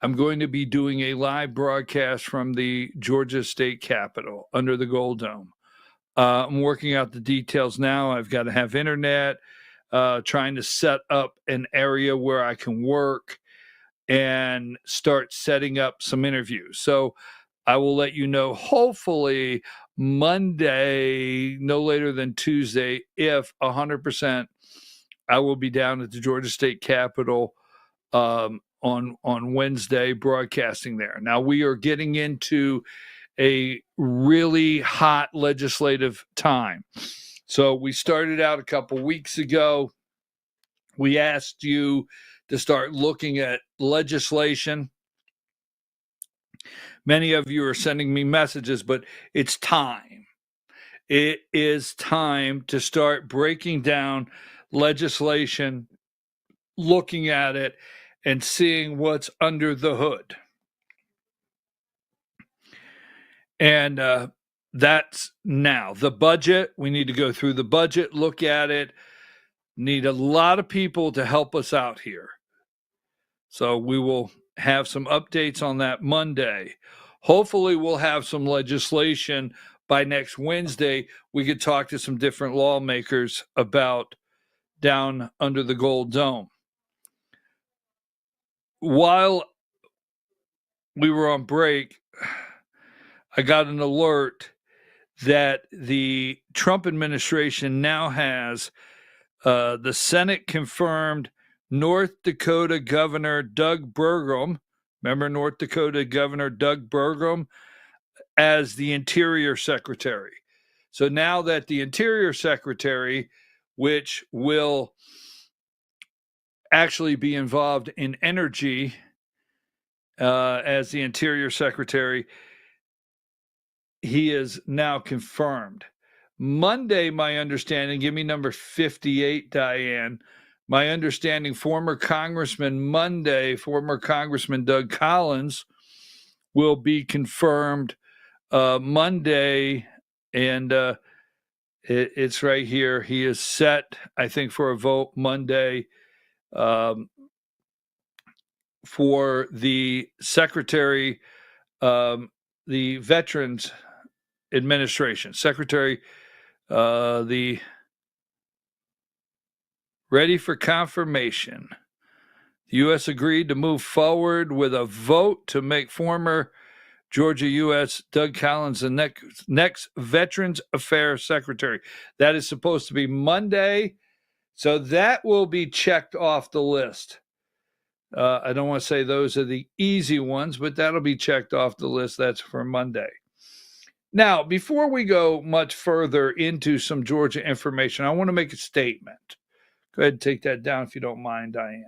I'm going to be doing a live broadcast from the Georgia State Capitol under the Gold Dome. I'm working out the details now. I've got to have internet, trying to set up an area where I can work and start setting up some interviews. So I will let you know, hopefully Monday, no later than Tuesday, if 100%, I will be down at the Georgia State Capitol on Wednesday broadcasting there. Now, we are getting into a really hot legislative time. So we started out a couple weeks ago. We asked you to start looking at legislation. Many of you are sending me messages, but it's time. It is time to start breaking down legislation, looking at it, and seeing what's under the hood. And that's now. The budget, we need to go through the budget, look at it. Need a lot of people to help us out here. So we will have some updates on that Monday. Hopefully we'll have some legislation by next Wednesday. We could talk to some different lawmakers about down under the Gold Dome. While we were on break, I got an alert that the Trump administration now has the Senate confirmed North Dakota Governor Doug Burgum, remember North Dakota Governor Doug Burgum, as the Interior Secretary. So now that the Interior Secretary, which will actually be involved in energy as the Interior Secretary. He is now confirmed. Monday, my understanding, give me number 58, Diane. My understanding, former Congressman Doug Collins will be confirmed Monday, and it's right here. He is set, I think, for a vote Monday for the Secretary, the Veterans Administration. Secretary, the ready for confirmation. The U.S. agreed to move forward with a vote to make former Georgia U.S. Doug Collins the next Veterans Affairs Secretary. That is supposed to be Monday, so that will be checked off the list. I don't want to say those are the easy ones, but that'll be checked off the list. That's for Monday. Now, before we go much further into some Georgia information, I want to make a statement. Go ahead and take that down if you don't mind, Diane.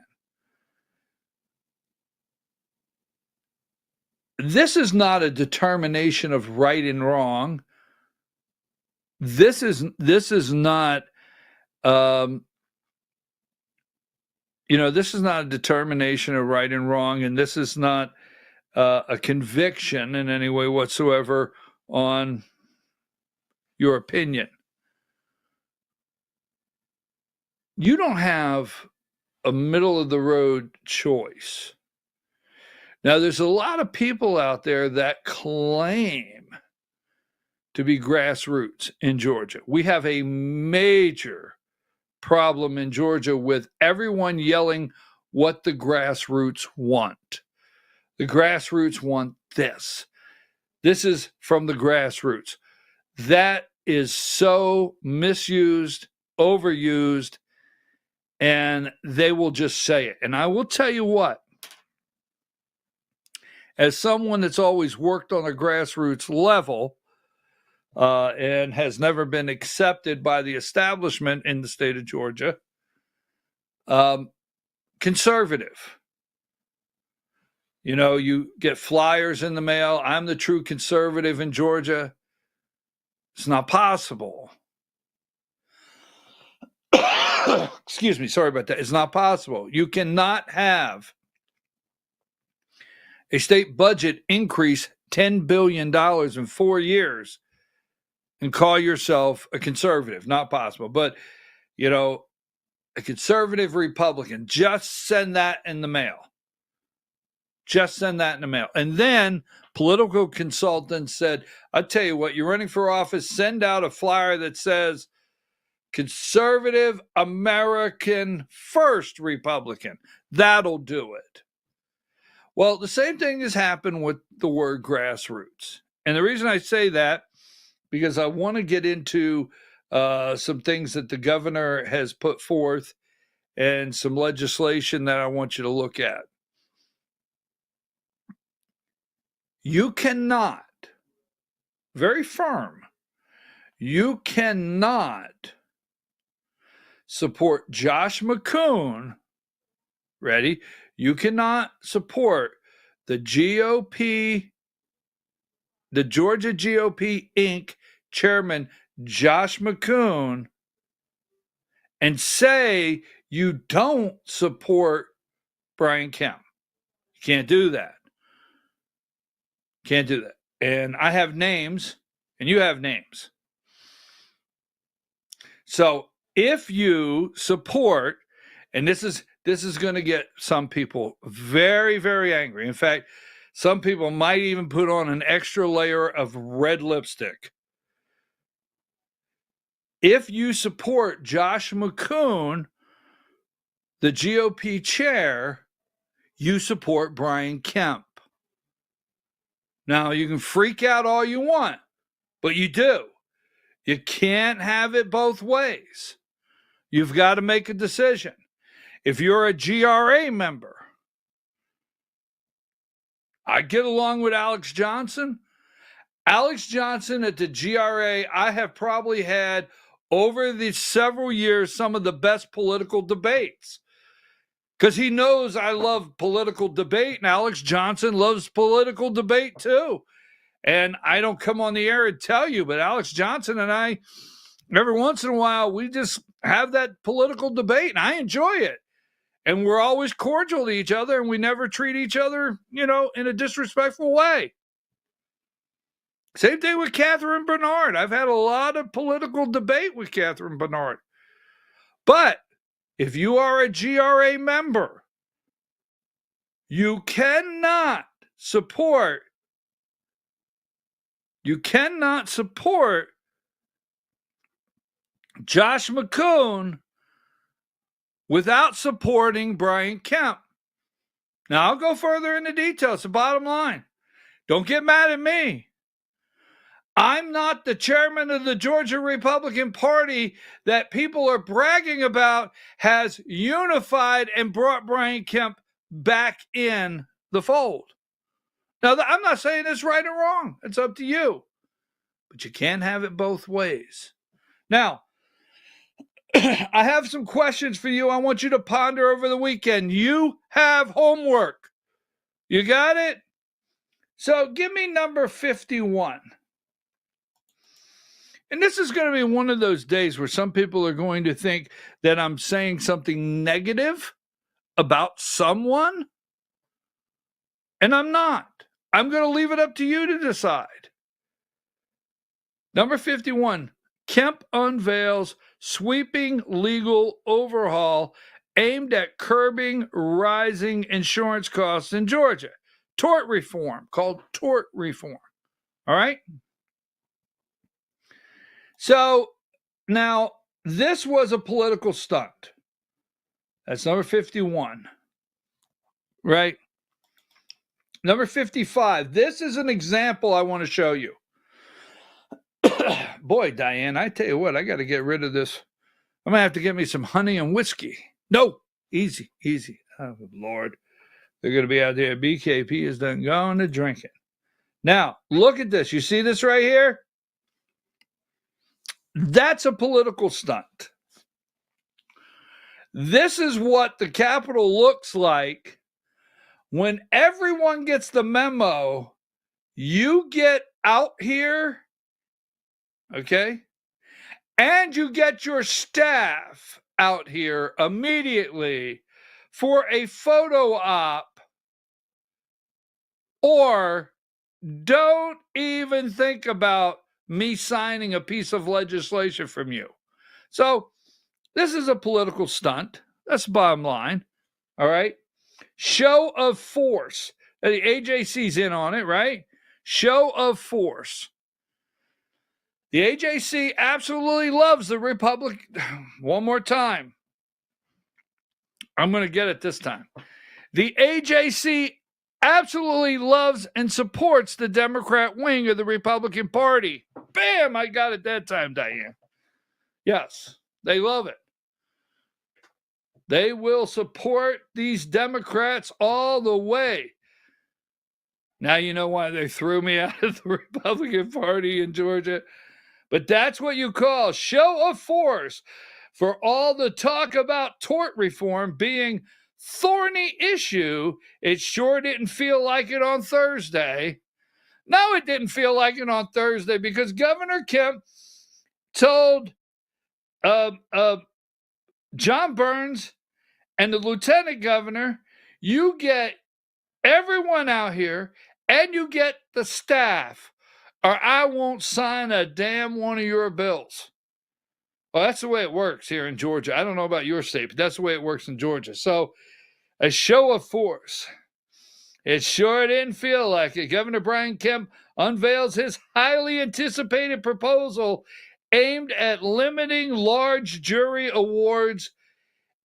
This is not a determination of right and wrong. This is not, this is not a determination of right and wrong, and this is not a conviction in any way whatsoever on your opinion. You don't have a middle-of-the-road choice. Now, there's a lot of people out there that claim to be grassroots in Georgia. We have a major problem in Georgia with everyone yelling what the grassroots want. The grassroots want this. This is from the grassroots. That is so misused, overused, and they will just say it. And I will tell you what, as someone that's always worked on a grassroots level and has never been accepted by the establishment in the state of Georgia, conservative. You get flyers in the mail. I'm the true conservative in Georgia. It's not possible. Excuse me, sorry about that. It's not possible. You cannot have a state budget increase $10 billion in 4 years and call yourself a conservative. Not possible. But, a conservative Republican, just send that in the mail. Just send that in the mail. And then political consultants said, I'll tell you what, you're running for office, send out a flyer that says, Conservative American First Republican. That'll do it. Well, the same thing has happened with the word grassroots. And the reason I say that, because I want to get into some things that the governor has put forth and some legislation that I want you to look at. You cannot, very firm, you cannot support Josh McCoon, ready? You cannot support the GOP, the Georgia GOP Inc. chairman, Josh McCoon, and say you don't support Brian Kemp. You can't do that. Can't do that. And I have names, and you have names. So if you support, and this is going to get some people very, very angry. In fact, some people might even put on an extra layer of red lipstick. If you support Josh McCoon, the GOP chair, you support Brian Kemp. Now, you can freak out all you want, but you do. You can't have it both ways. You've got to make a decision. If you're a GRA member, I get along with Alex Johnson. Alex Johnson at the GRA, I have probably had over these several years some of the best political debates. because he knows I love political debate, and Alex Johnson loves political debate too. And I don't come on the air and tell you, but Alex Johnson and I, every once in a while, we just have that political debate, and I enjoy it. And we're always cordial to each other, and we never treat each other, in a disrespectful way. Same thing with Catherine Bernard. I've had a lot of political debate with Catherine Bernard. But if you are a GRA member, you cannot support Josh McCoon without supporting Brian Kemp. Now, I'll go further into detail. It's the bottom line. Don't get mad at me. I'm not the chairman of the Georgia Republican Party that people are bragging about has unified and brought Brian Kemp back in the fold. Now, I'm not saying it's right or wrong. It's up to you. But you can't have it both ways. Now, I have some questions for you I want you to ponder over the weekend. You have homework. You got it? So give me number 51. And this is going to be one of those days where some people are going to think that I'm saying something negative about someone. And I'm not. I'm going to leave it up to you to decide. Number 51, Kemp unveils sweeping legal overhaul aimed at curbing rising insurance costs in Georgia. Tort reform, called tort reform. All right? So now this was a political stunt. That's number 51. Right? Number 55. This is an example I want to show you. Boy, Diane, I tell you what, I got to get rid of this. I'm going to have to get me some honey and whiskey. No, easy. Oh, Lord. They're going to be out there. BKP is done going to drinking. Now, look at this. You see this right here? That's a political stunt. This is what the Capitol looks like when everyone gets the memo. You get out here, okay, and you get your staff out here immediately for a photo op, or don't even think about me signing a piece of legislation from you. So this is a political stunt. That's the bottom line. All right. Show of force. The AJC's in on it, right? Show of force. The AJC absolutely loves the Republic. One more time. I'm going to get it this time. The AJC absolutely loves and supports the Democrat wing of the Republican Party. Bam! I got it that time, Diane. Yes, they love it. They will support these Democrats all the way. Now you know why they threw me out of the Republican Party in Georgia. But that's what you call show of force for all the talk about tort reform being thorny issue. It sure didn't feel like it on Thursday. No, it didn't feel like it on Thursday because Governor Kemp told John Burns and the lieutenant governor, you get everyone out here and you get the staff, or I won't sign a damn one of your bills. Well, that's the way it works here in Georgia. I don't know about your state, but that's the way it works in Georgia. So a show of force. It sure didn't feel like it. Governor Brian Kemp unveils his highly anticipated proposal aimed at limiting large jury awards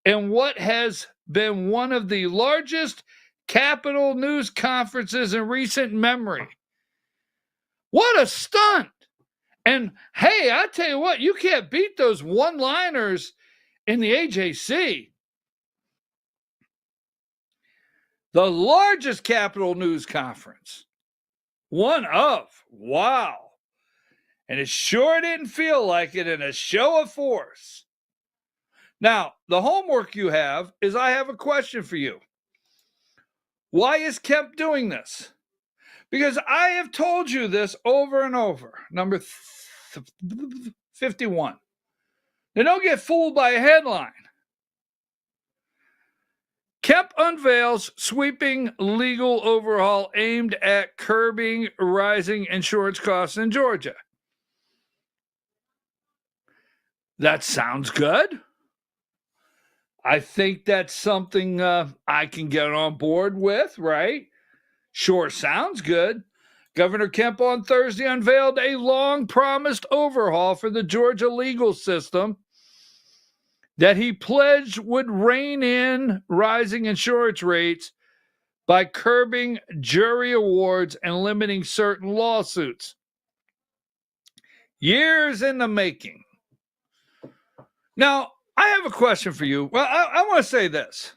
in what has been one of the largest Capitol news conferences in recent memory. What a stunt! And hey, I tell you what, you can't beat those one-liners in the AJC. The largest Capitol news conference. One of. Wow. And it sure didn't feel like it in a show of force. Now, the homework you have is I have a question for you. Why is Kemp doing this? Because I have told you this over and over. Number 51. Now, don't get fooled by a headline. Kemp unveils sweeping legal overhaul aimed at curbing rising insurance costs in Georgia. That sounds good. I think that's something I can get on board with, right? Sure sounds good. Governor Kemp on Thursday unveiled a long-promised overhaul for the Georgia legal system that he pledged would rein in rising insurance rates by curbing jury awards and limiting certain lawsuits. Years in the making. Now, I have a question for you. Well, I want to say this.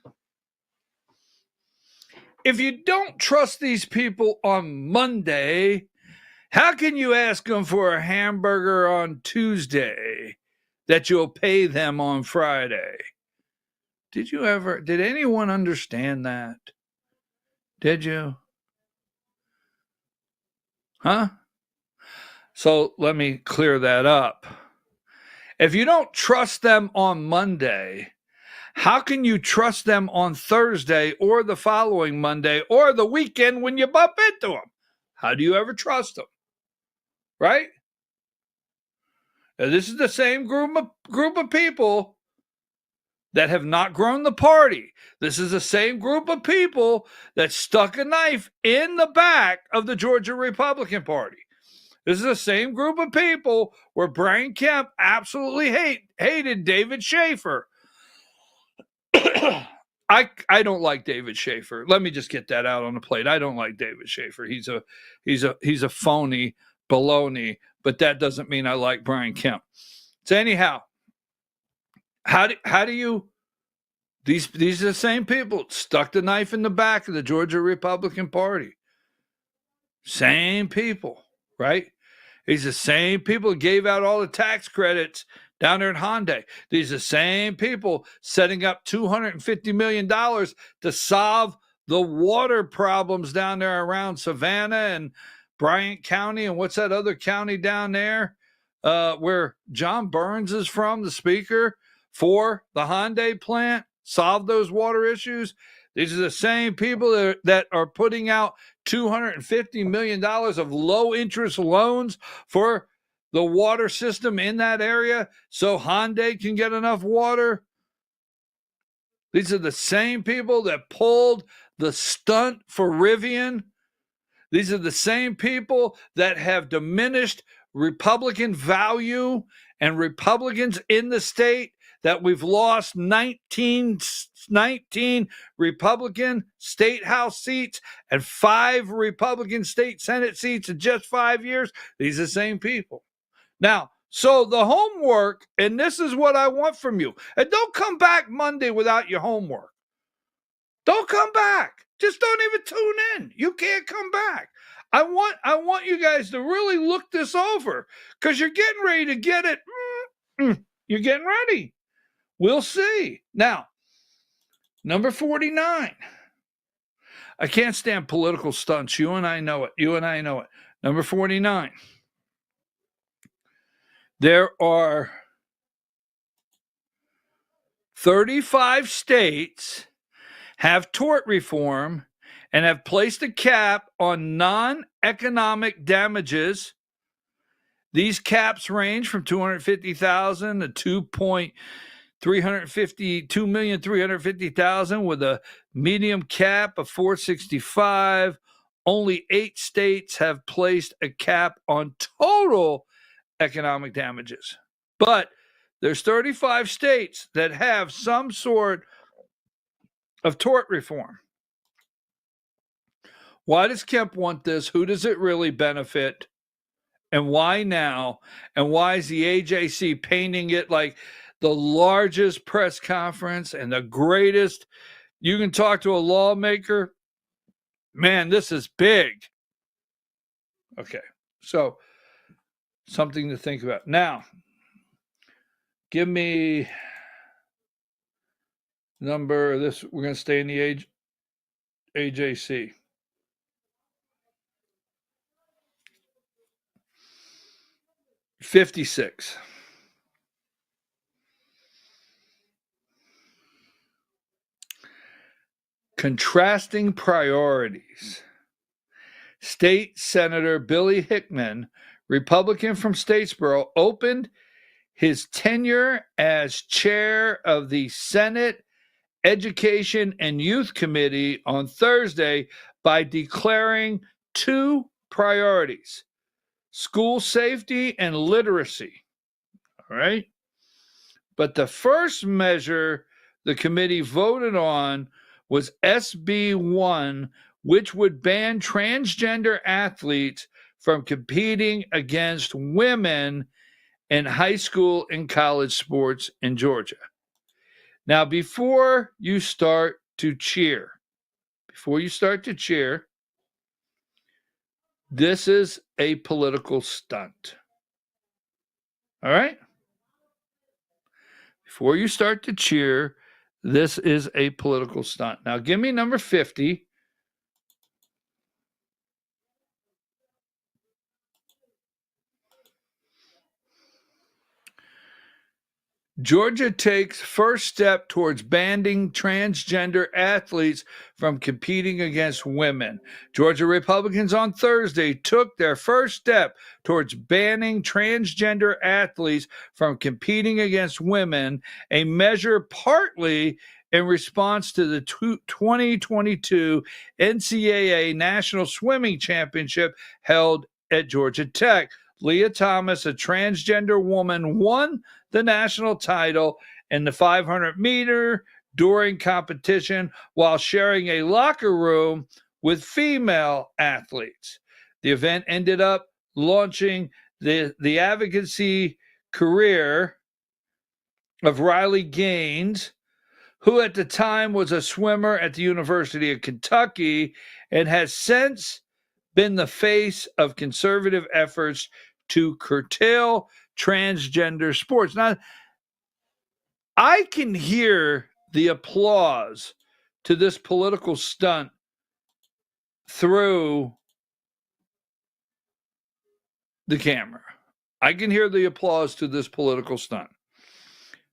If you don't trust these people on Monday, how can you ask them for a hamburger on Tuesday that you'll pay them on Friday? Did anyone understand that? Did you? Huh? So let me clear that up. If you don't trust them on Monday, how can you trust them on Thursday or the following Monday or the weekend when you bump into them? How do you ever trust them? Right? Now, this is the same group of people that have not grown the party. This is the same group of people that stuck a knife in the back of the Georgia Republican Party. This is the same group of people where Brian Kemp absolutely hated David Schaefer. I don't like David Schaefer. Let me just get that out on the plate. I don't like David Schaefer. He's a phony baloney, but that doesn't mean I like Brian Kemp. So anyhow, how do you these are the same people stuck the knife in the back of the Georgia Republican Party. Same people, right? These are the same people who gave out all the tax credits down there in Hyundai. These are the same people setting up $250 million to solve the water problems down there around Savannah and Bryant County. And what's that other county down there where John Burns is from, the speaker for the Hyundai plant? Solve those water issues. These are the same people that are putting out $250 million of low-interest loans for the water system in that area so Hyundai can get enough water. These are the same people that pulled the stunt for Rivian. These are the same people that have diminished Republican value and Republicans in the state, that we've lost 19 Republican state house seats and 5 Republican state Senate seats in just 5 years. These are the same people. Now, so the homework, and this is what I want from you. And don't come back Monday without your homework. Don't come back. Just don't even tune in. You can't come back. I want you guys to really look this over because you're getting ready to get it. You're getting ready. We'll see. Now, number 49. I can't stand political stunts. You and I know it. Number 49. There are 35 states have tort reform and have placed a cap on non-economic damages. These caps range from $250,000 to $2,350,000 with a medium cap of $465,000. Only 8 states have placed a cap on total economic damages. But there's 35 states that have some sort of tort reform. Why does Kemp want this? Who does it really benefit? And why now? And why is the AJC painting it like the largest press conference and the greatest? You can talk to a lawmaker. Man, this is big. Okay, so something to think about. Now, give me We're going to stay in the AJC. $56. Contrasting priorities. State Senator Billy Hickman, Republican from Statesboro, opened his tenure as chair of the Senate Education and Youth Committee on Thursday by declaring two priorities: school safety and literacy. All right. But the first measure the committee voted on was SB 1, which would ban transgender athletes from competing against women in high school and college sports in Georgia. Now, before you start to cheer, this is a political stunt. All right? Before you start to cheer, this is a political stunt. Now, give me number 50. Georgia takes first step towards banning transgender athletes from competing against women. Georgia Republicans on Thursday took their first step towards banning transgender athletes from competing against women, a measure partly in response to the 2022 NCAA National Swimming Championship held at Georgia Tech. Leah Thomas, a transgender woman, won the national title in the 500-meter during competition while sharing a locker room with female athletes. The event ended up launching the advocacy career of Riley Gaines, who at the time was a swimmer at the University of Kentucky and has since been the face of conservative efforts to curtail transgender sports. Now, I can hear the applause to this political stunt through the camera. I can hear the applause to this political stunt.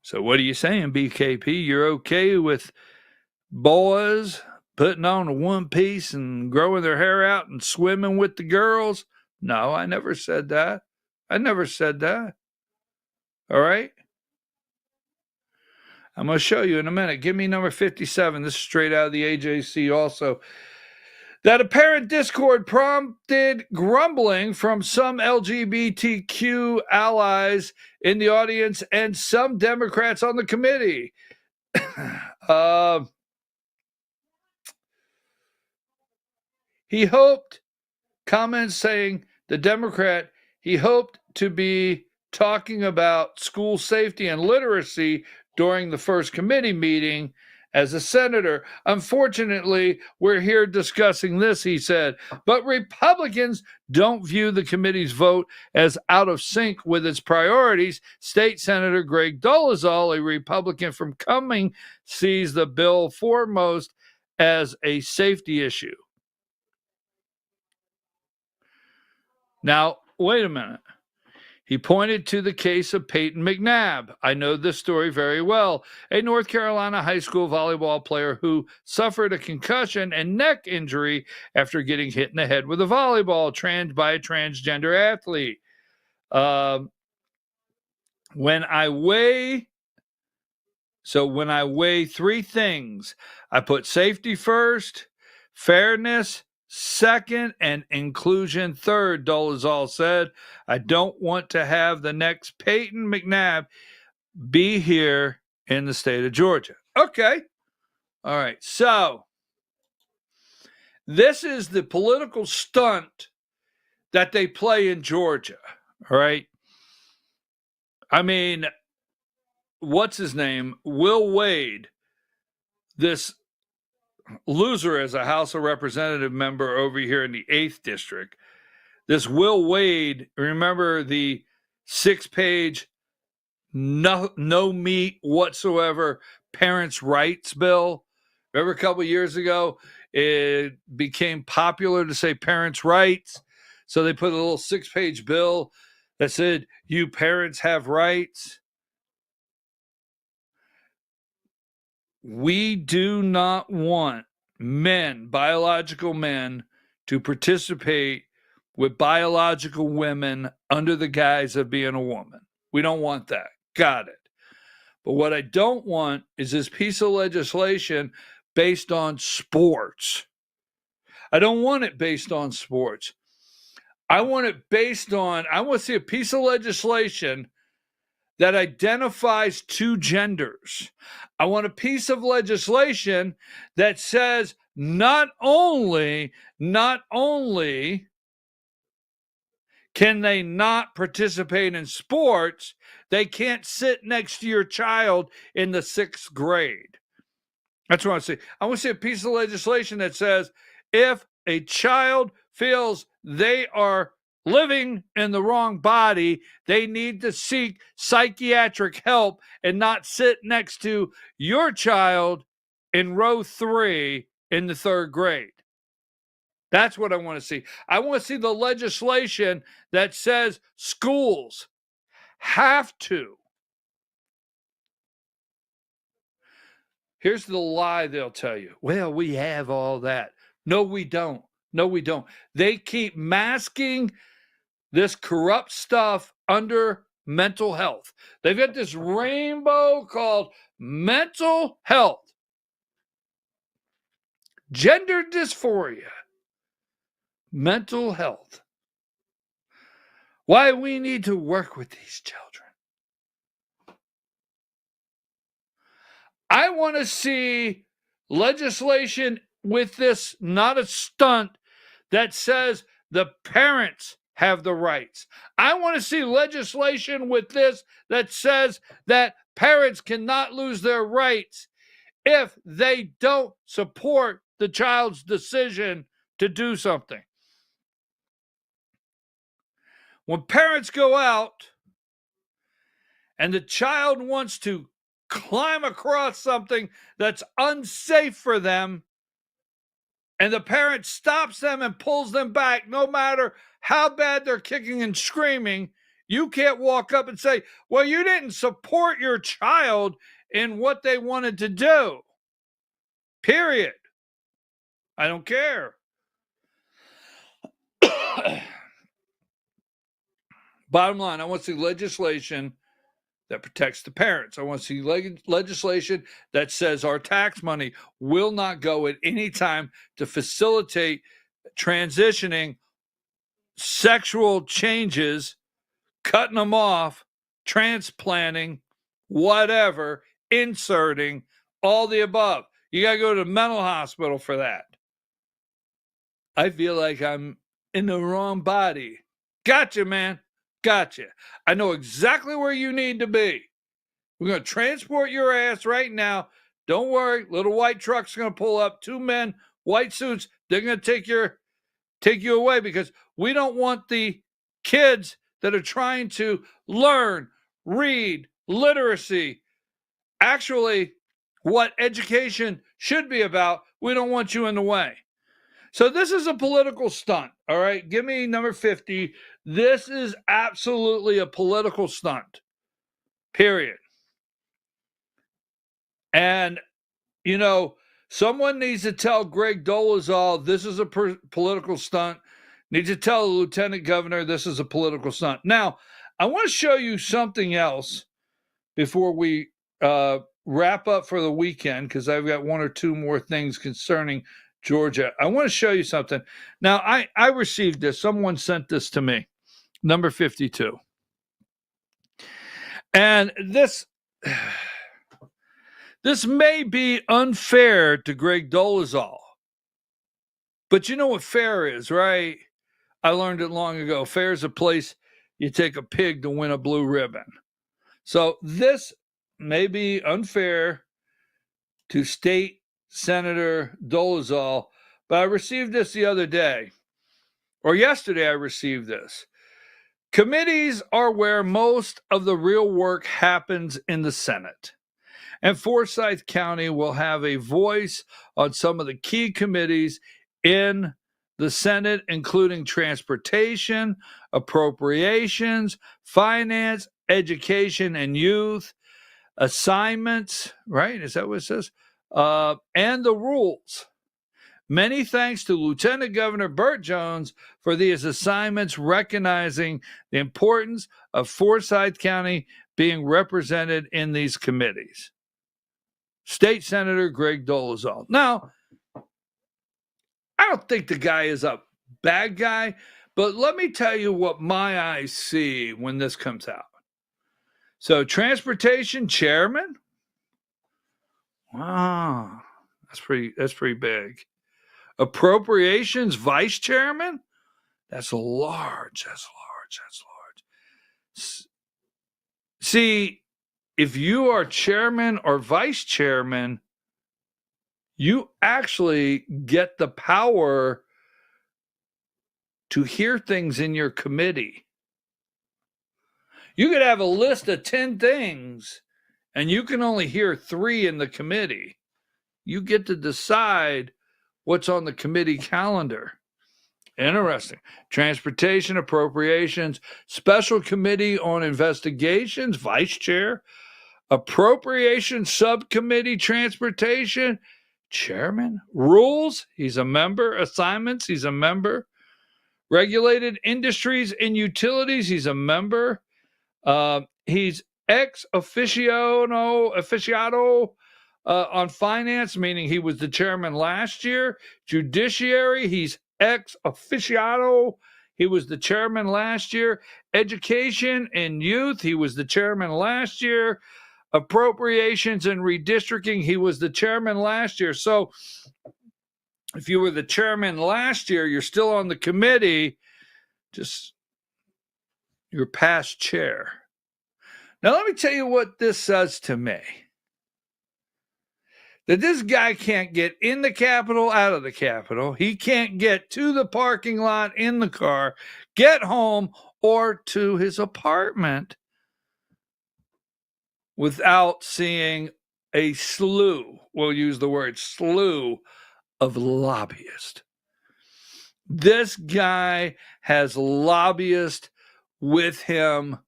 So what are you saying, BKP? You're okay with boys putting on a one piece and growing their hair out and swimming with the girls? No, I never said that. All right? I'm going to show you in a minute. Give me number 57. This is straight out of the AJC also. That apparent discord prompted grumbling from some LGBTQ allies in the audience and some Democrats on the committee. He hoped, comments saying the Democrat, he hoped to be talking about school safety and literacy during the first committee meeting as a senator. Unfortunately, we're here discussing this, he said, but Republicans don't view the committee's vote as out of sync with its priorities. State Senator Greg Dolezal, a Republican from Cumming, sees the bill foremost as a safety issue. Now, wait a minute. He pointed to the case of Peyton McNabb. I know this story very well. A North Carolina high school volleyball player who suffered a concussion and neck injury after getting hit in the head with a volleyball by a transgender athlete. When I weigh three things, I put safety first, fairness second, and inclusion third, Dolezal said. I don't want to have the next Peyton McNabb be here in the state of Georgia. Okay. All right. So this is the political stunt that they play in Georgia. All right. I mean, what's his name? Will Wade, this loser as a House of Representative member over here in the 8th District. This Will Wade, remember the 6-page, no meat whatsoever parents' rights bill. Remember a couple of years ago, it became popular to say parents' rights. So they put a little 6-page bill that said, you parents have rights. We do not want men, biological men, to participate with biological women under the guise of being a woman. We don't want that. Got it. But what I don't want is this piece of legislation based on sports. I don't want it based on sports. I want to see a piece of legislation that identifies two genders. I want a piece of legislation that says not only can they not participate in sports, they can't sit next to your child in the 6th grade. That's what I want to see. I want to see a piece of legislation that says if a child feels they are living in the wrong body, they need to seek psychiatric help and not sit next to your child in row 3 in the 3rd grade. That's what I want to see. I want to see the legislation that says schools have to. Here's the lie they'll tell you. Well, we have all that. No, we don't. No, we don't. They keep masking this corrupt stuff under mental health. They've got this rainbow called mental health, gender dysphoria, mental health. Why we need to work with these children. I want to see legislation with this, not a stunt, that says the parents have the rights. I want to see legislation with this that says that parents cannot lose their rights if they don't support the child's decision to do something. When parents go out and the child wants to climb across something that's unsafe for them, and the parent stops them and pulls them back, no matter how bad they're kicking and screaming, you can't walk up and say, well, you didn't support your child in what they wanted to do. Period. I don't care. Bottom line, I want to see legislation that protects the parents. I want to see legislation that says our tax money will not go at any time to facilitate transitioning sexual changes, cutting them off, transplanting, whatever, inserting, all the above. You got to go to the mental hospital for that. I feel like I'm in the wrong body. Gotcha, man. Gotcha. I know exactly where you need to be. We're going to transport your ass right now. Don't worry. Little white truck's going to pull up. 2 men, white suits. They're going to take you away because we don't want the kids that are trying to learn, read, literacy, actually what education should be about. We don't want you in the way. So this is a political stunt, all right? Give me number 50. This is absolutely a political stunt, period. And, you know, someone needs to tell Greg Dolezal this is a political stunt. Needs to tell the lieutenant governor this is a political stunt. Now, I want to show you something else before we wrap up for the weekend, because I've got 1 or 2 more things concerning Georgia. I want to show you something. Now, I received this. Someone sent this to me, number 52. And this may be unfair to Greg Dolezal. But you know what fair is, right? I learned it long ago. Fair is a place you take a pig to win a blue ribbon. So this may be unfair to State Senator Dolezal, but I received this the other day, or yesterday I received this. Committees are where most of the real work happens in the Senate. And Forsyth County will have a voice on some of the key committees in the Senate, including transportation, appropriations, finance, education and youth, assignments, right? Is that what it says? And the rules. Many thanks to Lieutenant Governor Burt Jones for these assignments, recognizing the importance of Forsyth County being represented in these committees. State Senator Greg Dolezal. Now, I don't think the guy is a bad guy, but let me tell you what my eyes see when this comes out. So, transportation chairman? Wow, that's pretty big. Appropriations vice chairman? That's large. See, if you are chairman or vice chairman, you actually get the power to hear things in your committee. You could have a list of 10 things, and you can only hear 3 in the committee. You get to decide what's on the committee calendar. Interesting. Transportation, appropriations, special committee on investigations, vice chair, appropriations subcommittee, transportation, chairman, rules, he's a member, assignments, he's a member, regulated industries and utilities, he's a member, he's ex officiado on finance, meaning he was the chairman last year. Judiciary, he's ex officiado. He was the chairman last year. Education and youth, he was the chairman last year. Appropriations and redistricting, he was the chairman last year. So if you were the chairman last year, you're still on the committee, just you're past chair. Now, let me tell you what this says to me. That this guy can't get in the Capitol, out of the Capitol. He can't get to the parking lot in the car, get home, or to his apartment without seeing a slew, we'll use the word slew, of lobbyists. This guy has lobbyists with him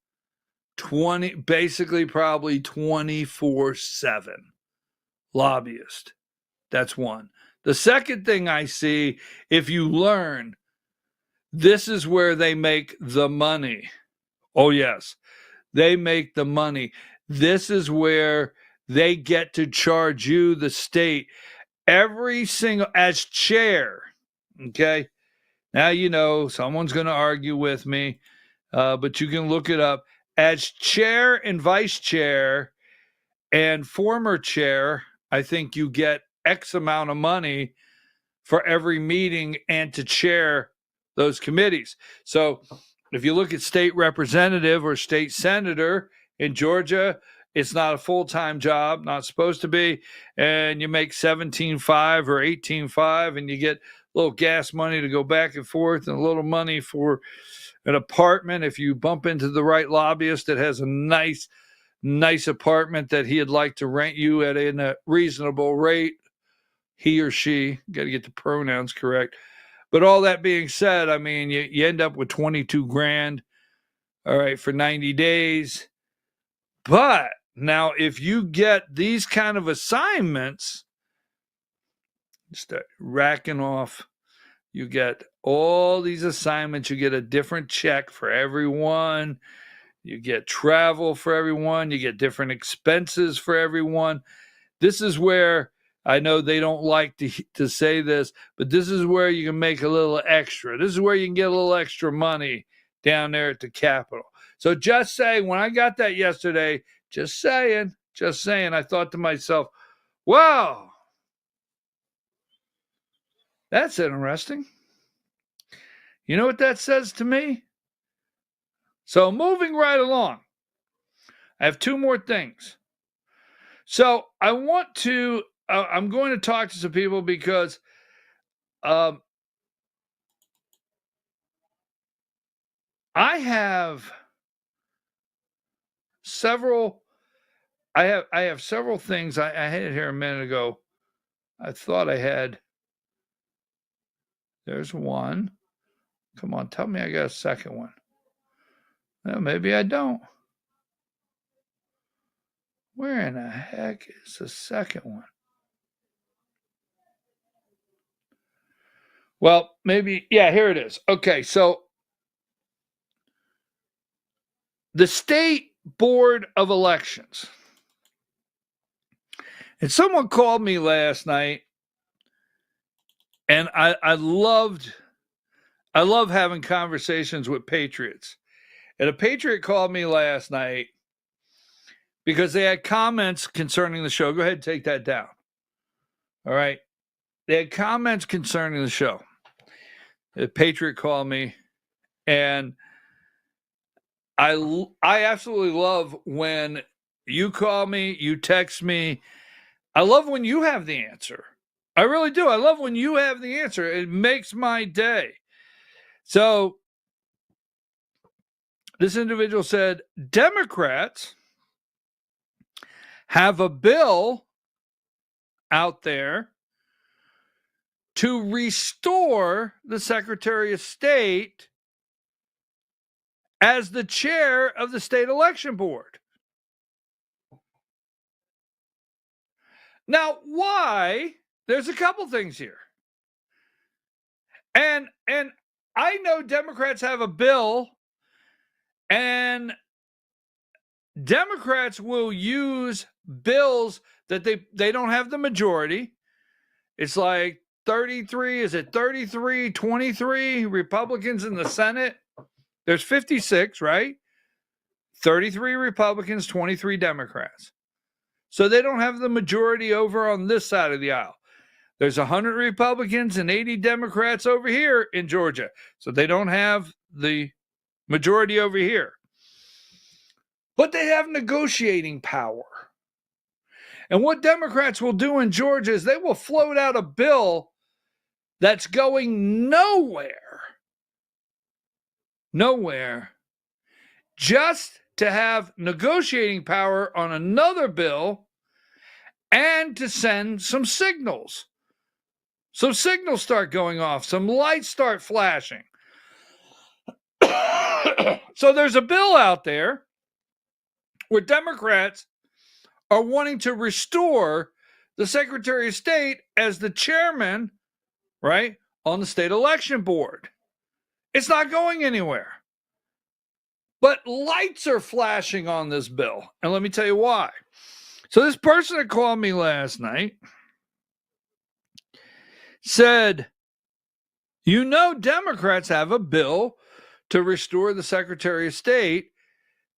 basically probably 24/7. Lobbyist. That's one. The second thing I see, if you learn, this is where they make the money. Oh, yes, they make the money. This is where they get to charge you, the state, every single, as chair. Okay. Now, you know, someone's going to argue with me, but you can look it up. As chair and vice chair and former chair, I think you get X amount of money for every meeting and to chair those committees. So if you look at state representative or state senator in Georgia, it's not a full-time job, not supposed to be, and you make $17,500 or $18,500, and you get a little gas money to go back and forth and a little money for an apartment if you bump into the right lobbyist that has a nice apartment that he'd like to rent you at a reasonable rate. He or she, got to get the pronouns correct. But all that being said, I mean, you end up with $22,000, all right, for 90 days. But now if you get these kind of assignments, start racking off, you get all these assignments, you get a different check for everyone. You get travel for everyone. You get different expenses for everyone. This is where, I know they don't like to say this, but this is where you can make a little extra. This is where you can get a little extra money down there at the Capitol. So just saying, when I got that yesterday, just saying, I thought to myself, wow, that's interesting. You know what that says to me? So moving right along, I have 2 more things. So I'm going to talk to some people because I have several I have several things. I had it here a minute ago. I thought I had. There's one. Come on, tell me I got a second one. Well, maybe I don't. Where in the heck is the second one? Well, maybe, yeah, here it is. Okay, so the State Board of Elections. And someone called me last night, and I love having conversations with patriots. And a patriot called me last night because they had comments concerning the show. Go ahead and take that down. All right. They had comments concerning the show. A patriot called me, and I absolutely love when you call me, you text me. I love when you have the answer. I really do. I love when you have the answer. It makes my day. So this individual said, Democrats have a bill out there to restore the Secretary of State as the chair of the State Election Board. Now, why? There's a couple things here. And I know Democrats have a bill, and Democrats will use bills that they don't have the majority. It's like 33, is it 33, 23 Republicans in the Senate? There's 56, right? 33 Republicans, 23 Democrats. So they don't have the majority over on this side of the aisle. There's 100 Republicans and 80 Democrats over here in Georgia. So they don't have the majority over here. But they have negotiating power. And what Democrats will do in Georgia is they will float out a bill that's going nowhere, just to have negotiating power on another bill and to send some signals. Some signals start going off, some lights start flashing. So there's a bill out there where Democrats are wanting to restore the Secretary of State as the chairman, right, on the State Election Board. It's not going anywhere. But lights are flashing on this bill. And let me tell you why. So this person that called me last night said, you know, Democrats have a bill to restore the Secretary of State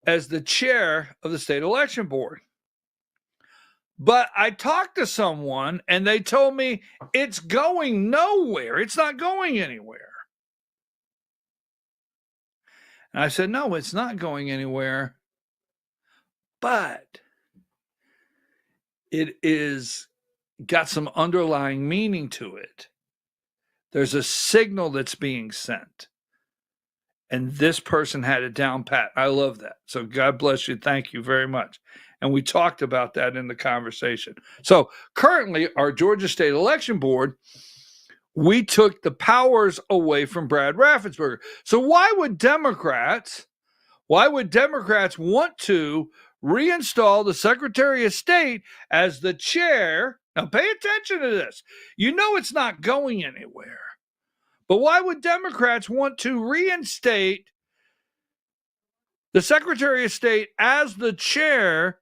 as the chair of the State Election Board. But I talked to someone and they told me it's going nowhere. It's not going anywhere. And I said, no, it's not going anywhere. But it is got some underlying meaning to it. There's a signal that's being sent. And this person had it down pat. I love that. So God bless you. Thank you very much. And we talked about that in the conversation. So currently, our Georgia State Election Board, we took the powers away from Brad Raffensperger. So why would Democrats want to reinstall the Secretary of State as the chair? Now pay attention to this. You know it's not going anywhere. But why would Democrats want to reinstate the Secretary of State as the chair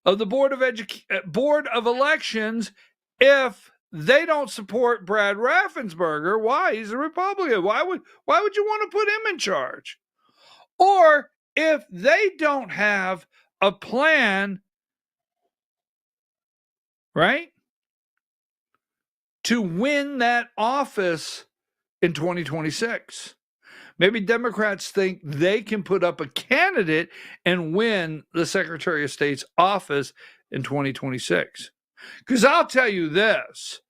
of the Board of Elections if they don't support Brad Raffensperger? Why? He's a Republican. Why would you want to put him in charge? Or if they don't have a plan, right, to win that office in 2026. Maybe Democrats think they can put up a candidate and win the Secretary of State's office in 2026. Because I'll tell you this,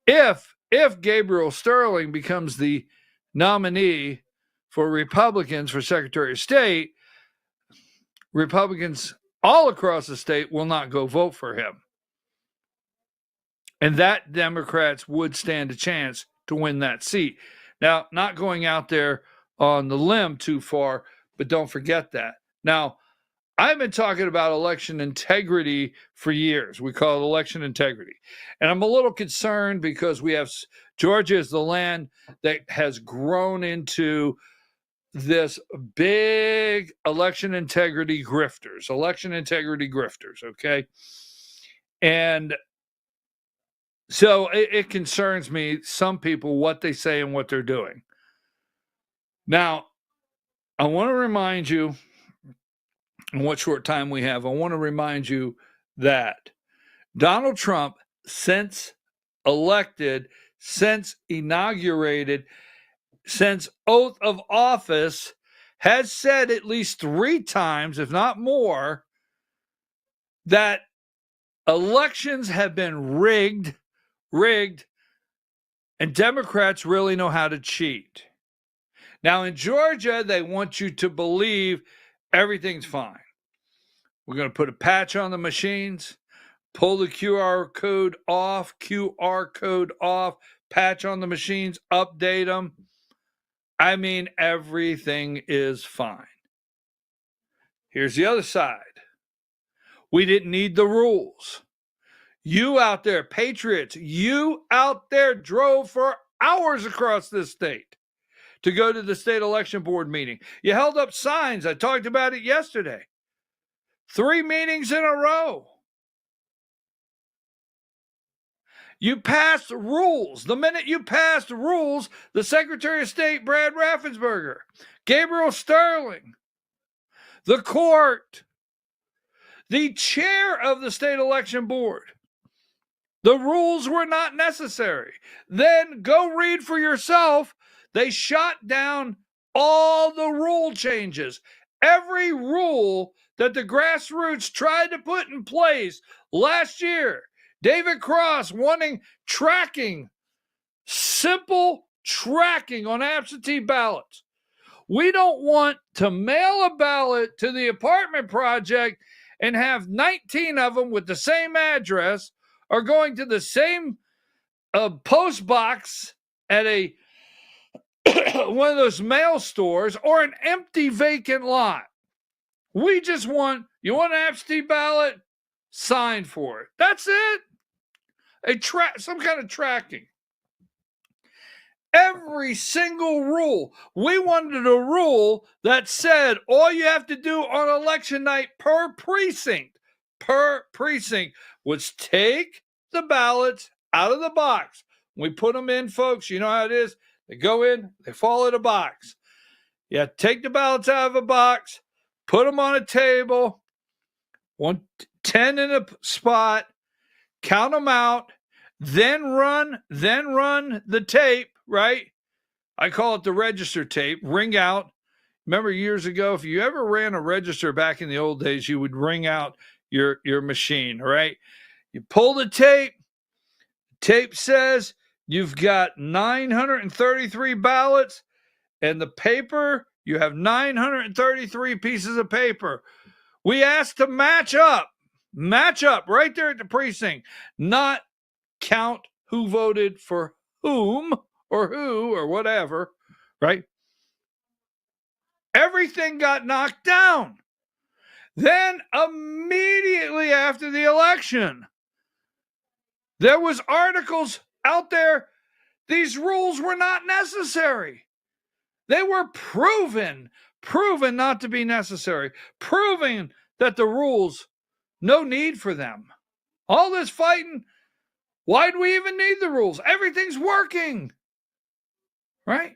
if Gabriel Sterling becomes the nominee for Republicans for Secretary of State, Republicans all across the state will not go vote for him. And that Democrats would stand a chance to win that seat. Now, not going out there on the limb too far, but don't forget that. Now, I've been talking about election integrity for years. We call it election integrity. And I'm a little concerned because we have Georgia is the land that has grown into this big election integrity grifters, okay? And so it concerns me, some people, what they say and what they're doing. Now, I want to remind you, in what short time we have, I want to remind you that Donald Trump, since elected, since inaugurated, since oath of office, has said at least 3 times, if not more, that elections have been rigged, and Democrats really know how to cheat. Now, in Georgia, they want you to believe everything's fine. We're going to put a patch on the machines, pull the QR code off, patch on the machines, update them. I mean, everything is fine. Here's the other side. We didn't need the rules. You out there, patriots, you out there drove for hours across this state to go to the state election board meeting. You held up signs. I talked about it yesterday. 3 meetings in a row. You passed rules. The minute you passed rules, the Secretary of State, Brad Raffensperger, Gabriel Sterling, the court, the chair of the state election board, the rules were not necessary. Then go read for yourself. They shot down all the rule changes. Every rule that the grassroots tried to put in place last year. David Cross wanting tracking, simple tracking on absentee ballots. We don't want to mail a ballot to the apartment project and have 19 of them with the same address or going to the same post box at a one of those mail stores or an empty vacant lot. We just want, you want an absentee ballot? Sign for it. That's it. Some kind of tracking. Every single rule. We wanted a rule that said all you have to do on election night per precinct was take the ballots out of the box. We put them in, folks. You know how it is. They go in, they fall in a box. Yeah, take the ballots out of a box, put them on a table, 10 in a spot, count them out, then run the tape, right? I call it the register tape, ring out. Remember years ago, if you ever ran a register back in the old days, you would ring out your machine, right? You pull the tape. Tape says you've got 933 ballots, and the paper, you have 933 pieces of paper. We asked to match up right there at the precinct, not count who voted for whom or who or whatever, right? Everything got knocked down. Then immediately after the election, there was articles out there. These rules were not necessary. They were proven not to be necessary, proving that the rules, no need for them. All this fighting, why do we even need the rules? Everything's working, right?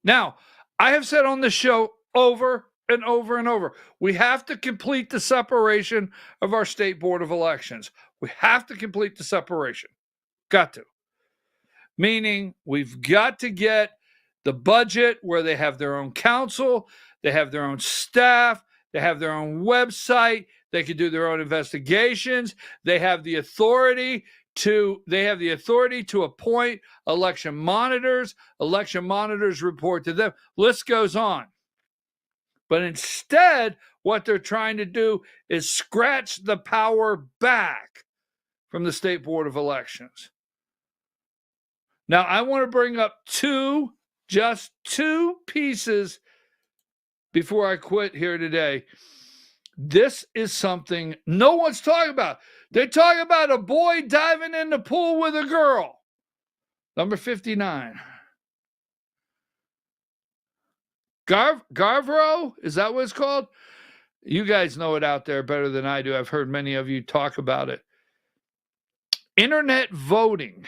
Now, I have said on this show over and over and over, we have to complete the separation of our state board of elections. We have to complete the separation. Got to. Meaning we've got to get the budget where they have their own counsel, they have their own staff, they have their own website, they can do their own investigations, they have the authority to appoint election monitors report to them. List goes on. But instead, what they're trying to do is scratch the power back from the State Board of Elections. Now, I want to bring up just two pieces before I quit here today. This is something no one's talking about. They talk about a boy diving in the pool with a girl. Number 59. Garvro? Is that what it's called? You guys know it out there better than I do. I've heard many of you talk about it. Internet voting.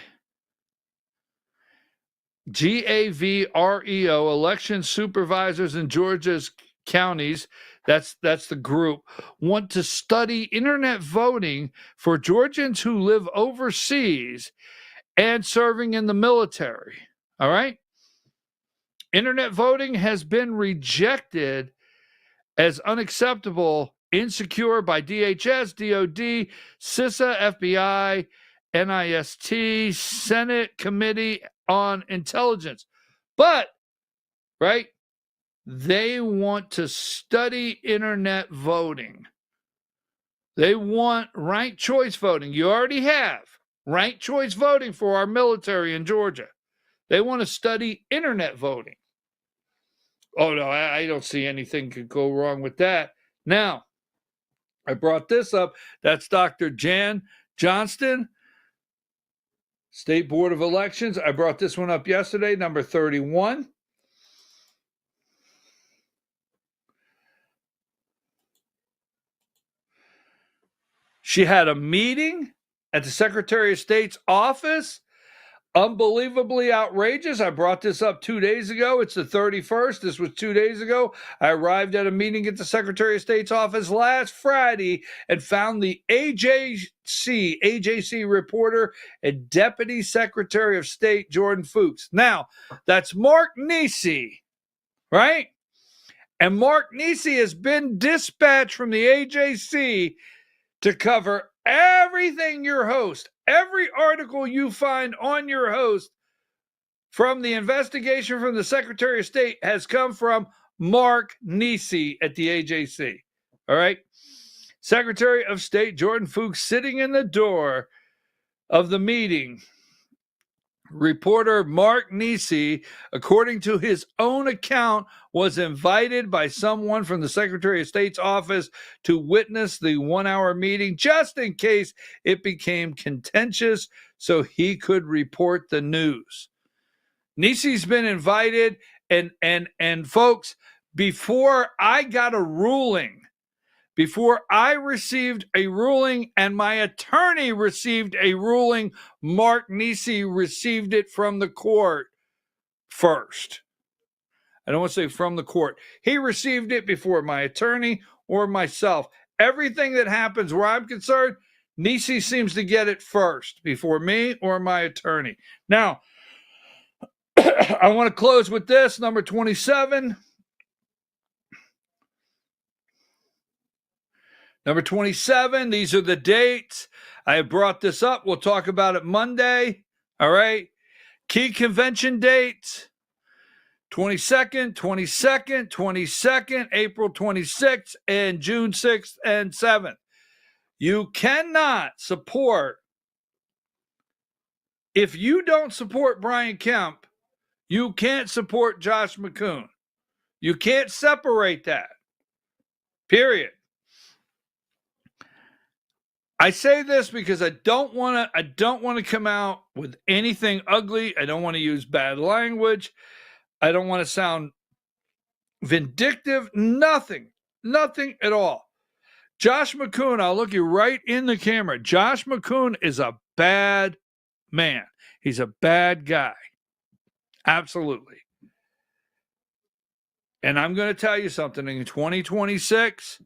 GAVREO, election supervisors in Georgia's counties, that's the group, want to study internet voting for Georgians who live overseas and serving in the military. All right? Internet voting has been rejected as unacceptable, insecure by DHS, DOD, CISA, FBI, NIST, Senate Committee on Intelligence. But, right, they want to study internet voting. They want ranked choice voting. You already have ranked choice voting for our military in Georgia. They want to study internet voting. Oh, no, I don't see anything could go wrong with that. Now, I brought this up. That's Dr. Jan Johnston, State Board of Elections. I brought this one up yesterday, number 31. She had a meeting at the Secretary of State's office. Unbelievably outrageous. I brought this up 2 days ago. It's the 31st. This was 2 days ago. I arrived at a meeting at the Secretary of State's office last Friday and found the AJC reporter and Deputy Secretary of State Jordan Fuchs. Now, that's Mark Nisi, right? And Mark Nisi has been dispatched from the AJC to cover everything your host, every article you find on your host from the investigation from the Secretary of State has come from Mark Nisi at the AJC. All right. Secretary of State Jordan Fuchs sitting in the door of the meeting. Reporter Mark Nisi, according to his own account, was invited by someone from the Secretary of State's office to witness the 1 hour meeting just in case it became contentious so he could report the news. Nisi's been invited, and folks, before I got a ruling, before I received a ruling and my attorney received a ruling, Mark Nisi received it from the court first. I don't want to say from the court. He received it before my attorney or myself. Everything that happens where I'm concerned, Nisi seems to get it first before me or my attorney. Now, I want to close with this, number 27. Number 27, these are the dates. I brought this up. We'll talk about it Monday. All right. Key convention dates, 22nd, April 26th, and June 6th and 7th. You cannot support, if you don't support Brian Kemp, you can't support Josh McCoon. You can't separate that. Period. I say this because I don't want to come out with anything ugly. I don't want to use bad language. I don't want to sound vindictive. Nothing at all. Josh McCoon, I'll look you right in the camera. Josh McCoon is a bad man. He's a bad guy. Absolutely. And I'm going to tell you something. In 2026,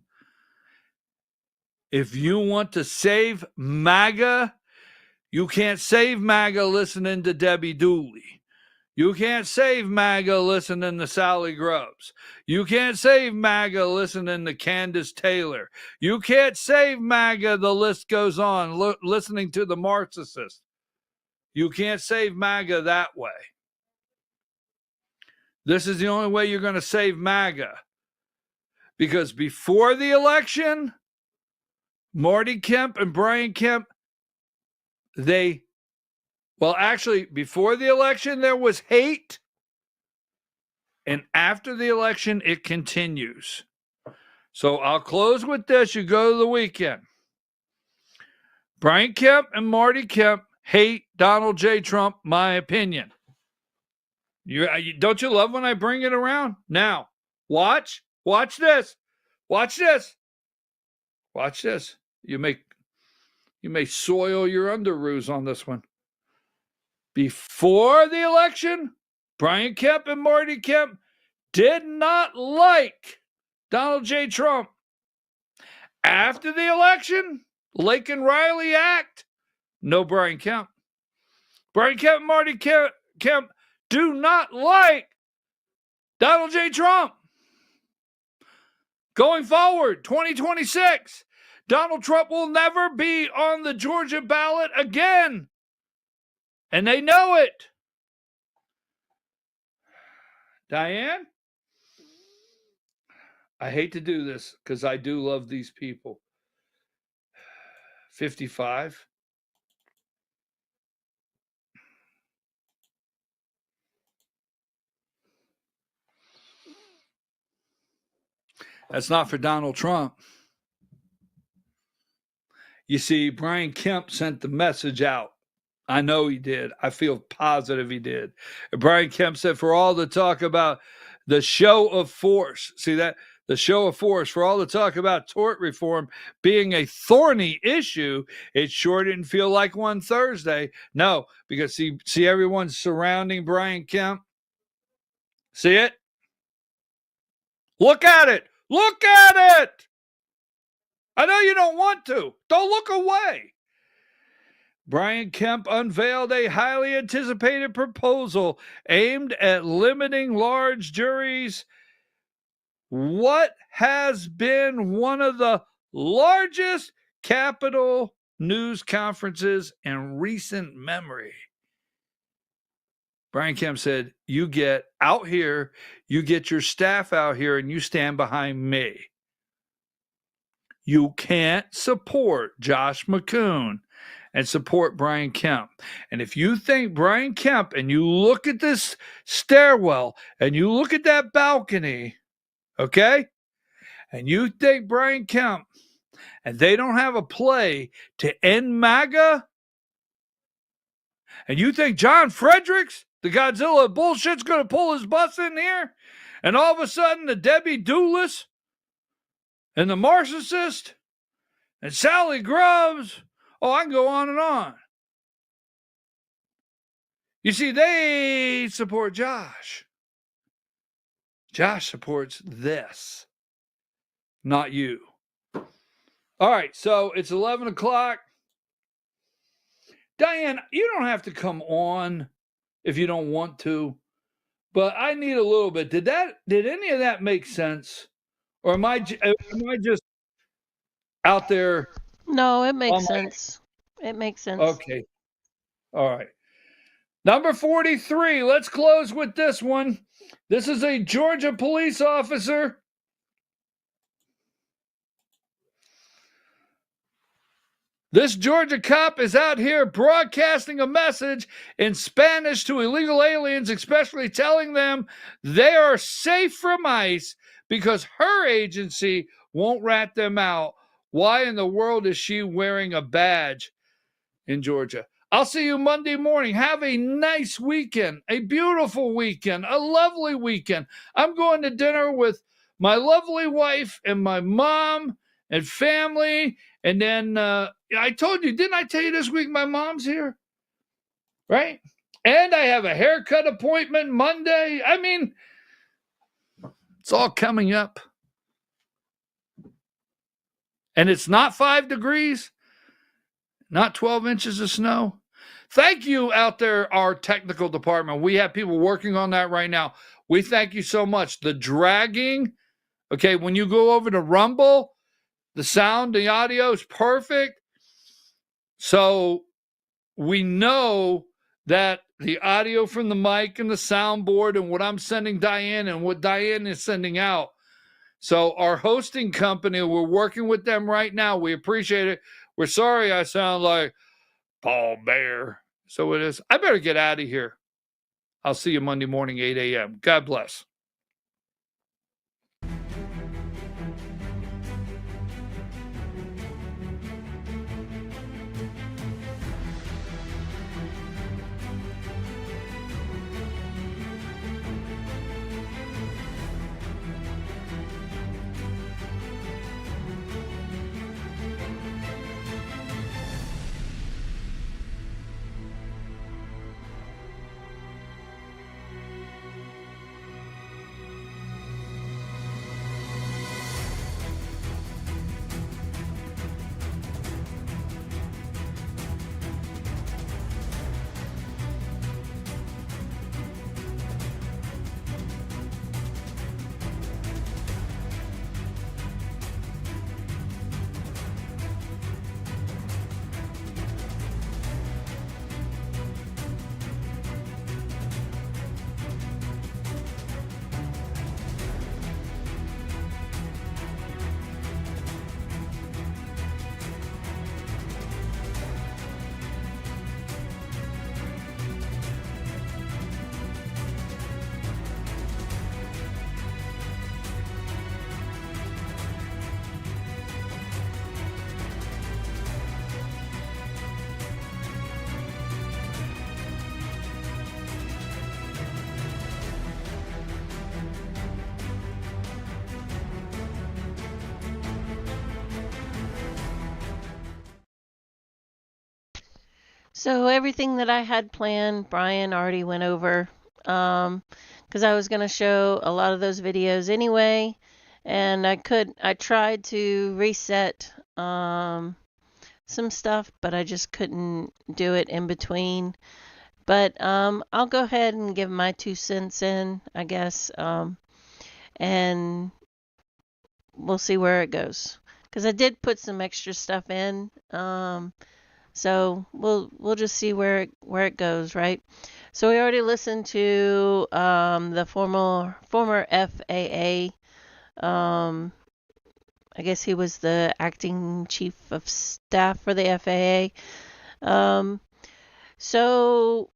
if you want to save MAGA, you can't save MAGA listening to Debbie Dooley. You can't save MAGA listening to Sally Grubbs. You can't save MAGA listening to Candace Taylor. You can't save MAGA, the list goes on, listening to the Marxists. You can't save MAGA that way. This is the only way you're going to save MAGA. Because before the election, Marty Kemp and Brian Kemp, actually, before the election, there was hate. And after the election, it continues. So I'll close with this. You go to the weekend. Brian Kemp and Marty Kemp hate Donald J. Trump, my opinion. Don't you love when I bring it around? Now, watch this. Watch this. Watch this. You may soil your underoos on this one. Before the election, Brian Kemp and Marty Kemp did not like Donald J. Trump. After the election, Lake and Riley Act, no Brian Kemp. Brian Kemp and Marty Kemp do not like Donald J. Trump. Going forward, 2026, Donald Trump will never be on the Georgia ballot again. And they know it. Diane, I hate to do this because I do love these people. 55. That's not for Donald Trump. You see, Brian Kemp sent the message out. I know he did. I feel positive he did. And Brian Kemp said, for all the talk about the show of force, see that? The show of force, for all the talk about tort reform being a thorny issue, it sure didn't feel like one Thursday. No, because see everyone surrounding Brian Kemp? See it? Look at it. Look at it. I know you don't want to. Don't look away. Brian Kemp unveiled a highly anticipated proposal aimed at limiting large juries. What has been one of the largest Capitol news conferences in recent memory? Brian Kemp said, you get out here, you get your staff out here, and you stand behind me. You can't support Josh McCoon and support Brian Kemp. And if you think Brian Kemp, and you look at this stairwell, and you look at that balcony, okay? And you think Brian Kemp, and they don't have a play to end MAGA, and you think John Fredericks, the Godzilla bullshit's going to pull his bus in here, and all of a sudden the Debbie Doolittle and the Marxist and Sally Grubbs, I can go on and on. You see, they support Josh. Josh supports this, not you. All right, so it's 11 o'clock. Diane, you don't have to come on if you don't want to, but I need a little bit. Did any of that make sense? Or am I just out there?
No, it makes sense. It makes sense.
Okay. All right. Number 43. Let's close with this one. This is a Georgia police officer. This Georgia cop is out here broadcasting a message in Spanish to illegal aliens, especially telling them they are safe from ICE because her agency won't rat them out. Why in the world is she wearing a badge in Georgia? I'll see you Monday morning. Have a nice weekend, a beautiful weekend, a lovely weekend. I'm going to dinner with my lovely wife and my mom and family. And then I told you, didn't I tell you this week my mom's here? Right? And I have a haircut appointment Monday. I mean, it's all coming up. And it's not 5 degrees, not 12 inches of snow. Thank you out there, our technical department. We have people working on that right now. We thank you so much. The dragging, okay, when you go over to Rumble, the sound, the audio is perfect. So we know that the audio from the mic and the soundboard and what I'm sending Diane and what Diane is sending out So our hosting company, we're working with them right now. We appreciate it. We're sorry I sound like Paul Bear. So it is. I better get out of here. I'll see you Monday morning, 8 a.m. God bless.
So everything that I had planned, Brian already went over, because I was going to show a lot of those videos anyway, and I tried to reset some stuff, but I just couldn't do it in between. But I'll go ahead and give my 2 cents in, I guess, and we'll see where it goes. Because I did put some extra stuff in. So we'll just see where it goes, right? So we already listened to the former FAA. I guess he was the acting chief of staff for the FAA. So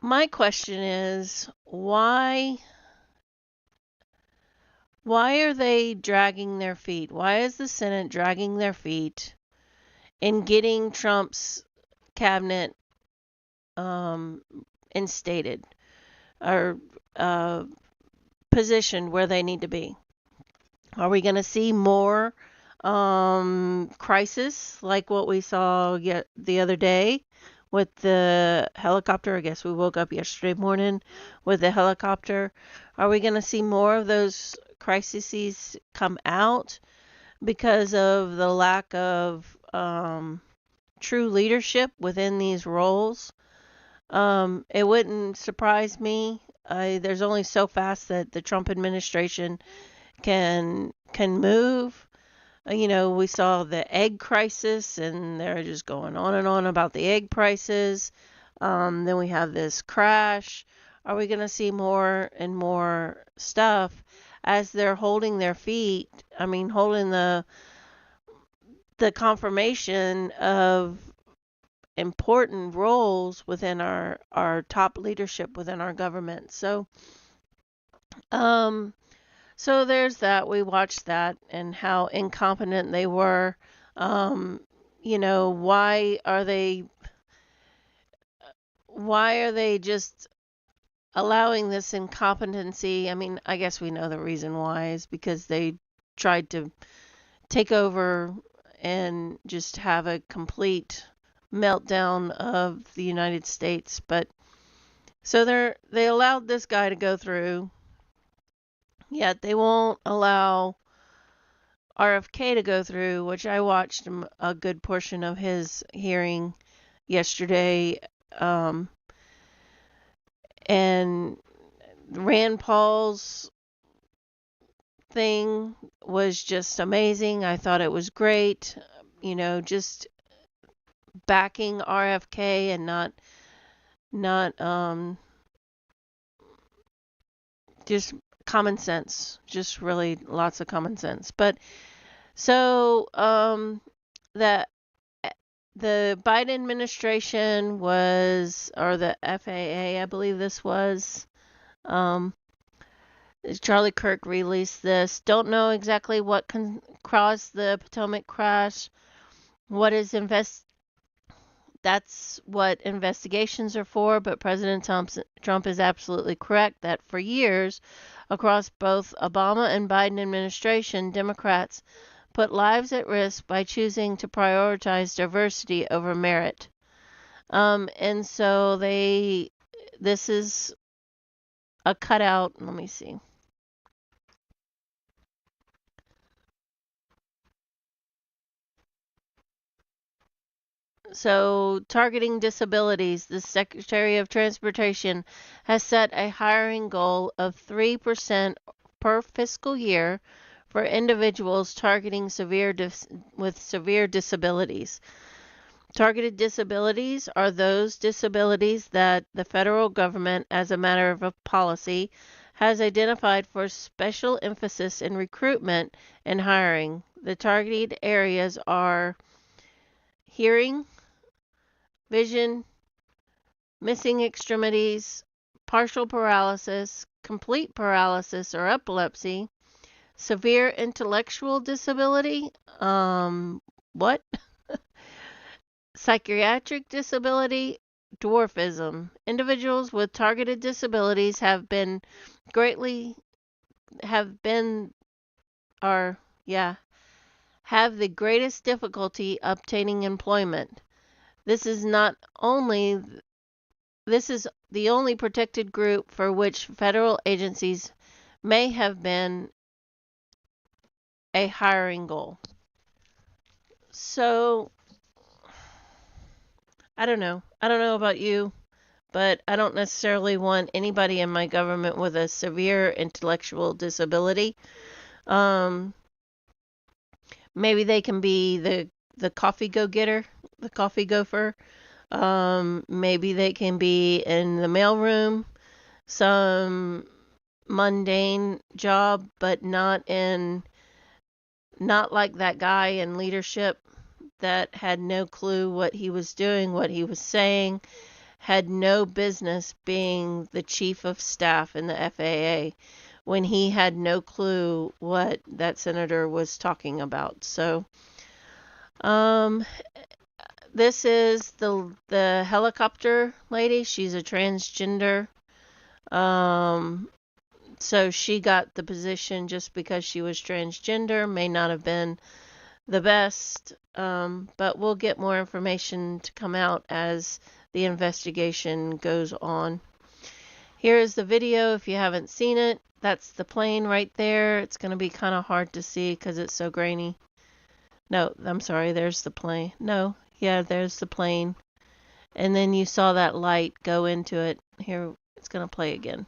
my question is, why are they dragging their feet? Why is the Senate dragging their feet in getting Trump's cabinet instated or positioned where they need to be? Are we going to see more crisis like what we saw the other day with the helicopter? I guess we woke up yesterday morning with the helicopter. Are we going to see more of those crises come out because of the lack of true leadership within these roles? It wouldn't surprise me. There's only so fast that the Trump administration can move. We saw the egg crisis, and they're just going on and on about the egg prices. Then we have this crash. Are we going to see more and more stuff as they're holding their feet? I mean, holding the confirmation of important roles within our top leadership within our government. So there's that. We watched that and how incompetent they were. Why are they just allowing this incompetency? I mean, I guess we know the reason why is because they tried to take over and just have a complete meltdown of the United States. But so they allowed this guy to go through, yet they won't allow RFK to go through, which I watched a good portion of his hearing yesterday. And Rand Paul's thing was just amazing. I thought it was great. Just backing RFK and not just common sense, just really lots of common sense. But so the Biden administration was, or the FAA, I believe this was, Charlie Kirk released this. Don't know exactly what caused the Potomac crash. That's what investigations are for, but President Trump is absolutely correct that for years, across both Obama and Biden administration, Democrats put lives at risk by choosing to prioritize diversity over merit. And so this is a cutout. Let me see. So, targeting disabilities, the Secretary of Transportation has set a hiring goal of 3% per fiscal year for individuals targeting with severe disabilities. Targeted disabilities are those disabilities that the federal government, as a matter of policy, has identified for special emphasis in recruitment and hiring. The targeted areas are hearing, vision, missing extremities, partial paralysis, complete paralysis or epilepsy, severe intellectual disability, what? Psychiatric disability, dwarfism. Individuals with targeted disabilities have the greatest difficulty obtaining employment. This is the only protected group for which federal agencies may have been a hiring goal. So, I don't know. I don't know about you, but I don't necessarily want anybody in my government with a severe intellectual disability. Maybe they can be the coffee go-getter, the coffee gopher. Maybe they can be in the mailroom, some mundane job, but not like that guy in leadership that had no clue what he was doing, what he was saying, had no business being the chief of staff in the FAA when he had no clue what that senator was talking about. So, this is the helicopter lady. She's a transgender. So she got the position just because she was transgender. May not have been the best, but we'll get more information to come out as the investigation goes on. Here is the video if you haven't seen it. That's the plane right there. It's going to be kind of hard to see because it's so grainy. No, I'm sorry, there's the plane. No, yeah, there's the plane. And then you saw that light go into it. Here, it's going to play again.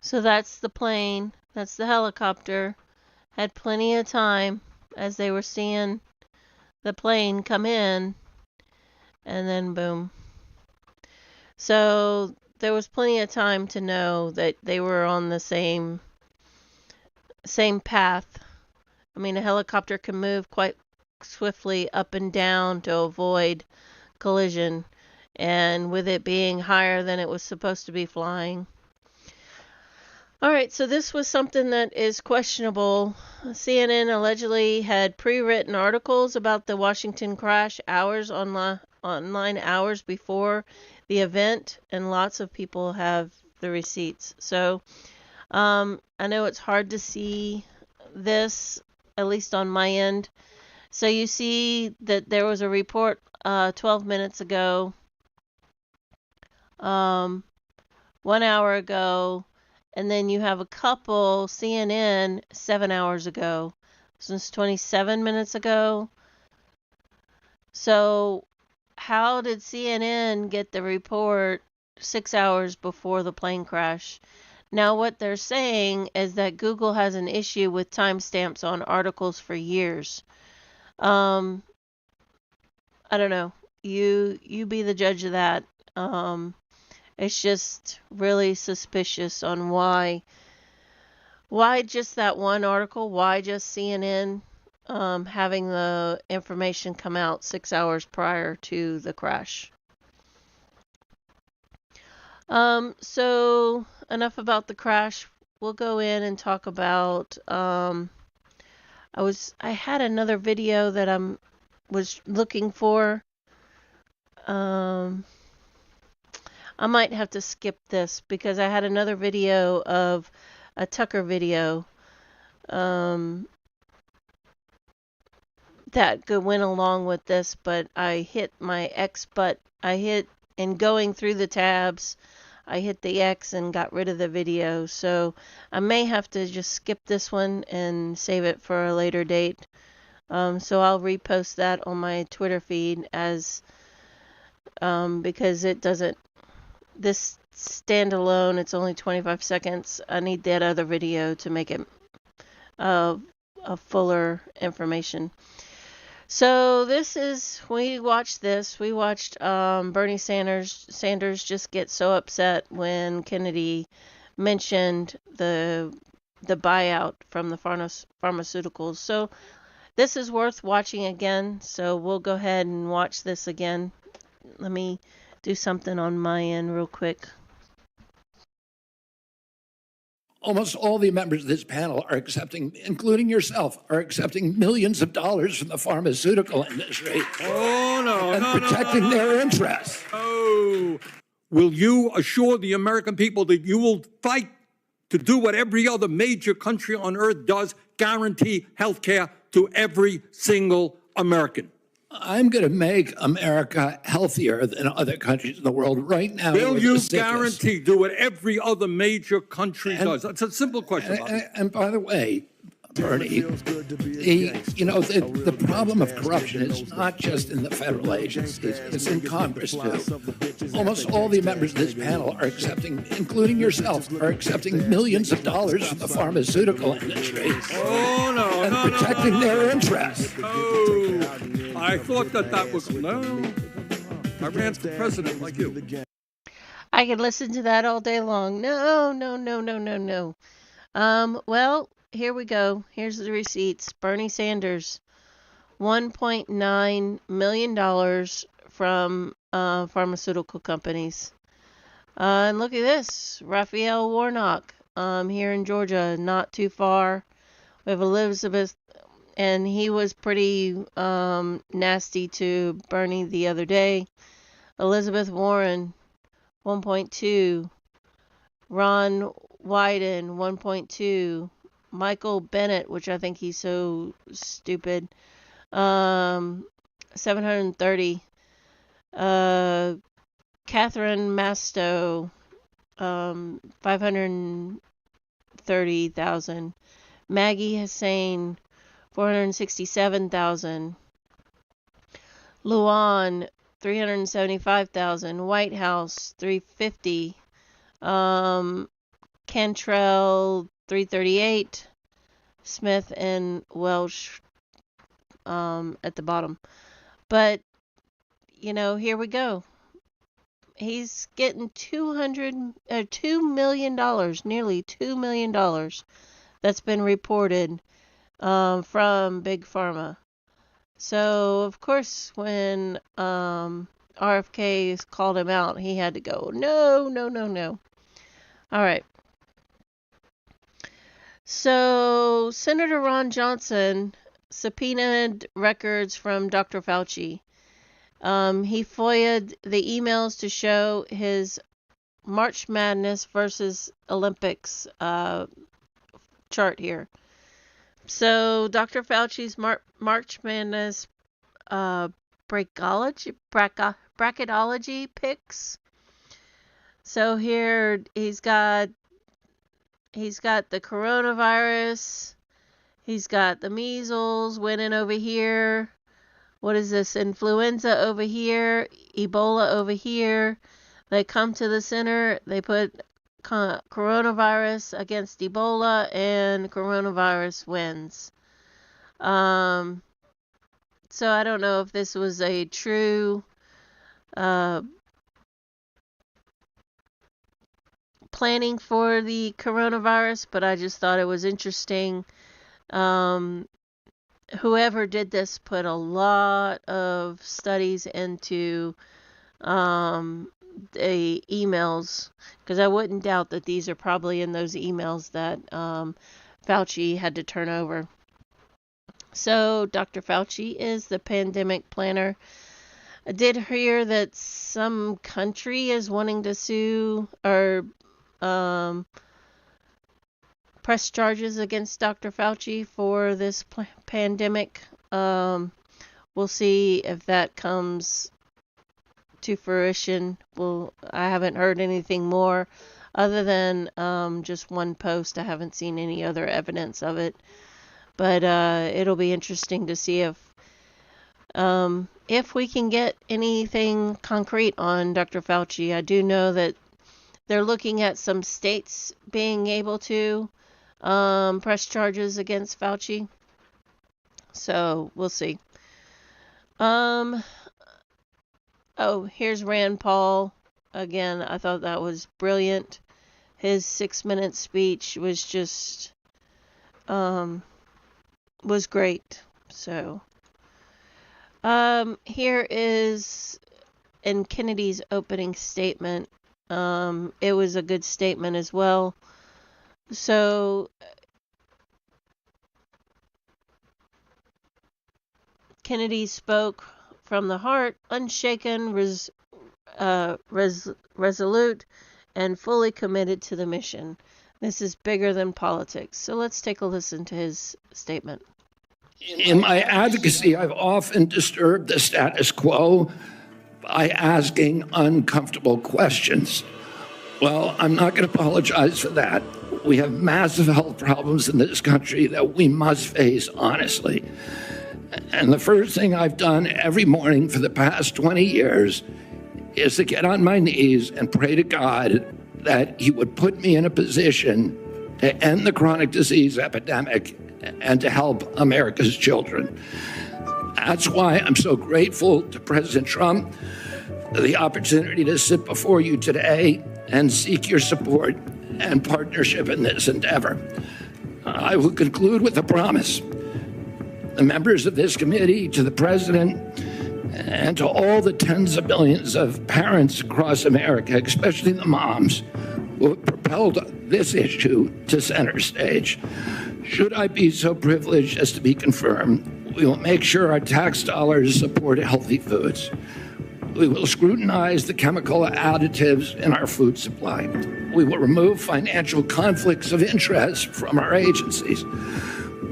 So that's the plane. That's the helicopter. Had plenty of time as they were seeing the plane come in, and then boom. So there was plenty of time to know that they were on the same path. I mean, a helicopter can move quite swiftly up and down to avoid collision, and with it being higher than it was supposed to be flying. All right, so this was something that is questionable. CNN allegedly had pre-written articles about the Washington crash online hours before the event, and lots of people have the receipts. So I know it's hard to see this, at least on my end. So you see that there was a report 12 minutes ago, 1 hour ago, and then you have a couple CNN 7 hours ago. Since 27 minutes ago. So how did CNN get the report 6 hours before the plane crash? Now, what they're saying is that Google has an issue with timestamps on articles for years. I don't know. You be the judge of that. It's just really suspicious on why just that one article, why just CNN having the information come out 6 hours prior to the crash. So enough about the crash. We'll go in and talk about I had another video that was looking for. I might have to skip this because I had another video of a Tucker video that went along with this, but I hit my X and going through the tabs, I hit the X and got rid of the video. So I may have to just skip this one and save it for a later date. So I'll repost that on my Twitter feed as because it doesn't, this standalone, it's only 25 seconds. I need that other video to make it a fuller information. So we watched Bernie Sanders just get so upset when Kennedy mentioned the buyout from the pharmaceuticals. So this is worth watching again. So we'll go ahead and watch this again. Let me do something on my end real quick.
Almost all the members of this panel are accepting, including yourself, are accepting millions of dollars from the pharmaceutical industry. And protecting their interests.
Oh, will you assure the American people that you will fight to do what every other major country on earth does, guarantee health care to every single American?
I'm going to make America healthier than other countries in the world right now.
Will you guarantee do what every other major country does? That's a simple question.
And by the way, Bernie, the problem of corruption is not just in the federal agencies, it's in Congress too. Almost all the members of this panel are accepting, including yourself, are accepting millions of dollars from the pharmaceutical industry. And protecting their interests.
I thought that was, no. I ran for president like you.
I could listen to that all day long. No. Well, here we go. Here's the receipts. Bernie Sanders, $1.9 million from pharmaceutical companies. And look at this. Raphael Warnock here in Georgia, not too far. We have Elizabeth, and he was pretty nasty to Bernie the other day. Elizabeth Warren, 1.2. Ron Wyden, 1.2. Michael Bennett, which I think he's so stupid, 730. Catherine Masto, 530,000. Maggie Hussein, 467,000. Luan, 375,000. White House, 350. Cantrell, 338. Smith and Welsh at the bottom. But, here we go. He's getting $2 million, nearly $2 million that's been reported from Big Pharma. So, of course, when RFK called him out, he had to go, no. All right. So, Senator Ron Johnson subpoenaed records from Dr. Fauci. He FOIA'd the emails to show his March Madness versus Olympics chart here. So, Dr. Fauci's March Madness bracketology picks. So here he's got the coronavirus, he's got the measles winning over here. What is this? Influenza over here, Ebola over here. They come to the center, they put coronavirus against Ebola, and coronavirus wins. So I don't know if this was a true planning for the coronavirus, but I just thought it was interesting. Whoever did this put a lot of studies into the emails, because I wouldn't doubt that these are probably in those emails that Fauci had to turn over. So Dr. Fauci is the pandemic planner. I did hear that some country is wanting to sue or press charges against Dr. Fauci for this pandemic. We'll see if that comes to fruition. I haven't heard anything more other than just one post. I haven't seen any other evidence of it. But it'll be interesting to see if we can get anything concrete on Dr. Fauci. I do know that they're looking at some states being able to press charges against Fauci. So we'll see. Oh, here's Rand Paul. Again, I thought that was brilliant. His 6-minute speech was just was great. So here is in Kennedy's opening statement. It was a good statement as well. So Kennedy spoke from the heart, unshaken, resolute, and fully committed to the mission. This is bigger than politics. So let's take a listen to his statement.
In my advocacy, I've often disturbed the status quo by asking uncomfortable questions. Well, I'm not going to apologize for that. We have massive health problems in this country that we must face honestly. And the first thing I've done every morning for the past 20 years is to get on my knees and pray to God that he would put me in a position to end the chronic disease epidemic and to help America's children. That's why I'm so grateful to President Trump for the opportunity to sit before you today and seek your support and partnership in this endeavor. I will conclude with a promise. The members of this committee, to the President, and to all the tens of millions of parents across America, especially the moms, who have propelled this issue to center stage. Should I be so privileged as to be confirmed, we will make sure our tax dollars support healthy foods. We will scrutinize the chemical additives in our food supply. We will remove financial conflicts of interest from our agencies.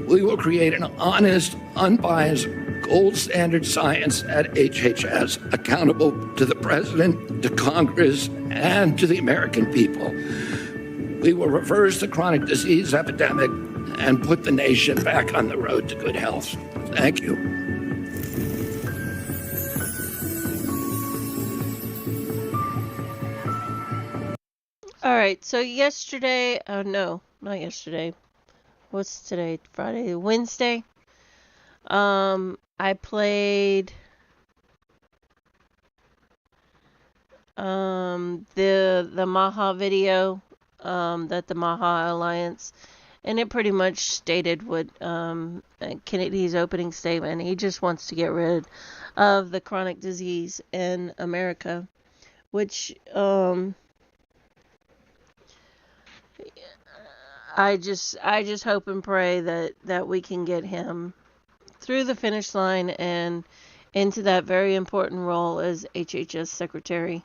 We will create an honest, unbiased, gold standard science at HHS, accountable to the President, to Congress, and to the American people. We will reverse the chronic disease epidemic and put the nation back on the road to good health. Thank you.
All right, so yesterday, oh no, not yesterday. What's today? Friday, Wednesday. I played the Maha video that the Maha Alliance, and it pretty much stated what Kennedy's opening statement. He just wants to get rid of the chronic disease in America, which I just hope and pray that we can get him through the finish line and into that very important role as HHS secretary.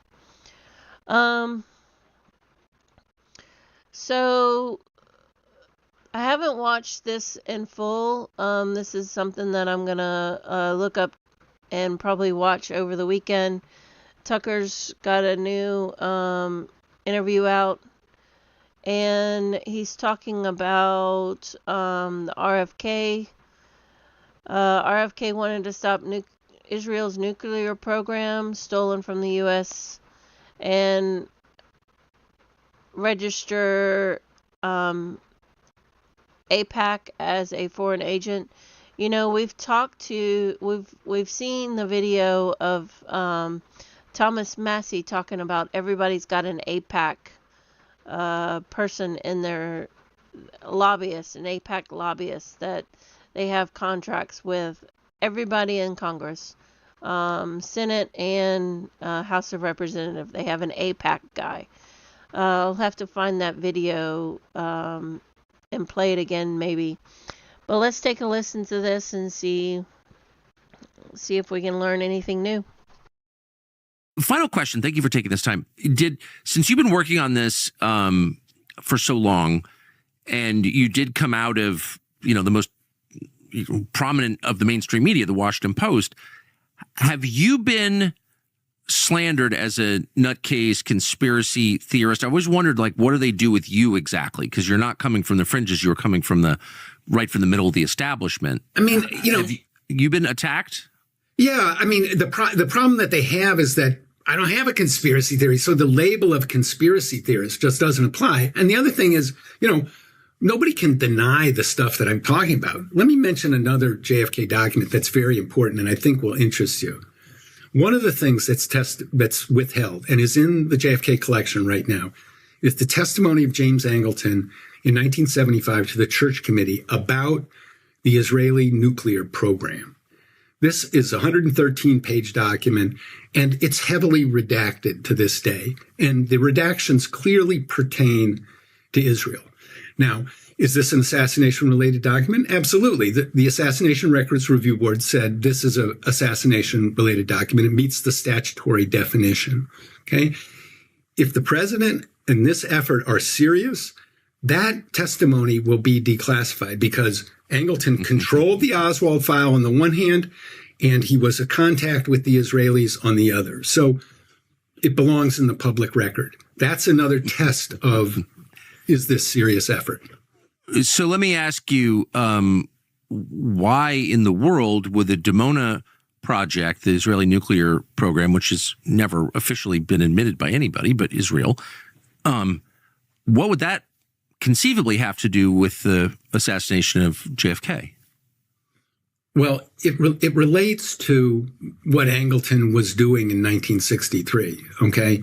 So I haven't watched this in full. This is something that I'm gonna look up and probably watch over the weekend. Tucker's got a new interview out, and he's talking about the RFK. RFK wanted to stop Israel's nuclear program stolen from the U.S. and register AIPAC as a foreign agent. You know, we've seen the video of Thomas Massey talking about everybody's got an AIPAC person in their lobbyist, an AIPAC lobbyist, that they have contracts with everybody in Congress, Senate and House of Representatives. They have an AIPAC guy. I'll have to find that video and play it again maybe. But let's take a listen to this and see if we can learn anything new.
Final question. Thank you for taking this time. Since you've been working on this for so long, and you did come out of, the most prominent of the mainstream media, the Washington Post, have you been slandered as a nutcase conspiracy theorist? I always wondered, what do they do with you exactly? Because you're not coming from the fringes, you're coming from right from the middle of the establishment.
I mean,
have you been attacked?
Yeah, I mean, the problem that they have is that I don't have a conspiracy theory, so the label of conspiracy theorist just doesn't apply. And the other thing is, nobody can deny the stuff that I'm talking about. Let me mention another JFK document that's very important and I think will interest you. One of the things that's withheld and is in the JFK collection right now is the testimony of James Angleton in 1975 to the Church Committee about the Israeli nuclear program. This is a 113-page document, and it's heavily redacted to this day. And the redactions clearly pertain to Israel. Now, is this an assassination-related document? Absolutely. The Assassination Records Review Board said this is an assassination-related document. It meets the statutory definition. Okay? If the president and this effort are serious, that testimony will be declassified because Angleton controlled the Oswald file on the one hand, and he was a contact with the Israelis on the other. So it belongs in the public record. That's another test of, is this serious effort?
So let me ask you, why in the world would the Dimona project, the Israeli nuclear program, which has never officially been admitted by anybody but Israel, what would that conceivably have to do with the assassination of JFK?
Well, it relates to what Angleton was doing in 1963, okay?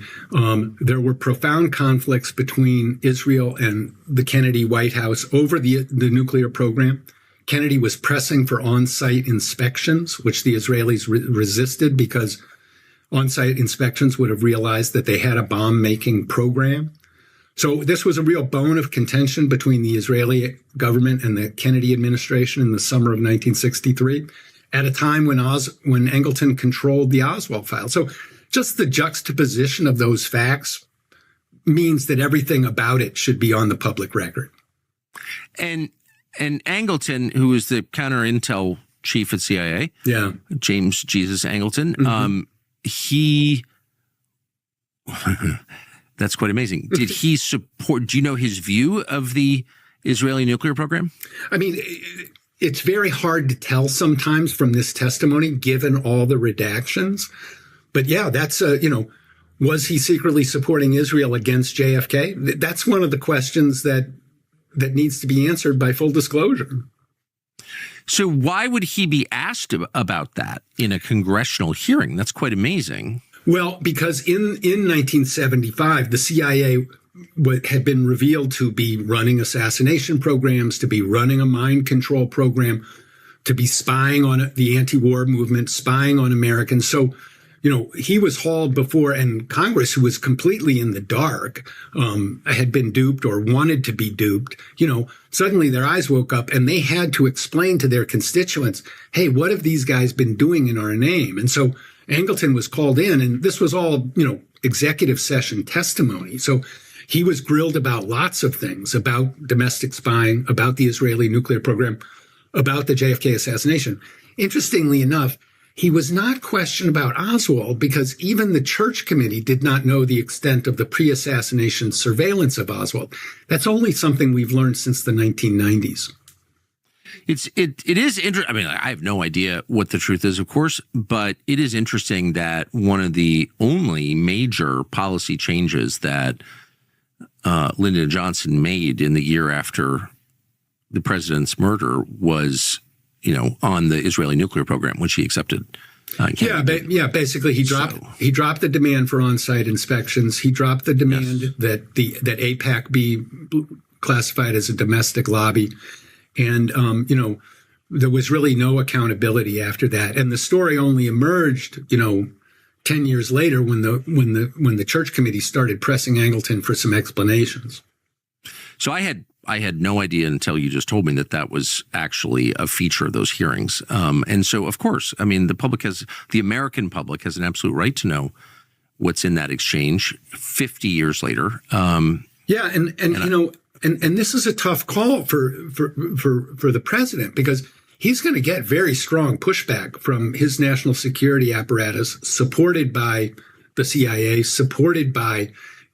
There were profound conflicts between Israel and the Kennedy White House over the nuclear program. Kennedy was pressing for on-site inspections, which the Israelis resisted because on-site inspections would have realized that they had a bomb-making program. So this was a real bone of contention between the Israeli government and the Kennedy administration in the summer of 1963, at a time when Angleton controlled the Oswald file. So just the juxtaposition of those facts means that everything about it should be on the public record.
And Angleton, who was the counter intel chief at CIA, James Jesus Angleton, he... That's quite amazing. Did he support, do you know his view of the Israeli nuclear program?
I mean, it's very hard to tell sometimes from this testimony, given all the redactions. But yeah, that's, was he secretly supporting Israel against JFK? That's one of the questions that needs to be answered by full disclosure.
So why would he be asked about that in a congressional hearing? That's quite amazing.
Well, because in 1975, the CIA had been revealed to be running assassination programs, to be running a mind control program, to be spying on the anti-war movement, spying on Americans. So, he was hauled before, and Congress, who was completely in the dark, had been duped or wanted to be duped. Suddenly their eyes woke up and they had to explain to their constituents, hey, what have these guys been doing in our name? And so Angleton was called in, and this was all, executive session testimony. So he was grilled about lots of things, about domestic spying, about the Israeli nuclear program, about the JFK assassination. Interestingly enough, he was not questioned about Oswald because even the Church Committee did not know the extent of the pre-assassination surveillance of Oswald. That's only something we've learned since the 1990s.
It is interesting. I mean, I have no idea what the truth is, of course, but it is interesting that one of the only major policy changes that Lyndon Johnson made in the year after the president's murder was, on the Israeli nuclear program, which he accepted.
Basically, he dropped the demand for on-site inspections. He dropped the demand that AIPAC be classified as a domestic lobby, and there was really no accountability after that. And the story only emerged, 10 years later when the church committee started pressing Angleton for some explanations.
So I had no idea until you just told me that was actually a feature of those hearings. And so, of course, I mean, the American public has an absolute right to know what's in that exchange 50 years later. And this is a tough call for the president, because he's going to get very strong pushback from his national security apparatus, supported by the CIA, supported by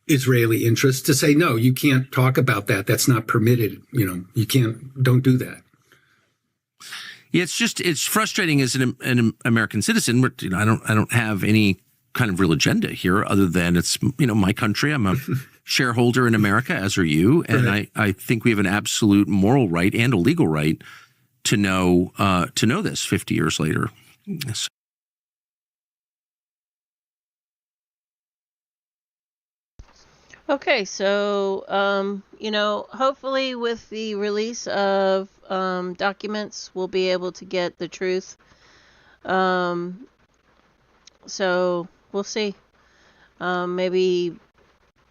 Israeli interests, to say, no, you can't talk about that. That's not permitted. Don't do that. Yeah, it's frustrating as an American citizen. I don't have any kind of real agenda here other than it's, my country. I'm a shareholder in America, as are you. And right. I think we have an absolute moral right and a legal right to know this 50 years later. Yes.
Okay, so, hopefully with the release of documents, we'll be able to get the truth. So we'll see. Maybe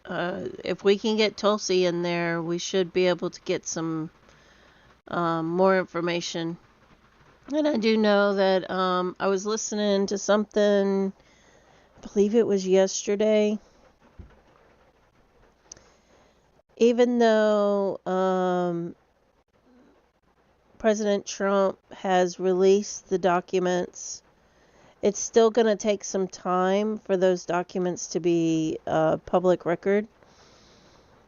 if we can get Tulsi in there, we should be able to get some more information. And I do know that I was listening to something, I believe it was yesterday. Even though President Trump has released the documents, it's still going to take some time for those documents to be public record.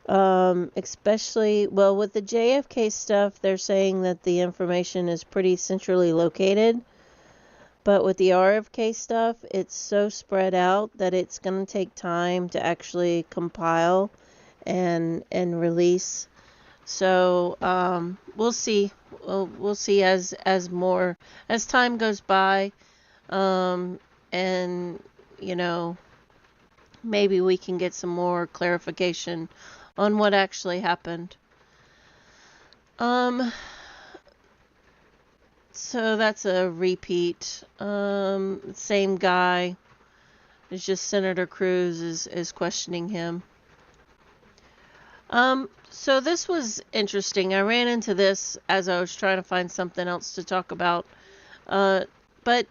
Especially, with the JFK stuff, they're saying that the information is pretty centrally located. But with the RFK stuff, it's so spread out that it's going to take time to actually compile and release. So we'll see. We'll see as time goes by, and maybe we can get some more clarification on what actually happened. So that's a repeat. Same guy. It's just Senator Cruz is questioning him. So this was interesting. I ran into this as I was trying to find something else to talk about. But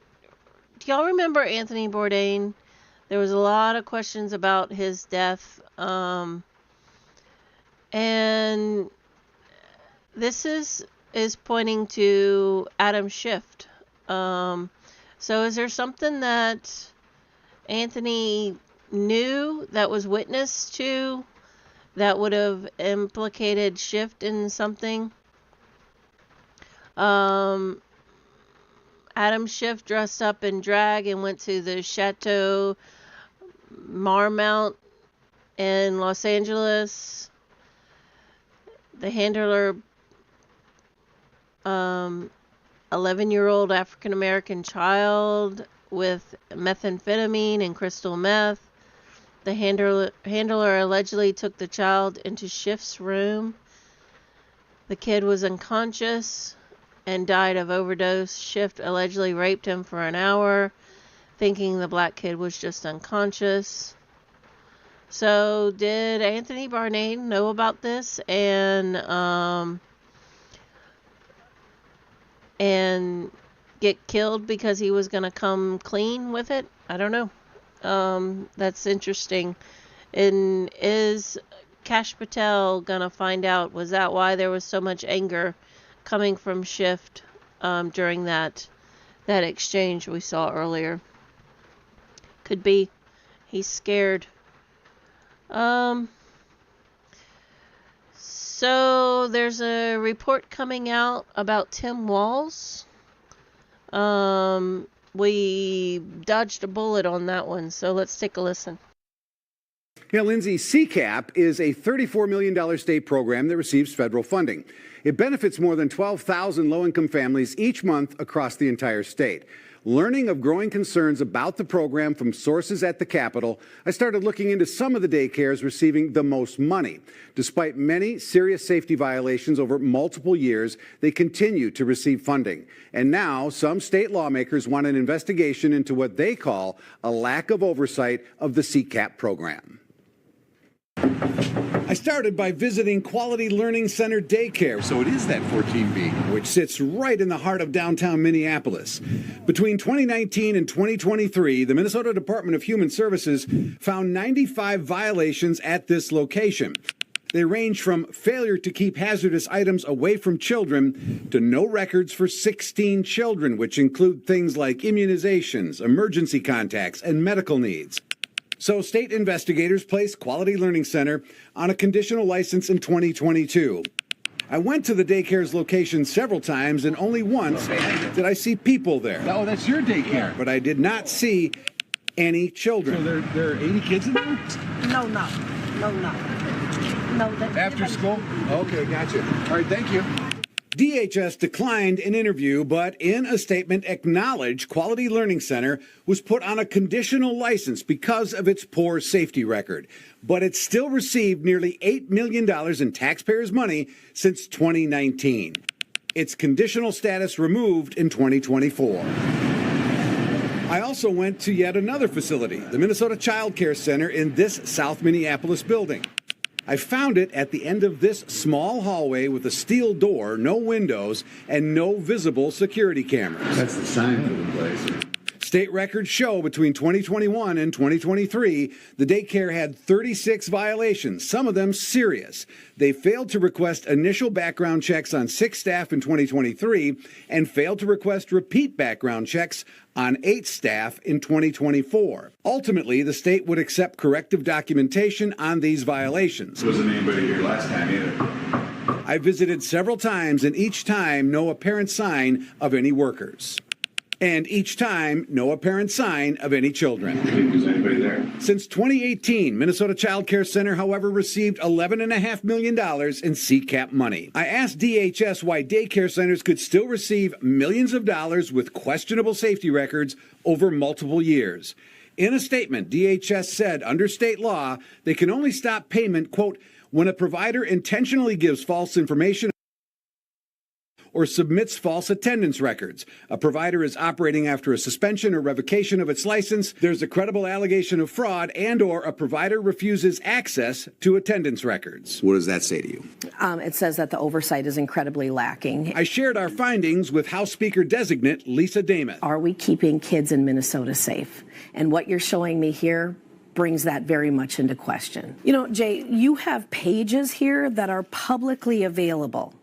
do y'all remember Anthony Bourdain? There was a lot of questions about his death. And this is pointing to Adam Schiff. So is there something that Anthony knew that was witnessed to that would have implicated Schiff in something? Adam Schiff dressed up in drag and went to the Chateau Marmont in Los Angeles. The handler, 11-year-old African-American child with methamphetamine and crystal meth. The handler allegedly took the child into Schiff's room. The kid was unconscious and died of overdose. Schiff allegedly raped him for an hour, thinking the black kid was just unconscious. So did Anthony Bourdain know about this and get killed because he was going to come clean with it? I don't know. That's interesting. And is Kash Patel going to find out? Was that why there was so much anger coming from Schiff during that exchange we saw earlier? Could be. He's scared. So there's a report coming out about Tim Walz. We dodged a bullet on that one, so let's take a listen.
Yeah, Lindsay, CCAP is a $34 million state program that receives federal funding. It benefits more than 12,000 low-income families each month across the entire state. Learning of growing concerns about the program from sources at the Capitol, I started looking into some of the daycares receiving the most money. Despite many serious safety violations over multiple years, they continue to receive funding. And now some state lawmakers want an investigation into what they call a lack of oversight of the CCAP program. I started by visiting Quality Learning Center Daycare. So it is that 14B, which sits right in the heart of downtown Minneapolis. Between 2019 and 2023, the Minnesota Department of Human Services found 95 violations at this location. They range from failure to keep hazardous items away from children to no records for 16 children, which include things like immunizations, emergency contacts, and medical needs. So state investigators placed Quality Learning Center on a conditional license in 2022. I went to the daycare's location several times, and only once did I see people there.
Oh, that's your daycare.
But I did not see any children.
So there are 80 kids in there?
No.
After school? Okay, gotcha. All right, thank you.
DHS declined an interview, but in a statement acknowledged Quality Learning Center was put on a conditional license because of its poor safety record. But it still received nearly $8 million in taxpayers' money since 2019. Its conditional status removed in 2024. I also went to yet another facility, the Minnesota Child Care Center in this South Minneapolis building. I found it at the end of this small hallway with a steel door, no windows, and no visible security cameras.
That's the sign for the place.
State records show between 2021 and 2023, the daycare had 36 violations, some of them serious. They failed to request initial background checks on 6 staff in 2023 and failed to request repeat background checks on 8 staff in 2024. Ultimately, the state would accept corrective documentation on these violations.
Wasn't anybody here last time either.
I visited several times, and each time, no apparent sign of any workers. And each time, no apparent sign of any children.
Was anybody there?
Since 2018, Minnesota Child Care Center, however, received $11.5 million in CCAP money. I asked DHS why daycare centers could still receive millions of dollars with questionable safety records over multiple years. In a statement, DHS said under state law, they can only stop payment, quote, when a provider intentionally gives false information or submits false attendance records. A provider is operating after a suspension or revocation of its license, there's a credible allegation of fraud, and or a provider refuses access to attendance records.
What does that say to you?
It says that the oversight is incredibly lacking.
I shared our findings with House Speaker-designate Lisa Dameth.
Are we keeping kids in Minnesota safe? And what you're showing me here brings that very much into question. You know, Jay, you have pages here that are publicly available.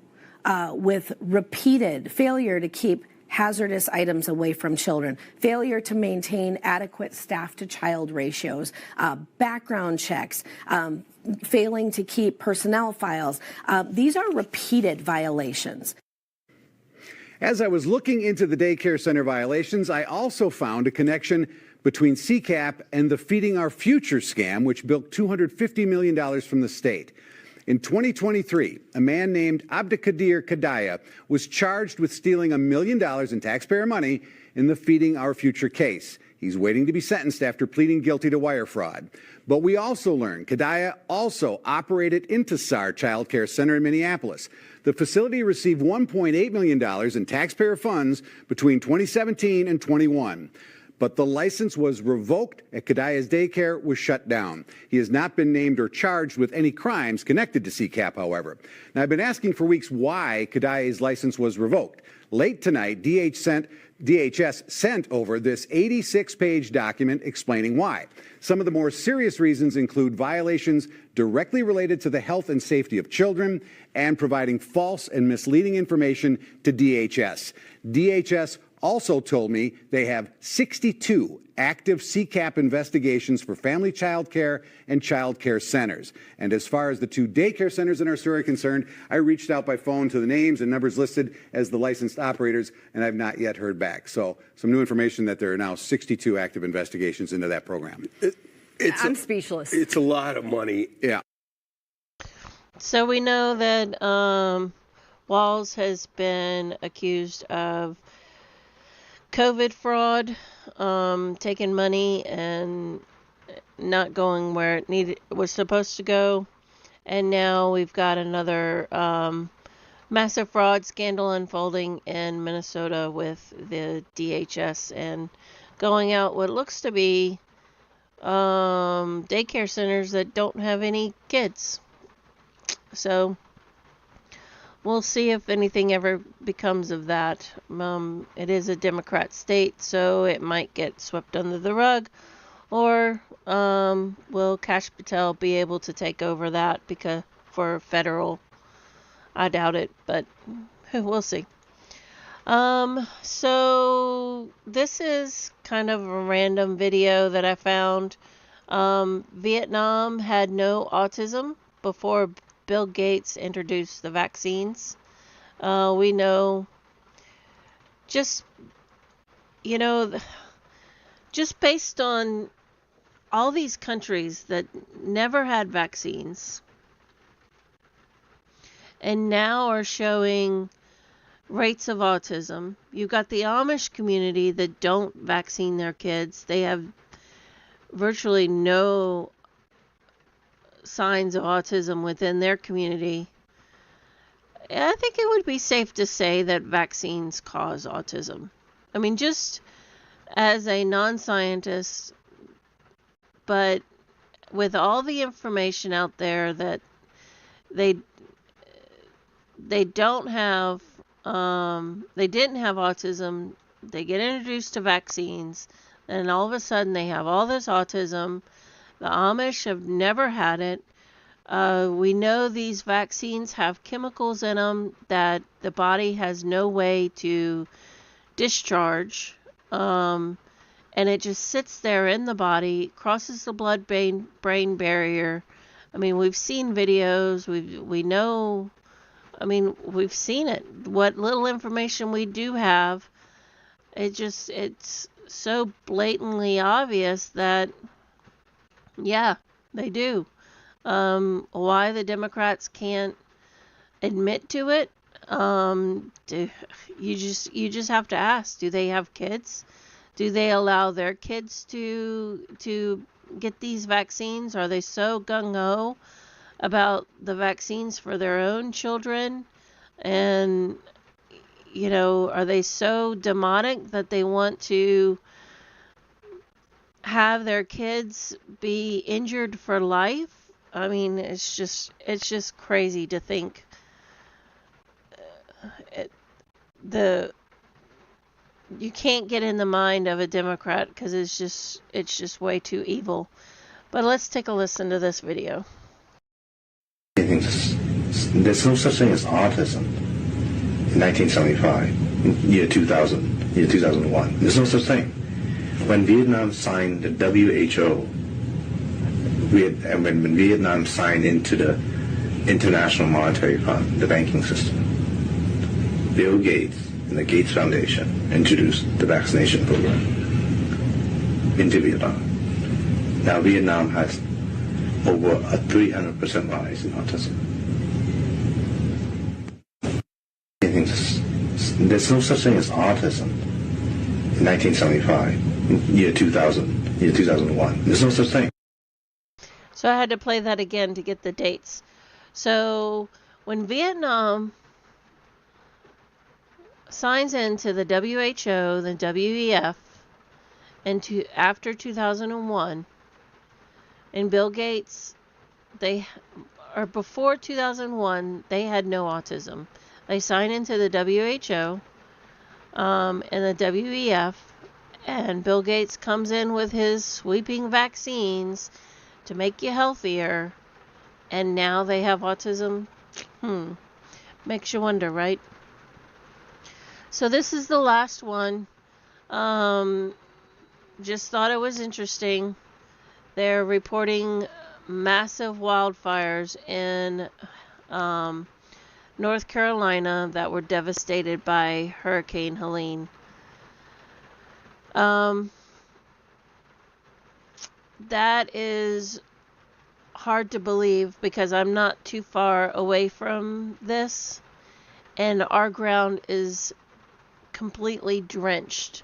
With repeated failure to keep hazardous items away from children, failure to maintain adequate staff-to-child ratios, background checks, failing to keep personnel files. These are repeated violations.
As I was looking into the daycare center violations, I also found a connection between CCAP and the Feeding Our Future scam, which bilked $250 million from the state. In 2023, a man named Abdikadir Kadaya was charged with stealing $1 million in taxpayer money in the Feeding Our Future case. He's waiting to be sentenced after pleading guilty to wire fraud. But we also learned Kadaya also operated Intisar Child Care Center in Minneapolis. The facility received $1.8 million in taxpayer funds between 2017 and 21. But the license was revoked and Kadaya's daycare was shut down. He has not been named or charged with any crimes connected to CCAP, however. Now, I've been asking for weeks why Kadaya's license was revoked. Late tonight, DHS sent over this 86-page document explaining why. Some of the more serious reasons include violations directly related to the health and safety of children and providing false and misleading information to DHS. DHS also told me they have 62 active CCAP investigations for family child care and child care centers. And as far as the 2 daycare centers in our story are concerned, I reached out by phone to the names and numbers listed as the licensed operators, and I've not yet heard back. So some new information that there are now 62 active investigations into that program.
I'm speechless.
It's a lot of money.
Yeah.
So we know that Walz has been accused of COVID fraud, taking money and not going where it was supposed to go. And now we've got another massive fraud scandal unfolding in Minnesota with the DHS and going out what looks to be daycare centers that don't have any kids. So we'll see if anything ever becomes of that. It is a Democrat state, so it might get swept under the rug. Or will Kash Patel be able to take over that for federal? I doubt it, but we'll see. So this is kind of a random video that I found. Vietnam had no autism before Bill Gates introduced the vaccines. We know, just based on all these countries that never had vaccines and now are showing rates of autism. You've got the Amish community that don't vaccine their kids. They have virtually no signs of autism within their community. I think it would be safe to say that vaccines cause autism. I mean, just as a non-scientist, but with all the information out there that they don't have, they didn't have autism, they get introduced to vaccines, and all of a sudden they have all this autism. The Amish have never had it. We know these vaccines have chemicals in them that the body has no way to discharge. And it just sits there in the body, crosses the blood-brain barrier. I mean, we've seen videos, we know, I mean, we've seen it. What little information we do have, it's so blatantly obvious that, yeah, they do. Why the Democrats can't admit to it? You just have to ask, do they have kids? Do they allow their kids to get these vaccines? Are they so gung-ho about the vaccines for their own children? And, are they so demonic that they want to have their kids be injured for life? I mean, it's just crazy to think. You can't get in the mind of a Democrat because it's just way too evil. But let's take a listen to this video.
There's no such thing as autism in 1975, year 2000, year 2001. There's no such thing. When Vietnam signed the WHO, when Vietnam signed into the International Monetary Fund, the banking system, Bill Gates and the Gates Foundation introduced the vaccination program into Vietnam. Now Vietnam has over a 300% rise in autism. There's no such thing as autism in 1975, year 2000, year 2001. There's no such thing.
So I had to play that again to get the dates. So when Vietnam signs into the WHO, the WEF, and after 2001, and Bill Gates, before 2001, they had no autism. They sign into the WHO and the WEF, and Bill Gates comes in with his sweeping vaccines to make you healthier, and now they have autism. Makes you wonder, right? So this is the last one. Just thought it was interesting. They're reporting massive wildfires in North Carolina that were devastated by Hurricane Helene. that is hard to believe because I'm not too far away from this, and our ground is completely drenched.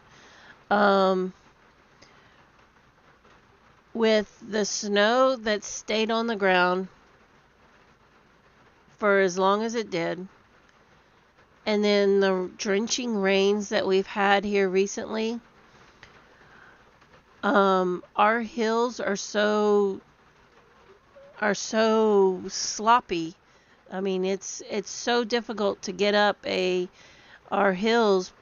With the snow that stayed on the ground for as long as it did, and then the drenching rains that we've had here recently, our hills are so sloppy. I mean, it's so difficult to get up our hills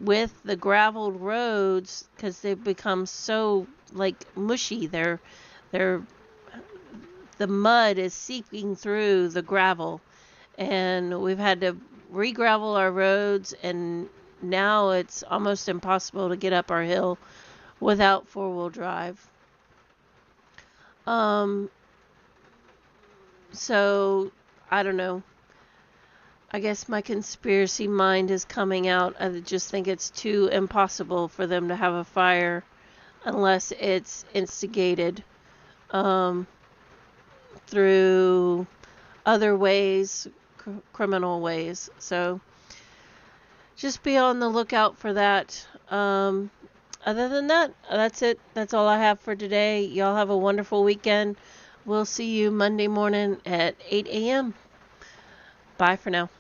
with the graveled roads because they've become so like mushy. The mud is seeping through the gravel, and we've had to re-gravel our roads, and now it's almost impossible to get up our hill without four-wheel drive. So I don't know. I guess my conspiracy mind is coming out. I just think it's too impossible for them to have a fire unless it's instigated through other ways, criminal ways. So just be on the lookout for that. Other than that, that's it. That's all I have for today. Y'all have a wonderful weekend. We'll see you Monday morning at 8 a.m. Bye for now.